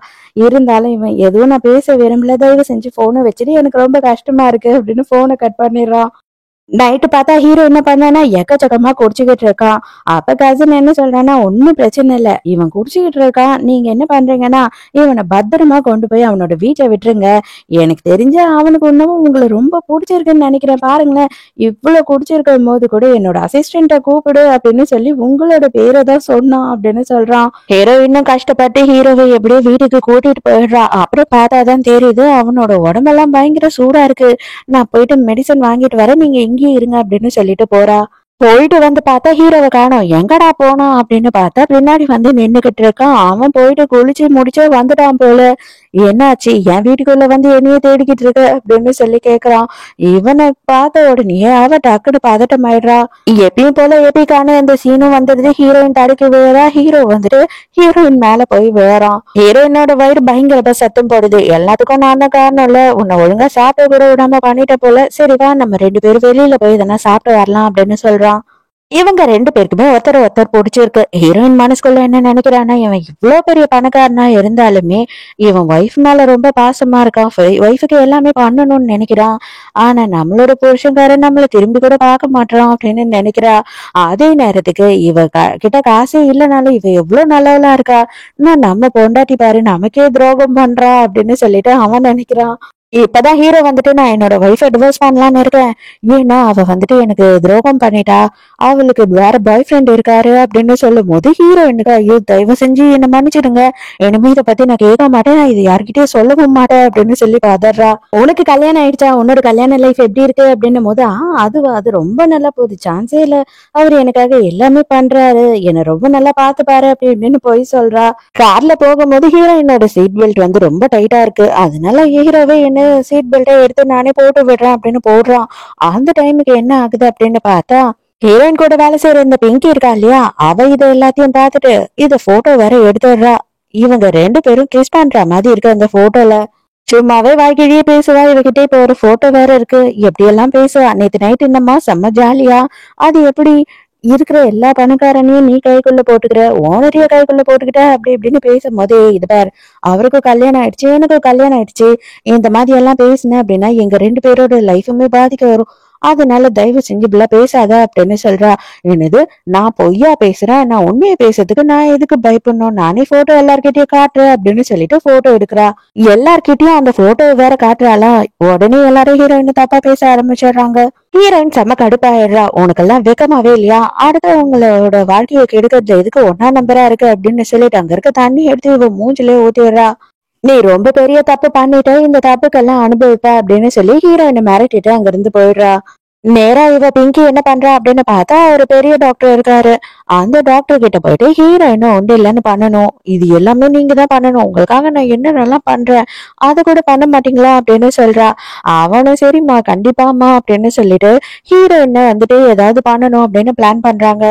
இருந்தாலும் இவன் எதுவும் நான் பேச விரும்பல, தயவு செஞ்சு போனை வச்சுட்டு எனக்கு ரொம்ப கஷ்டமா இருக்கு அப்படின்னு போனை கட் பண்ணிடுறான். நைட்டு பார்த்தா ஹீரோ என்ன பண்ணானா எக்கச்சக்கமா குடிச்சுக்கிட்டு இருக்கான். அப்ப கசின் என்ன சொல்றான்னா, ஒன்னும் பிரச்சனை இல்ல, இவன் குடிச்சுக்கிட்டு இருக்கான், நீங்க என்ன பண்றீங்கன்னா இவனை பத்திரமா கொண்டு போய் அவனோட வீட்டுல விட்டுருங்க. எனக்கு தெரிஞ்ச அவனுக்கு இன்னமும் உங்களை ரொம்ப பிடிச்சிருக்குன்னு நினைக்கிறேன், பாருங்களேன், இவ்வளவு குடிச்சிருக்கும் போது கூட என்னோட அசிஸ்டண்ட்டை கூப்பிடு அப்படின்னு சொல்லி உங்களோட பேரை தான் சொன்னான் அப்படின்னு சொல்றான். ஹீரோ இன்னும் கஷ்டப்பட்டு ஹீரோவை எப்படியோ வீட்டுக்கு கூட்டிட்டு போயிடுறா. அப்புறம் பார்த்தாதான் தெரியுது அவனோட உடம்பெல்லாம் பயங்கர சூடா இருக்கு. நான் போயிட்டு மெடிசன் வாங்கிட்டு வரேன், நீங்க இங்கேயே இருங்க அப்படின்னு சொல்லிட்டு போறா. போயிட்டு வந்து பார்த்தா ஹீரோவை காணோம். எங்கடா போனான் அப்படின்னு பார்த்தா பின்னாடி வந்து நின்னுகிட்டு இருக்கான். அவன் போயிட்டு குளிச்சு முடிச்சு வந்துட்டான் போல. என்னாச்சு, என் வீட்டுக்குள்ள வந்து என்னைய தேடிக்கிட்டு இருக்க அப்படின்னு சொல்லி கேக்குறான். இவனை பார்த்த உடனே அவ டக்குனு பதட்டம் ஆயிடுறா. எப்பயும் போல எப்பிக்கான அந்த சீனும் வந்துடுது. ஹீரோயின் தடுக்கி விழறா. ஹீரோ வந்துட்டு ஹீரோயின் மேல போய் விழறான். ஹீரோயினோட வயிறு பயங்கரமா சத்தம் போடுது. எல்லாத்துக்கும் நான் தான் காரணம் இல்ல, உன்னை ஒழுங்கா சாப்பிட கூட விடாம பண்ணிட்ட போல, சரி வா நம்ம 2 பேரும் வெளியில போய் இதெல்லாம் சாப்பிட்டு வரலாம் அப்படின்னு சொல்றான். இவங்க 2 பேருக்குமே ஒருத்தர் ஒருத்தர் பிடிச்சிருக்கு. ஹீரோயின் மனசுக்குள்ள என்ன நினைக்கிறான்னா, இவன் இவ்வளவு பெரிய பணக்காரனா இருந்தாலுமே இவன் ஒய்ஃப் மேல ரொம்ப பாசமா இருக்கான், ஒய்ஃபுக்கு எல்லாமே பண்ணணும்னு நினைக்கிறான். ஆனா நம்மளோட புருஷன்காரன் நம்மள திரும்பி கூட பார்க்க மாட்டான் அப்படின்னு நினைக்கிறா. அதே நேரத்துக்கு இவ கிட்ட காசே இல்லைனாலும் இவ எவ்வளவு நல்லவளா இருக்கா, நான் நம்ம பொண்டாட்டி பாரு நமக்கே துரோகம் பண்றா அப்படின்னு சொல்லிட்டு அவன் நினைக்கிறான். இப்பதான் ஹீரோ வந்துட்டு நான் என்னோட ஒய்ஃபை டிவோர்ஸ் பண்ணலான்னு இருக்கேன், ஏன்னா அவ வந்துட்டு எனக்கு துரோகம் பண்ணிட்டா, அவளுக்கு வேற பாய் ஃப்ரெண்ட் இருக்காரு அப்படின்னு சொல்லும் போது ஹீரோயினுக்கு ஐயோ தயவு செஞ்சு என்ன மன்னிச்சிடுங்க, இனிமே இதை பத்தி நான் கேட்க மாட்டேன், நான் இது யார்கிட்டயும் சொல்லவும் மாட்டேன் அப்படின்னு சொல்லி பதறா. உனக்கு கல்யாணம் ஆயிடுச்சா, உன்னோட கல்யாண லைஃப் எப்படி இருக்கு அப்படின்னும் போது அது ரொம்ப நல்லா போகுது, சான்ஸே இல்ல, அவர் எனக்காக எல்லாமே பண்றாரு, என்ன ரொம்ப நல்லா பாத்துப்பாரு அப்படி இப்படின்னு போய் சொல்றா. கார்ல போகும்போது ஹீரோயினோட சீட் பெல்ட் வந்து ரொம்ப டைட்டா இருக்கு, அதனால ஹீரோவே என்ன சீட் பெல்ட்டை எடுத்து நானே போட்டு விடுறேன் அப்படின்னு போடுறான். அந்த டைமுக்கு என்ன ஆகுது அப்படின்னு பார்த்தா, ஹீரோயின் கூட வேலை செய்யற இந்த பிங்கி இருக்கா இல்லையா, அவ இதை எல்லாத்தையும் பார்த்துட்டு இத போட்டோ வேற எடுத்துடுறா. இவங்க 2 பேரும் கிஸ் பண்ற மாதிரி இருக்கு அந்த போட்டோல. சும்மாவே வாய்க்கிழியே பேசுவா இவகிட்ட, இப்ப ஒரு போட்டோ வேற இருக்கு, எப்படி எல்லாம் பேசுவா, நேத்து நைட் என்னம்மா செம்ம ஜாலியா, அது எப்படி இருக்கிற எல்லா பணக்காரனையும் நீ கைக்குள்ள போட்டுக்கிற, ஓனரைய கைக்குள்ள போட்டுக்கிட்ட அப்படி இப்படின்னு பேசும்போது, இது பாரு அவருக்கும் கல்யாணம் ஆயிடுச்சு எனக்கும் கல்யாணம் ஆயிடுச்சு, இந்த மாதிரி எல்லாம் பேசுனேன் அப்படின்னா எங்க 2 பேரோட லைஃபுமே பாதிக்க வரும், அதனால தயவு செஞ்சு இப்படிலாம் பேசாத அப்படின்னு சொல்றா. என்னது, நான் பொய்யா பேசுறேன், நான் உண்மையை பேசுறதுக்கு நான் எதுக்கு பயப்படணும், நானே போட்டோ எல்லார்கிட்டயும் காட்டுறேன் அப்படின்னு சொல்லிட்டு போட்டோ எடுக்கிறா. எல்லார்கிட்டயும் அந்த போட்டோ வேற காட்டுறாளா. உடனே எல்லாரும் ஹீரோயின் தப்பா பேச ஆரம்பிச்சிடுறாங்க. ஹீரோயின் செம்ம கடுப்பாயிடுறா. உனக்கெல்லாம் வெக்கமாவே இல்லையா, அடுத்தவங்களோட வாழ்க்கையை கெடுக்கிறதுல எதுக்கு ஒன்னா நம்பரா இருக்கு அப்படின்னு சொல்லிட்டு அங்க இருக்க தண்ணி எடுத்து இவ மூஞ்சிலே ஊத்திடுறா. நீ ரொம்ப பெரிய தப்பு பண்ணிட்ட, இந்த தப்புக்கெல்லாம் அனுபவிப்ப அப்படின்னு சொல்லி ஹீரோயினை மிரட்டிட்டு அங்க இருந்து போயிடுறா. நேரா இவ பிங்கி என்ன பண்றா அப்படின்னு பார்த்தா ஒரு பெரிய டாக்டர் இருக்காரு. அந்த டாக்டர் கிட்ட போயிட்டு ஹீரோயினும் உண்டு இல்லைன்னு பண்ணணும், இது எல்லாமே நீங்க தான் பண்ணணும், உங்களுக்காக நான் என்னென்னலாம் பண்றேன் அதை கூட பண்ண மாட்டீங்களா அப்படின்னு சொல்றா. அவனும் சரிம்மா கண்டிப்பாமா அப்படின்னு சொல்லிட்டு ஹீரோயினை வந்துட்டு ஏதாவது பண்ணணும் அப்படின்னு பிளான் பண்றாங்க.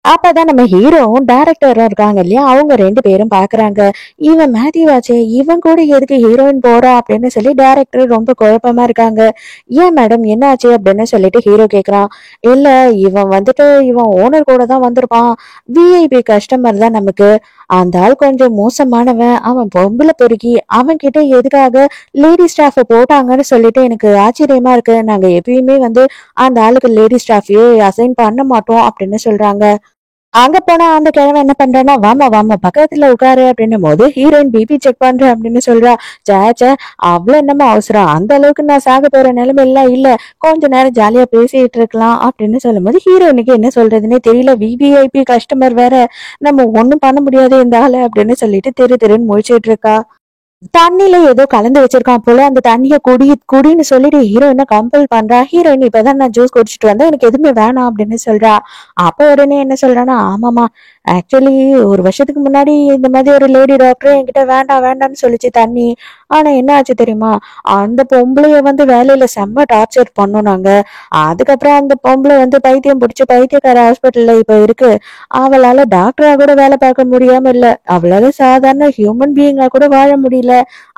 அப்பதான் நம்ம ஹீரோவும் டைரக்டரும் இருக்காங்க இல்லையா, அவங்க 2 பேரும் பாக்குறாங்க. இவன் மேத்யூவாச்சே, இவன் கூட எதுக்கு ஹீரோயின் போறா அப்படின்னு சொல்லி டைரக்டர் ரொம்ப குழப்பமா இருக்காங்க. ஏன் மேடம் என்ன ஆச்சு அப்படின்னு சொல்லிட்டு ஹீரோ கேக்குறான். இல்ல, இவன் வந்துட்டு இவன் ஓனர் கூட தான் வந்திருப்பான், விஐபி கஸ்டமர் தான் நமக்கு, அந்த ஆள் கொஞ்சம் மோசமானவன், அவன் பொம்பளை பொறுக்கி, அவன் கிட்ட எதுக்காக லேடி ஸ்டாஃப் போட்டாங்கன்னு சொல்லிட்டு எனக்கு ஆச்சரியமா இருக்கு, நாங்க எப்பயுமே வந்து அந்த ஆளுக்கு லேடி ஸ்டாஃபையே அசைன் பண்ண மாட்டோம் அப்படின்னு சொல்றாங்க. அங்க போனா அந்த கிழவன் என்ன பண்றான்னா, வாமா வாமா பக்கத்துல உட்காரு அப்படின்னும் போது ஹீரோயின் பிபி செக் பண்றேன் அப்படின்னு சொல்றா. சேச்சே, அவ்வளவு என்னமோ அவசரம், அந்த அளவுக்கு நான் சாக போற நிலைமை எல்லாம் இல்ல, கொஞ்ச நேரம் ஜாலியா பேசிட்டு இருக்கலாம் அப்படின்னு சொல்லும் போது ஹீரோயினுக்கு என்ன சொல்றதுன்னே தெரியல. விவிஐபி கஸ்டமர் வேற, நம்ம ஒண்ணும் பண்ண முடியாது இந்த ஆளு அப்படின்னு சொல்லிட்டு தெரு தெருன்னு முழிச்சிட்டு இருக்கா. தண்ணில ஏதோ கலந்து வச்சிருக்கான் போல, அந்த தண்ணிய குடின்னு சொல்லிட்டு ஹீரோயினை கம்பல் பண்றா. ஹீரோயின் இப்பதான் நான் ஜூஸ் குடிச்சிட்டு வந்தேன், எனக்கு எதுவுமே வேணாம் அப்படின்னு சொல்றா. அப்ப உடனே என்ன சொல்றான்னா, ஆமாமா ஆக்சுவலி ஒரு வருஷத்துக்கு முன்னாடி இந்த மாதிரி ஒரு லேடி டாக்டர் என்கிட்ட வேண்டாம் வேண்டாம்னு சொல்லிச்சு தண்ணி, ஆனா என்ன ஆச்சு தெரியுமா, அந்த பொம்பளைய வந்து வேலையில செம்ம டார்ச்சர் பண்ணோம் நாங்க, அதுக்கப்புறம் அந்த பொம்பளை வந்து பைத்தியம் பிடிச்சி பைத்தியக்கார ஹாஸ்பிட்டல்ல இப்ப இருக்கு, அவளால டாக்டரா கூட வேலை பார்க்க முடியாம இல்ல, அவளால சாதாரண ஹியூமன் பீயிங்கா கூட வாழ முடியல,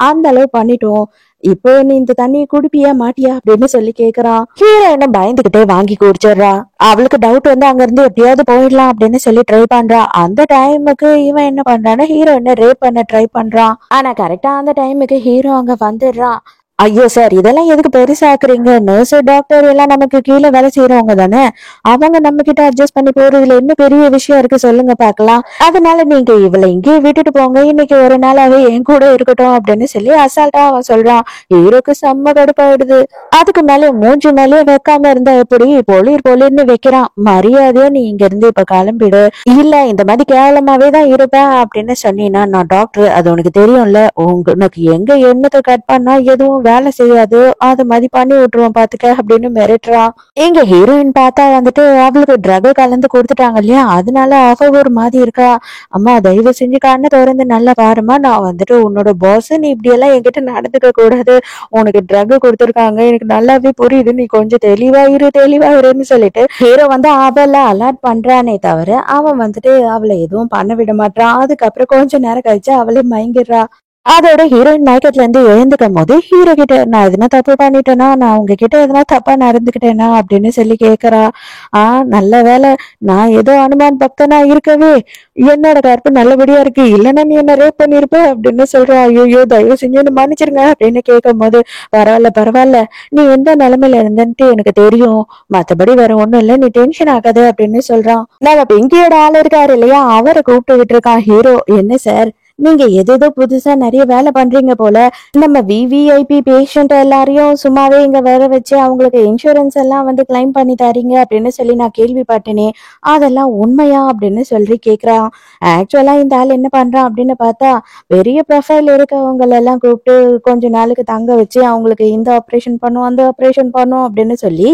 அந்த அளவு பண்ணிட்டோம், இப்போ நீ இந்த தண்ணியை குடிப்பியா மாட்டியா அப்படின்னு சொல்லி கேக்குறான். ஹீரோயினை பயந்துகிட்டே வாங்கி குடிச்சிடுறா. அவளுக்கு டவுட் வந்து அங்க இருந்து எப்படியாவது போயிடலாம் அப்படின்னு சொல்லி ட்ரை பண்றா. அந்த டைமுக்கு இவன் என்ன பண்றான்னா ஹீரோயினை ரேப் பண்ண ட்ரை பண்றான். ஆனா கரெக்டா அந்த டைமுக்கு ஹீரோ அங்க வந்துடுறான். ஐயோ சார், இதெல்லாம் எதுக்கு பெருசாக்குறீங்க? நர்ஸ் டாக்டர் எல்லாம் நமக்கு கீழே வேலை செய்யறவங்க தானே. அவங்க நம்ம கிட்ட அட்ஜஸ்ட் பண்ணி போறதுல என்ன பெரிய விஷயம் இருக்கு சொல்லுங்க பாக்கலாம். அதனால நீங்க இவளை இங்கேயே விட்டுட்டு போங்க, இன்னைக்கு ஒரு நாளாவே என் கூட இருக்கட்டும் அப்படின்னு சொல்லி அசால்ட்டா அவன் சொல்றான். ஹீரோக்கு செம்ம கடுப்பாயிடுது. அதுக்கு மேல மூஞ்சி மேலே வைக்காம இருந்தா எப்படி? பொலிர் பொலிர்னு வைக்கிறான். மரியாதையா நீ இங்க இருந்து இப்ப கிளம்பிடு. இல்ல இந்த மாதிரி கேவலமாவே தான் இருப்பேன் அப்படின்னு சொன்னீங்கன்னா நான் டாக்டர், அது உனக்கு தெரியும்ல. உனக்கு எங்க எண்ணத்தை கட் பண்ணா எதுவும் வேலை செய்யாது, அது மாதிரி பண்ணி விட்டுருவோம் பாத்துக்க அப்படின்னு மிரட்டுறான். எங்க ஹீரோயின் பார்த்தா வந்துட்டு அவளுக்கு ட்ரக் கலந்து கொடுத்துட்டாங்க இல்லையா, அதனால அவ ஒரு மாதிரி இருக்கா. அம்மா தயவு செஞ்சு கண்ணை திறந்து நல்லா பாருமா, நான் வந்துட்டு உன்னோட பாஸ், நீ இப்படி எல்லாம் என்கிட்ட நடந்துக்க கூடாது, உனக்கு ட்ரக் கொடுத்துருக்காங்க, எனக்கு நல்லாவே புரியுது, நீ கொஞ்சம் தெளிவாயிருன்னு சொல்லிட்டு ஹீரோ வந்து அவளை அலர்ட் பண்றானே தவிர அவன் வந்துட்டு அவளை எதுவும் பண்ண விட மாட்டான். அதுக்கப்புறம் கொஞ்ச நேரம் கழிச்சு அவளே மயங்கிடுறா. அதோட ஹீரோயின் மயக்கத்துல இருந்து எழுந்துக்கும் போது ஹீரோ கிட்ட நான் எதுனா தப்பு பண்ணிட்டேனா, நான் உங்ககிட்ட எதனா தப்பா நடந்துக்கிட்டேனா அப்படின்னு சொல்லி கேக்குறா. நல்ல வேலை, நான் ஏதோ அனுமான் பக்தனா இருக்கவே என்னோட கற்பு நல்லபடியா இருக்கு, இல்லைன்னா நீ என்ன ரேப் பண்ணிருப்ப அப்படின்னு சொல்றா. ஐயோ தயவு செஞ்சு என்ன மன்னிச்சிருங்க அப்படின்னு கேட்கும் போது பரவாயில்ல, நீ எந்த நிலைமையில இருந்தன்ட்டு எனக்கு தெரியும், மத்தபடி வேற ஒண்ணும் இல்ல, நீ டென்ஷன் ஆகாது அப்படின்னு சொல்றான். நம்ம பிங்கியோட ஆள் இருக்காரு இல்லையா, அவரை கூப்பிட்டு விட்டுருக்கான் ஹீரோ. என்ன சார், நீங்க ஏதேதோ புதுசா நிறைய வேலை பண்றீங்க போல, நம்ம விவிஐபி பேஷண்ட் எல்லாரையும் சும்மாவே இங்க வர வச்சு அவங்களுக்கு இன்சூரன்ஸ் எல்லாம் வந்து கிளைம் பண்ணி தரீங்க அப்படின்னு சொல்லி நான் கேள்விப்பட்டேனே, அதெல்லாம் உண்மையா அப்படின்னு சொல்லி கேக்குறான். ஆக்சுவலா இந்த ஆள் என்ன பண்றான் அப்படின்னு பார்த்தா, பெரிய ப்ரொஃபைல் இருக்கவங்க எல்லாம் கூப்பிட்டு கொஞ்ச நாளுக்கு தங்க வச்சு அவங்களுக்கு இந்த ஆப்ரேஷன் பண்ணும் அந்த ஆப்ரேஷன் பண்ணும் அப்படின்னு சொல்லி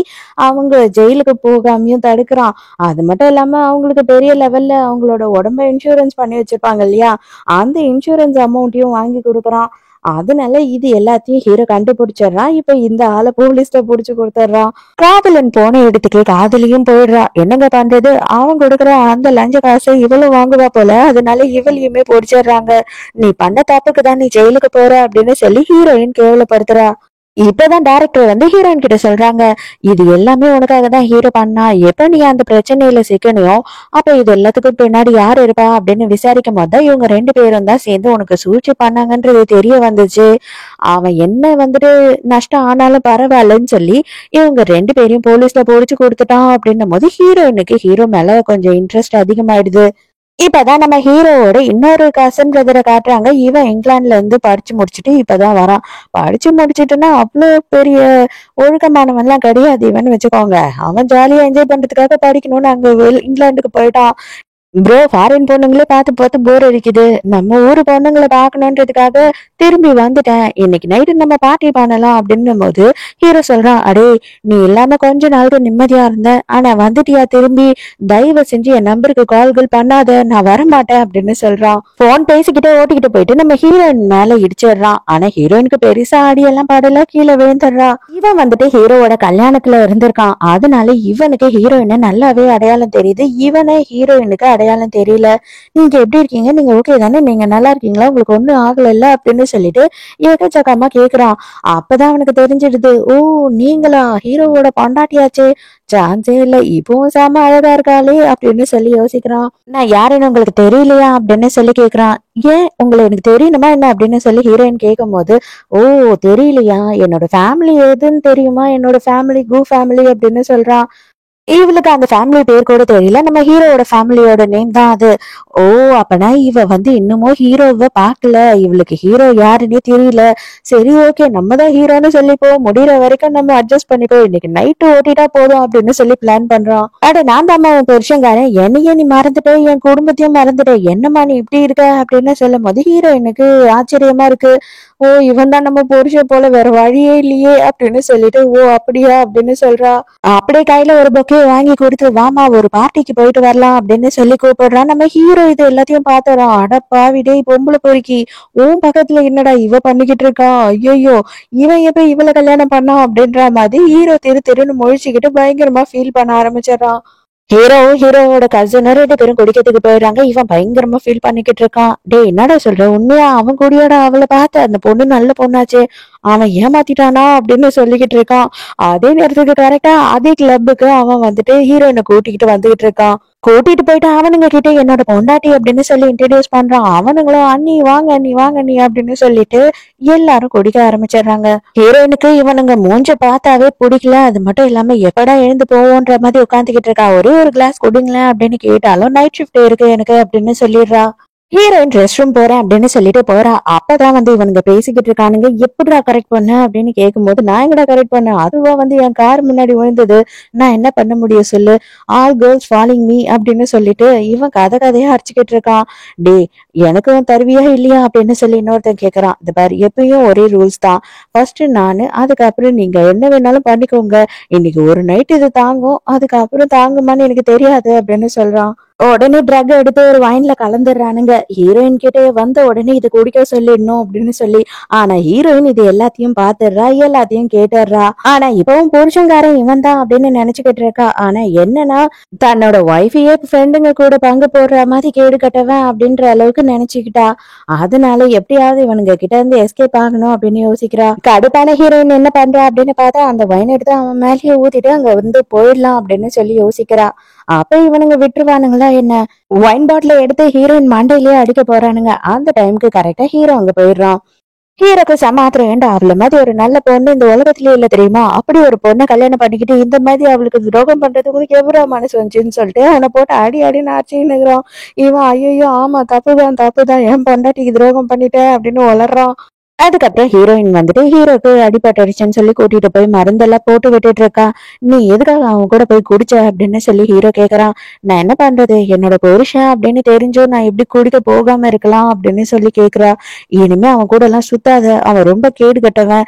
அவங்க ஜெயிலுக்கு போகாமையும் தடுக்கிறான். அது மட்டும் இல்லாம அவங்களுக்கு பெரிய லெவல்ல அவங்களோட உடம்ப இன்சூரன்ஸ் பண்ணி வச்சிருப்பாங்க இல்லையா, அந்த இன்சூரன்ஸ் அமௌண்ட்டையும் வாங்கி கொடுக்குறான். அதனால இது எல்லாத்தையும் ஹீரோ கண்டுபிடிச்சிடுறான். இப்ப இந்த ஆளை போலீஸ்ல புடிச்சு கொடுத்துட்றான். காதலன் போன இடத்துக்கு காதலியும் போயிடுறா. என்னங்க பண்றது, அவன் கொடுக்குற அந்த லஞ்ச காசை இவளும் வாங்குவா போல, அதனால இவளையுமே பிடிச்சிடுறாங்க. நீ பண்ண தப்புக்கு தான் நீ ஜெயிலுக்கு போற அப்படின்னு சொல்லி ஹீரோயின் கேவலப்படுத்துறா. இப்பதான் டைரக்டர் வந்து ஹீரோயின் கிட்ட சொல்றாங்க, இது எல்லாமே உனக்காக தான் ஹீரோ பண்ணா, எப்ப நீ அந்த பிரச்சனையில சிக்கனையோ அப்ப இது எல்லாத்துக்கும் பின்னாடி யார் இருப்பா அப்படின்னு விசாரிக்கும் போதுதான் இவங்க ரெண்டு பேரும் தான் சேர்ந்து உனக்கு சூழ்ச்சி பண்ணாங்கன்றது தெரிய வந்துச்சு. அவன் என்ன வந்துட்டு நஷ்டம் ஆனாலும் பரவாயில்லன்னு சொல்லி இவங்க ரெண்டு பேரையும் போலீஸ்ல பொடிச்சு கொடுத்துட்டான் அப்படின்னும் போது ஹீரோயினுக்கு ஹீரோ மேல கொஞ்சம் இன்ட்ரெஸ்ட் அதிகமாயிடுது. இப்பதான் நம்ம ஹீரோவோட இன்னொரு கசன் பிரதரை காட்டுறாங்க. இவன் இங்கிலாந்துல இருந்து படிச்சு முடிச்சுட்டு இப்பதான் வரான். படிச்சு முடிச்சுட்டுன்னா அவ்வளவு பெரிய ஒழுக்கமானவன் எல்லாம் கிடையாது இவன் வச்சுக்கோங்க. அவன் ஜாலியா என்ஜாய் பண்றதுக்காக படிக்கணும்னு அங்க இங்கிலாந்துக்கு போயிட்டான். ப்ரோ, ஃபாரின் பொண்ணுங்களே பார்த்து பார்த்து போர் அடிக்குது, நம்ம ஊரு பொண்ணுங்களை பார்க்கணுன்றதுக்காக திரும்பி வந்துட்டேன், இன்னைக்கு நைட்டு நம்ம பார்ட்டி பண்ணலாம் அப்படின்னும் போது ஹீரோ சொல்றான், அடே நீ இல்லாம கொஞ்ச நாளுக்கு நிம்மதியா இருந்த, ஆனா வந்துட்டியா திரும்பி, தயவு செஞ்சு என் நம்பருக்கு கால்கள் பண்ணாத, நான் வரமாட்டேன் அப்படின்னு சொல்றான். போன் பேசிக்கிட்டே ஓட்டிக்கிட்டு போயிட்டு நம்ம ஹீரோயின் மேல இடிச்சிடுறான். ஆனா ஹீரோயினுக்கு பெருசா அடியெல்லாம் படல, கீழே விழுந்துடுறா. இவன் வந்துட்டு ஹீரோவோட கல்யாணத்துல இருந்திருக்கான், அதனால இவனுக்கு ஹீரோயினை நல்லாவே அடையாளம் தெரியுது, இவனை ஹீரோயினுக்கு அடையாளம் தெரியல. நீங்க எப்படி இருக்கீங்க, நீங்க ஓகே தானே, நீங்க நல்லா இருக்கீங்களா, உங்களுக்கு ஒண்ணும் ஆகல அப்படின்னு சொல்லிட்டு ஏகச்சக்கமா கேக்குறான். அப்பதான் அவனுக்கு தெரிஞ்சிடுது, ஓ நீங்களா ஹீரோவோட பொண்டாட்டியாச்சே, சான்ஸே இல்ல, இப்பவும் செம அழகா இருக்காளே அப்படின்னு சொல்லி யோசிக்கிறான். நான் யாருன்னு உங்களுக்கு தெரியலையா அப்படின்னு சொல்லி கேக்குறான். ஏன் உங்களை எனக்கு தெரியணுமா என்ன அப்படின்னு சொல்லி ஹீரோயின் கேட்கும் போது, ஓ தெரியலையா, என்னோட ஃபேமிலி எதுன்னு தெரியுமா, என்னோட ஃபேமிலி கு ஃபேமிலி அப்படின்னு சொல்றான். இவளுக்கு அந்த ஃபேமிலி பேர் கூட தெரியல, நம்ம ஹீரோவோட ஃபேமிலியோட நேம் தான் அது. ஓ அப்பனா இவ வந்து இன்னமும் ஹீரோவை பார்க்கல, இவளுக்கு ஹீரோ யாருன்னே தெரியல. சரி ஓகே, நம்ம தான் ஹீரோன்னு சொல்லிப்போ, முடிகிற வரைக்கும் நம்ம அட்ஜஸ்ட் பண்ணிப்போ, இன்னைக்கு நைட்டு ஓட்டிட்டா போதும் அப்படின்னு சொல்லி பிளான் பண்றான். அட நான் தாம்மா உன் புருஷங்காரன், என்னையே நீ மறந்துட்ட, என் குடும்பத்தையும் மறந்துட்ட, என்னம்மா நீ இப்படி இருக்க அப்படின்னு சொல்லும் போது ஹீரோயினுக்கு ஆச்சரியமா இருக்கு. ஓ இவன் தான் நம்ம புருஷன் போல, வேற வழியே இல்லையே அப்படின்னு சொல்லிட்டு, ஓ அப்படியா அப்படின்னு சொல்றா. அப்படியே கையில ஒரு பொக்கே வாங்கி கொடுத்து, வாமா ஒரு பார்ட்டிக்கு போயிட்டு வரலாம் அப்படின்னு சொல்லி கூப்பிடுறான். நம்ம ஹீரோ இது எல்லாத்தையும் பாத்துறான். அட பாவிடே பொம்பளை பொறுக்கி, உன் பக்கத்துல என்னடா இவ பண்ணிக்கிட்டு இருக்கான், ஐயோ இவன் எப்ப இவளை கல்யாணம் பண்ணான் அப்படின்ற மாதிரி ஹீரோ திருன்னு முழிச்சுக்கிட்டு பயங்கரமா ஃபீல் பண்ண ஆரம்பிச்சிடறான். ஹீரோவோட கசின் ரெண்டு பேரும் குடிக்கிறதுக்கு போயிடுறாங்க. இவன் பயங்கரமா ஃபீல் பண்ணிக்கிட்டு இருக்கான். டே என்னடா சொல்ற, உண்மையா அவன் கூடியோட அவளை பார்த்த அந்த பொண்ணு நல்ல பொண்ணாச்சே, அவன் ஏமாத்திட்டானா அப்படின்னு சொல்லிக்கிட்டு இருக்கான். அதே நேரத்துக்கு கரெக்டா அதே கிளப்புக்கு அவன் வந்துட்டு ஹீரோயினை கூட்டிக்கிட்டு வந்துகிட்டு இருக்கான். கூட்டிட்டு போயிட்டு அவனுங்க கிட்ட என்னோட பொண்டாட்டி அப்படின்னு சொல்லி இன்ட்ரடியூஸ் பண்றான். அவனுங்களும் அண்ணி வாங்க அண்ணி வாங்க அண்ணி அப்படின்னு சொல்லிட்டு எல்லாரும் குடிக்க ஆரம்பிச்சிடுறாங்க. ஹீரோயினுக்கு இவனுங்க மூஞ்ச பார்த்தாவே பிடிக்கல. அது மட்டும் இல்லாம எப்படா எழுந்து போவோன்ற மாதிரி உட்காந்துக்கிட்டு இருக்கா. ஒரே ஒரு கிளாஸ் குடிங்களேன் அப்படின்னு கேட்டாலும் நைட் ஷிஃப்ட் இருக்கு எனக்கு அப்படின்னு சொல்லிடுறா. ஹீரோயின் ரெஸ்ட் ரூம் போறேன் அப்படின்னு சொல்லிட்டு போறா. அப்பதான் வந்து இவனுங்க பேசிக்கிட்டு இருக்கானுங்க. எப்படிடா கரெக்ட் பண்ண அப்படின்னு கேட்கும்போது, நான் எங்கடா கரெக்ட் பண்ணேன், அதுவா வந்து என் கார் முன்னாடி விழுந்தது, நான் என்ன பண்ண முடியும் சொல்லு, ஆல் கேர்ள்ஸ் ஃபாலோயிங் மீ அப்படின்னு சொல்லிட்டு இவன் கதையா அடிச்சுக்கிட்டு இருக்கான். டே, எனக்கும் தருவியா இல்லையா அப்படின்னு சொல்லி இன்னொருத்தன் கேக்குறான். இந்த பாரு, எப்பயும் ஒரே ரூல்ஸ் தான். ஃபர்ஸ்ட் நானு, அதுக்கப்புறம் நீங்க என்ன வேணாலும் பண்ணிக்கோங்க. இன்னைக்கு ஒரு நைட் இது தாங்கும், அதுக்கப்புறம் தாங்குமான்னு எனக்கு தெரியாது அப்படின்னு சொல்றான். உடனே ட்ரக் எடுத்து ஒரு வைன்ல கலந்துடுறானுங்க. ஹீரோயின் கிட்ட வந்த உடனே இது குடிக்க சொல்லிடணும் அப்படின்னு சொல்லி. ஆனா ஹீரோயின் இது எல்லாத்தையும் பாத்துடுறா, எல்லாத்தையும் கேட்டுடுறா. ஆனா இப்பவும் புருஷங்காரன் இவன் தான் அப்படின்னு நினைச்சுக்கிட்டு இருக்கா. ஆனா என்னன்னா, தன்னோட ஒய்ஃபையே ஃப்ரெண்டுங்க கூட பங்கு போடுற மாதிரி கேடு கட்டவன் அப்படின்ற அளவுக்கு நினைச்சுக்கிட்டா. அதனால எப்படியாவது இவனுங்க கிட்ட இருந்து எஸ்கேப் ஆகணும் அப்படின்னு யோசிக்கிறா. கடுப்பான ஹீரோயின் என்ன பண்றா அப்படின்னு பார்த்தா, அந்த வைன் எடுத்து அவன் மேலேயே ஊத்திட்டு அங்க வந்து போயிடலாம் அப்படின்னு சொல்லி யோசிக்கிறா. அப்ப இவனுங்க விட்டுருவானுங்களா என்ன? ஒயின் பாட்டில எடுத்து ஹீரோயின் மண்டையிலேயே அடிக்க போறானுங்க. அந்த டைமுக்கு கரெக்டா ஹீரோ அங்க போயிடுறான். ஹீரோக்கு சமாத்திரம், ஏண்டா அவள மாதிரி ஒரு நல்ல பொண்ணு இந்த உலகத்திலேயே இல்ல தெரியுமா, அப்படி ஒரு பொண்ணை கல்யாணம் பண்ணிக்கிட்டு இந்த மாதிரி அவளுக்கு துரோகம் பண்றதுக்கு உனக்கு எவ்வளவு மனசு வந்துச்சுன்னு சொல்லிட்டு அவனை போட்டு அடின்னு அடிச்சுன்னுக்குறான். இவன் ஐயோ ஆமா தப்புதான் என் பொண்டாட்டிக்கு துரோகம் பண்ணிட்டேன் அப்படின்னு உளறான். அதுக்கப்புறம் ஹீரோயின் வந்துட்டு ஹீரோக்கு அடிபட்டுடுச்சுன்னு சொல்லி கூட்டிட்டு போய் மருந்தெல்லாம் போட்டு விட்டுட்டு இருக்கா. நீ எதுக்காக அவன் கூட போய் குடிச்ச அப்படின்னு சொல்லி ஹீரோ கேக்குறான். நான் என்ன பண்றது, என்னோட புருஷன் அப்படின்னு தெரிஞ்சோ நான் எப்படி குடிக்க போகாம இருக்கலாம் அப்படின்னு சொல்லி கேக்குறா. இனிமே அவன் கூட எல்லாம் சுத்தாத, அவன் ரொம்ப கேடு கட்டவன்,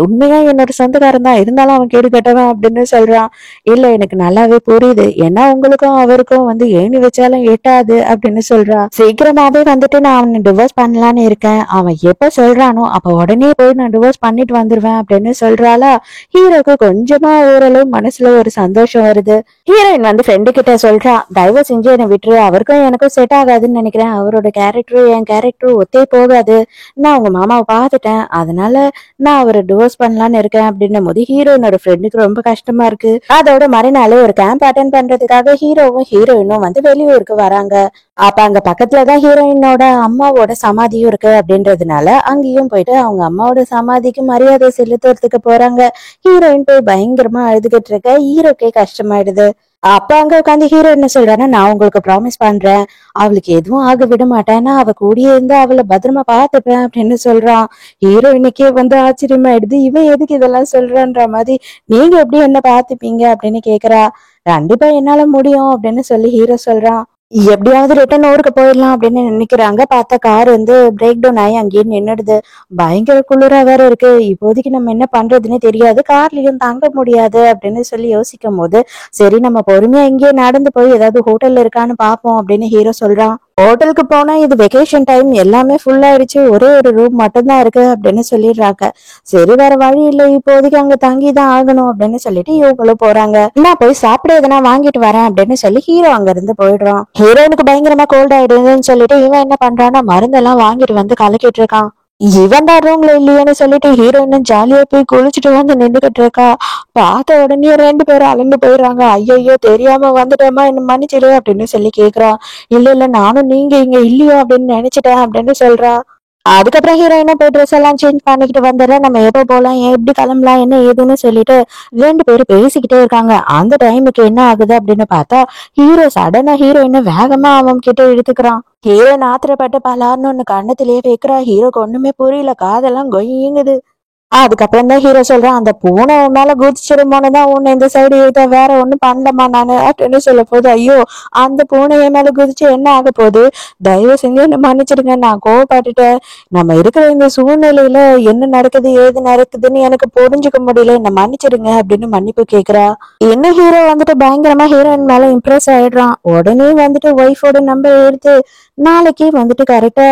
உண்மையா என்னோட சொந்தக்காரன் தான், இருந்தாலும் அவன் கேடு கட்டவன் அப்படின்னு சொல்றான். இல்ல எனக்கு நல்லாவே புரியுது, ஏன்னா உங்களுக்கும் அவருக்கும் வந்து ஏணி வச்சாலும் எட்டாது அப்படின்னு சொல்றா. சீக்கிரமாவே வந்துட்டு நான் அவனை டிவோர்ஸ் பண்ணலான்னு இருக்கேன், அவன் எப்ப சொல்றானோ அப்ப உடனே போய் நான் டிவோர்ஸ் பண்ணிட்டு வந்துருவேன் அப்படின்னு சொல்றாளா. ஹீரோக்கு கொஞ்சமா ஓரளவு மனசுல ஒரு சந்தோஷம் வருது. ஹீரோயின் வந்து ஃப்ரெண்டு கிட்ட சொல்றா, தயவு செஞ்சு என்னை விட்டுரு, அவருக்கும் எனக்கும் செட் ஆகாதுன்னு நினைக்கிறேன், அவரோட கேரக்டரும் என் கேரக்டரும் ஒத்தே போகாது, நான் உங்க மாமாவை பார்த்துட்டேன், அதனால நான் அவரை டிவோர்ஸ் பண்ணலான்னு இருக்கேன் அப்படின்னும் போது ஹீரோயினோட ஃப்ரெண்டுக்கு ரொம்ப கஷ்டமா இருக்கு. அதோட மறுநாள் ஒரு கேம்ப் அட்டென்ட் பண்றதுக்காக ஹீரோவும் ஹீரோயினும் வந்து வெளியூருக்கு வராங்க. அப்ப அங்க பக்கத்துலதான் ஹீரோயினோட அம்மாவோட சமாதியும் இருக்கு அப்படின்றதுனால அங்கேயும் போயிட்டு அவங்க அம்மாவோட சமாதிக்கு மரியாதை செலுத்துறதுக்கு போறாங்க. ஹீரோயின் போய் பயங்கரமா அழுதுகிட்டு இருக்க. ஹீரோக்கே கஷ்டமாயிடுது. அப்ப அங்க உட்காந்து ஹீரோ என்ன சொல்றான்னா, நான் உங்களுக்கு ப்ராமிஸ் பண்றேன், அவளுக்கு எதுவும் ஆக விட மாட்டேன்னா, அவ கூடியே இருந்து அவளை பத்திரமா பாத்துப்பேன் அப்படின்னு சொல்றான். ஹீரோயினுக்கே வந்து ஆச்சரியமாயிடுது, இவன் எதுக்கு இதெல்லாம் சொல்றான்ற மாதிரி. நீங்க எப்படி என்ன பாத்துப்பீங்க அப்படின்னு கேக்குறா. கண்டிப்பா என்னால முடியும் அப்படின்னு சொல்லி ஹீரோ சொல்றான். எப்படியாவது ரிட்டர்ன் ஊருக்கு போயிடலாம் அப்படின்னு நினைக்கிறாங்க. பார்த்தா கார் வந்து பிரேக் டவுன் ஆகி அங்கேயே நின்னுடுது. பயங்கர குளிரா வேற இருக்கு. இப்போதைக்கு நம்ம என்ன பண்றதுன்னே தெரியாது, கார்லயும் தங்க முடியாது அப்படின்னு சொல்லி யோசிக்கும் போது, சரி நம்ம பொறுமையா இங்கேயே நடந்து போய் ஏதாவது ஹோட்டல் இருக்கான்னு பாப்போம் அப்படின்னு ஹீரோ சொல்றான். ஹோட்டலுக்கு போனா இது வெக்கேஷன் டைம், எல்லாமே ஃபுல் ஆயிடுச்சு, ஒரே ஒரு ரூம் மட்டும்தான் இருக்கு அப்படின்னு சொல்லிடுறாங்க. சரி வேற வழி இல்லை, இப்போதைக்கு அங்க தங்கிதான் ஆகணும் அப்படின்னு சொல்லிட்டு இவங்களும் போறாங்க. நான் போய் சாப்பிட எதனா வாங்கிட்டு வரேன் அப்படின்னு சொல்லி ஹீரோ அங்க இருந்து போயிடுறான். ஹீரோனுக்கு பயங்கரமா கோல்ட் ஆயிடுதுன்னு சொல்லிட்டு இவன் என்ன பண்றான்னா மருந்தெல்லாம் வாங்கிட்டு வந்து கலக்கிட்டு இருக்கான். இவன் தான் ரூம்ல இல்லையேன்னு சொல்லிட்டு ஹீரோயின் ஜாலியா போய் குளிச்சுட்டு வந்து நின்றுகிட்டு இருக்கா. பார்த்த உடனே ரெண்டு பேரும் அலண்டு போயிடுறாங்க. ஐயோ தெரியாம வந்துட்டோமா, என்ன மன்னிச்சிடு அப்படின்னு சொல்லி கேக்குறா. இல்ல நானும் நீங்க இங்க இல்லையோ அப்படின்னு நினைச்சிட்டேன் அப்படின்னு சொல்றா. அதுக்கப்புறம் ஹீரோயினா போய் ட்ரெஸ் எல்லாம் சேஞ்ச் பண்ணிக்கிட்டு வந்துடுற. நம்ம எப்போ போலாம், எப்படி கிளம்பலாம், என்ன ஏதுன்னு சொல்லிட்டு ரெண்டு பேரும் பேசிக்கிட்டே இருக்காங்க. அந்த டைமுக்கு என்ன ஆகுது அப்படின்னு பார்த்தா, ஹீரோ சடனா ஹீரோயினை வேகமா அவன் கிட்ட இழுத்துக்கிறான். ஹீரோயின் ஆத்திரப்பட்டு பலார்னு ஒண்ணு கண்ணத்திலேயே வைக்கிறா. ஹீரோக்கு ஒண்ணுமே புரியல, காதெல்லாம் கொய்யுங்குது. அதுக்கப்புறம் தான் ஹீரோ சொல்றான், அந்த பூனை உன் மேல குதிச்சிருமோன்னு தான் உன்னை இந்த சைடு ஏதோ வேற ஒண்ணும் பண்ணலமா நானு அப்படின்னு சொல்ல போது, ஐயோ அந்த பூனை என் மேல குதிச்சு என்ன ஆக போகுது, தயவு செஞ்சு என்ன மன்னிச்சிடுங்க, நான் கோவப்பட்டுட்டேன், நம்ம இருக்கிற இந்த சூழ்நிலையில என்ன நடக்குது ஏது நடக்குதுன்னு எனக்கு புரிஞ்சுக்க முடியல, என்ன மன்னிச்சிடுங்க அப்படின்னு மன்னிப்பு கேக்குறா. இன்னும் ஹீரோ வந்துட்டு பயங்கரமா ஹீரோயின் மேல இம்ப்ரெஸ் ஆயிடுறான். உடனே வந்துட்டு ஒய்ஃபோட நம்பர் எடுத்து நாளைக்கு வந்துட்டு கரெக்டா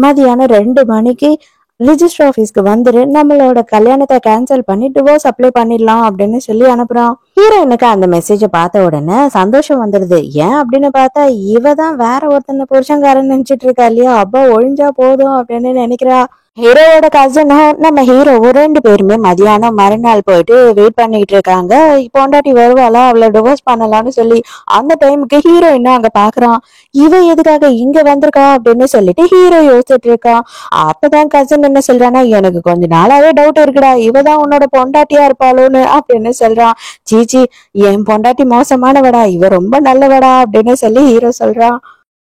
மதியானம் 2 மணிக்கு ரிஜிஸ்டர் ஆபீஸ்க்கு வந்துரு, நம்மளோட கல்யாணத்தை கேன்சல் பண்ணி டிவோர்ஸ் அப்ளை பண்ணிடலாம் அப்படின்னு சொல்லி அனுப்புறான். ஹீரோயினுக்கு அந்த மெசேஜ பார்த்த உடனே சந்தோஷம் வந்துடுது. ஏன் அப்படின்னு பார்த்தா இவ தான் வேற ஒருத்தனை புருஷன்காரன் நினைச்சிட்டு இருக்கா இல்லையா, அப்பா ஒழிஞ்சா போதும் அப்படின்னு நினைக்கிறா. ஹீரோவோட கசனும் நம்ம ஹீரோவும் 2 பேருமே மதியானம் மறுநாள் போயிட்டு வெயிட் பண்ணிட்டு இருக்காங்க. பொண்டாட்டி வருவாளா அவளை டிவோர்ஸ் பண்ணலாம்னு சொல்லி. அந்த டைமுக்கு ஹீரோயின் அங்க பாக்குறான். இவ எதுக்காக இங்க வந்திருக்கா அப்படின்னு சொல்லிட்டு ஹீரோ யோசிச்சுட்டு இருக்கான். அப்பதான் கசன் என்ன சொல்றான்னா, எனக்கு கொஞ்ச நாளாவே டவுட் இருக்குடா, இவதான் உன்னோட பொண்டாட்டியா இருப்பாளோன்னு அப்படின்னு சொல்றான். சீச்சி, என் பொண்டாட்டி மோசமானவடா, இவ ரொம்ப நல்லவடா அப்படின்னு சொல்லி ஹீரோ சொல்றான்.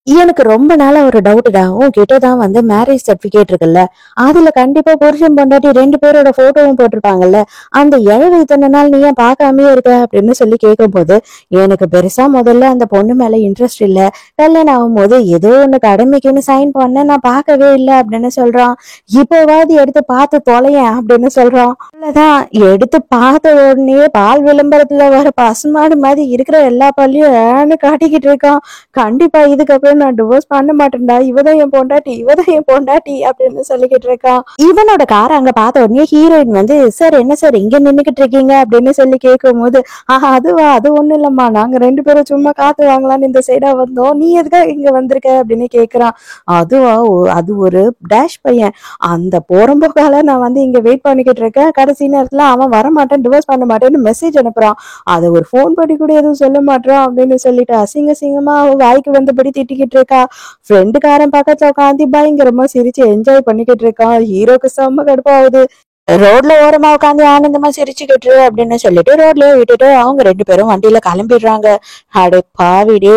எனக்கு ரொம்ப நாளா ஒரு டவுட்டுடா, உன்கிட்டதான் வந்து மேரேஜ் சர்டிபிகேட் இருக்குல்ல, அதுல கண்டிப்பா புருஷன் பொண்டாட்டி 2 பேரோட போட்டோவும் போட்டிருப்பாங்கல்ல, அந்த இழவு இத்தனை நாள் நீ ஏன் பார்க்காமயே இருக்க அப்படின்னு சொல்லி கேட்கும் போது, எனக்கு பெருசா முதல்ல அந்த பொண்ணு மேல இன்ட்ரெஸ்ட் இல்ல, கல்யாணம் ஆகும்போது ஏதோ ஒண்ணு கடமைக்குன்னு சைன் பண்ண நான் பார்க்கவே இல்லை அப்படின்னு சொல்றான். இப்போவாது எடுத்து பார்த்து தொலையேன் அப்படின்னு சொல்றான். அவ்வளவுதான், எடுத்து பார்த்த உடனே பால் விளம்பரத்துல வர பசுமாடு மாதிரி இருக்கிற எல்லா பள்ளியும் ஏன்னு காட்டிக்கிட்டு இருக்கான். கண்டிப்பா இதுக்கப்புறம் நான் டிவோர்ஸ் பண்ண மாட்டேன்டா, இவதான் என் பொண்டாட்டி, இவதான் என் பொண்டாட்டி அப்படின்னு சொல்லிக்கிட்டு இருக்கான். இவனோட காரை அங்க பார்த்த உடனே ஹீரோயின் வந்து, சார் என்ன சார் இங்க நின்னுக்கிட்டு இருக்கீங்க அப்படின்னு சொல்லி கேட்கும் போது, அதுவா, அது ஒண்ணும் இல்லம்மா, நாங்க 2 பேரும் சும்மா காத்து வாங்கலாம்னு இந்த சைடா வந்தோம், நீ எதுக்காக இங்க வந்திருக்க அப்படின்னு கேக்குறான். அதுவா, அது ஒரு டேஷ் பையன், அந்த போறம்போக்கால நான் வந்து இங்க வெயிட் பண்ணிக்கிட்டு இருக்கேன், கடைசி நேரத்துல அவன் வரமாட்டேன் டிவோர்ஸ் பண்ண மாட்டேன்னு மெசேஜ் அனுப்புறான், அதை ஒரு போன் பண்ணி கூட எதுவும் சொல்ல மாட்டான் அப்படின்னு சொல்லிட்டு அசிங்க சிங்கமா அவ வாய்க்கு வந்தபடி திட்டிக்கிட்டு இருக்கா. ஃப்ரெண்டுக்காரன் பக்கத்துல உட்காந்து பயங்கரமா சிரிச்சு என்ஜாய் பண்ணிக்கிட்டு இருக்கான். ஹீரோக்கு செம்ம கடுப்பாகுது. ரோட்ல ஓரமா உட்காந்து ஆனந்தமா சிரிச்சுக்கிட்டு அப்படின்னு சொல்லிட்டு ரோட்லயே விட்டுட்டு அவங்க 2 பேரும் வண்டியில கிளம்பிடுறாங்க. அடே பாவிடே,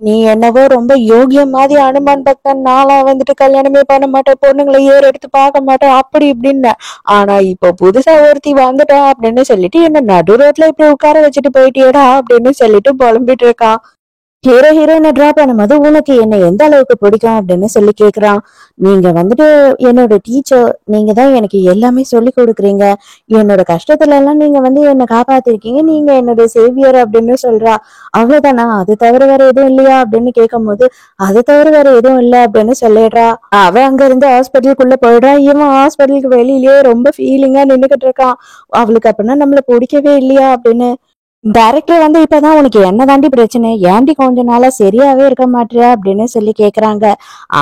நீ என்னவோ ரொம்ப யோகியம் மாதிரி அனுமான் பக்தன், நாளா வந்துட்டு கல்யாணமே பண்ண மாட்டேன், பொண்ணுங்களை ஏறு எடுத்து பார்க்க மாட்டேன் அப்படி இப்படின்னு, ஆனா இப்போ புதுசா ஒருத்தி வந்துட்டா அப்படின்னு சொல்லிட்டு என்ன நடு ரோட்ல இப்படி உட்கார வச்சுட்டு போயிட்டியடா அப்படின்னு சொல்லிட்டு புலம்பிட்டு இருக்கான். ஹீரோயினை டிரா பண்ணும்போது, உனக்கு என்ன எந்த அளவுக்கு பிடிக்கும் அப்படின்னு சொல்லி கேக்குறான். நீங்க வந்துட்டு என்னோட டீச்சர், நீங்க தான் எனக்கு எல்லாமே சொல்லி கொடுக்குறீங்க, என்னோட கஷ்டத்துல எல்லாம் நீங்க வந்து என்னை காப்பாத்திருக்கீங்க, நீங்க என்னோட சேவியர் அப்படின்னு சொல்றா. அவ்வளவுதானா, அது தவிர வேற எதுவும் இல்லையா அப்படின்னு கேட்கும் போது, அது தவிர வேற எதுவும் இல்லை அப்படின்னு சொல்லிடுறா. அவ அங்க இருந்து ஹாஸ்பிட்டலுக்குள்ள போயிடுறா. இவன் ஹாஸ்பிட்டலுக்கு வெளியிலேயே ரொம்ப ஃபீலிங்கா நின்னுகிட்டு இருக்கான். அவளுக்கு அப்படின்னா நம்மள பிடிக்கவே இல்லையா அப்படின்னு. டைரக்டர் வந்து, இப்பதான் உனக்கு என்ன தாண்டி பிரச்சனை, ஏன்டி கொஞ்ச நாளா சரியாவே இருக்க மாட்டியா அப்படின்னு சொல்லி கேக்குறாங்க.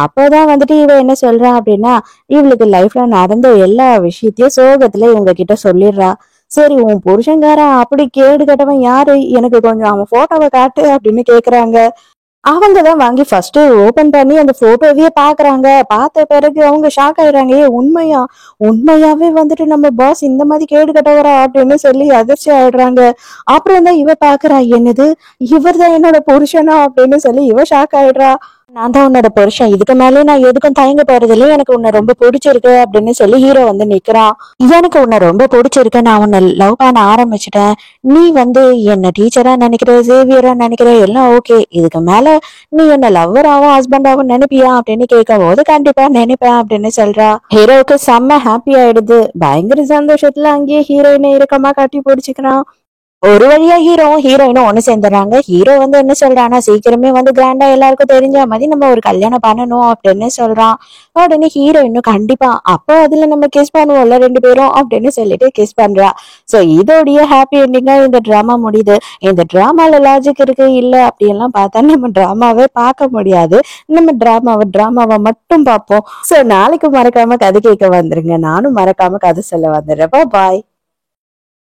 அப்போதான் வந்துட்டு இவ என்ன சொல்றா அப்படின்னா, இவளுக்கு லைஃப்ல நடந்த எல்லா விஷயத்தையும் சோகத்துல இவங்க கிட்ட சொல்லிடுறா. சரி, உன் புருஷன்காரன் அப்படி கேடு கட்டவன் யாரு, எனக்கு கொஞ்சம் அவன் போட்டோவை காட்டு அப்படின்னு கேக்குறாங்க. அவங்கதான் வாங்கி ஃபர்ஸ்ட் ஓபன் பண்ணி அந்த போட்டோவையே பாக்குறாங்க. பார்த்த பிறகு அவங்க ஷாக் ஆயிடுறாங்க. உண்மையா, உண்மையாவே வந்துட்டு நம்ம பாஸ் இந்த மாதிரி கேடு கட்டவரா அப்படின்னு சொல்லி அதிர்ச்சி ஆயிடுறாங்க. அப்புறம் தான் இவ பாக்குறா, என்னது இவர் தான் என்னோட புருஷனா அப்படின்னு சொல்லி இவ ஷாக் ஆயிடுறா. நான் தான் உன்னோட புருஷன், இதுக்கு மேலே நான் எதுக்கும் தயங்க போறதில்லை, எனக்கு உன்னை ரொம்ப பிடிச்சிருக்கு அப்படின்னு சொல்லி ஹீரோ வந்து நிக்கிறான். எனக்கு உன்னை ரொம்ப பிடிச்சிருக்கு, நான் உன்னை லவ் பண்ண ஆரம்பிச்சிட்டேன், நீ வந்து என்ன டீச்சரா நினைக்கிற, சேவியரா நினைக்கிற, எல்லாம் ஓகே, இதுக்கு மேல நீ என்ன லவ்வராவும் ஹஸ்பண்டாவும் நினைப்பியா அப்படின்னு கேட்கும் போது, கண்டிப்பா நினைப்பேன் அப்படின்னு சொல்றா. ஹீரோவுக்கு செம்ம ஹாப்பி ஆயிடுது. பயங்கர சந்தோஷத்துல அங்கேயே ஹீரோயினை இறுக்கமா கட்டி பிடிச்சிக்கிறான். ஒரு வழியா ஹீரோயினும் ஒண்ணு சேர்ந்துடுறாங்க. ஹீரோ வந்து என்ன சொல்றான்னா, சீக்கிரமே வந்து கிராண்டா எல்லாருக்கும் தெரிஞ்ச மாதிரி நம்ம ஒரு கல்யாணம் பண்ணணும் அப்படின்னு சொல்றான். உடனே ஹீரோயினும் கண்டிப்பா, அப்போ அதுல நம்ம கிஸ் பண்ணுவோம்ல 2 பேரும் அப்படின்னு சொல்லிட்டு கிஸ் பண்றா. சோ இதோடைய ஹாப்பி எண்டிங்கா இந்த டிராமா முடியுது. இந்த டிராமால லாஜிக் இருக்கு இல்ல அப்படியெல்லாம் பார்த்தா நம்ம டிராமாவே பார்க்க முடியாது. நம்ம டிராமாவை மட்டும் பார்ப்போம். சோ நாளைக்கு மறக்காம கதை கேட்க வந்துருங்க. நானும் மறக்காம கதை சொல்ல வந்துடுறேன். பாய்.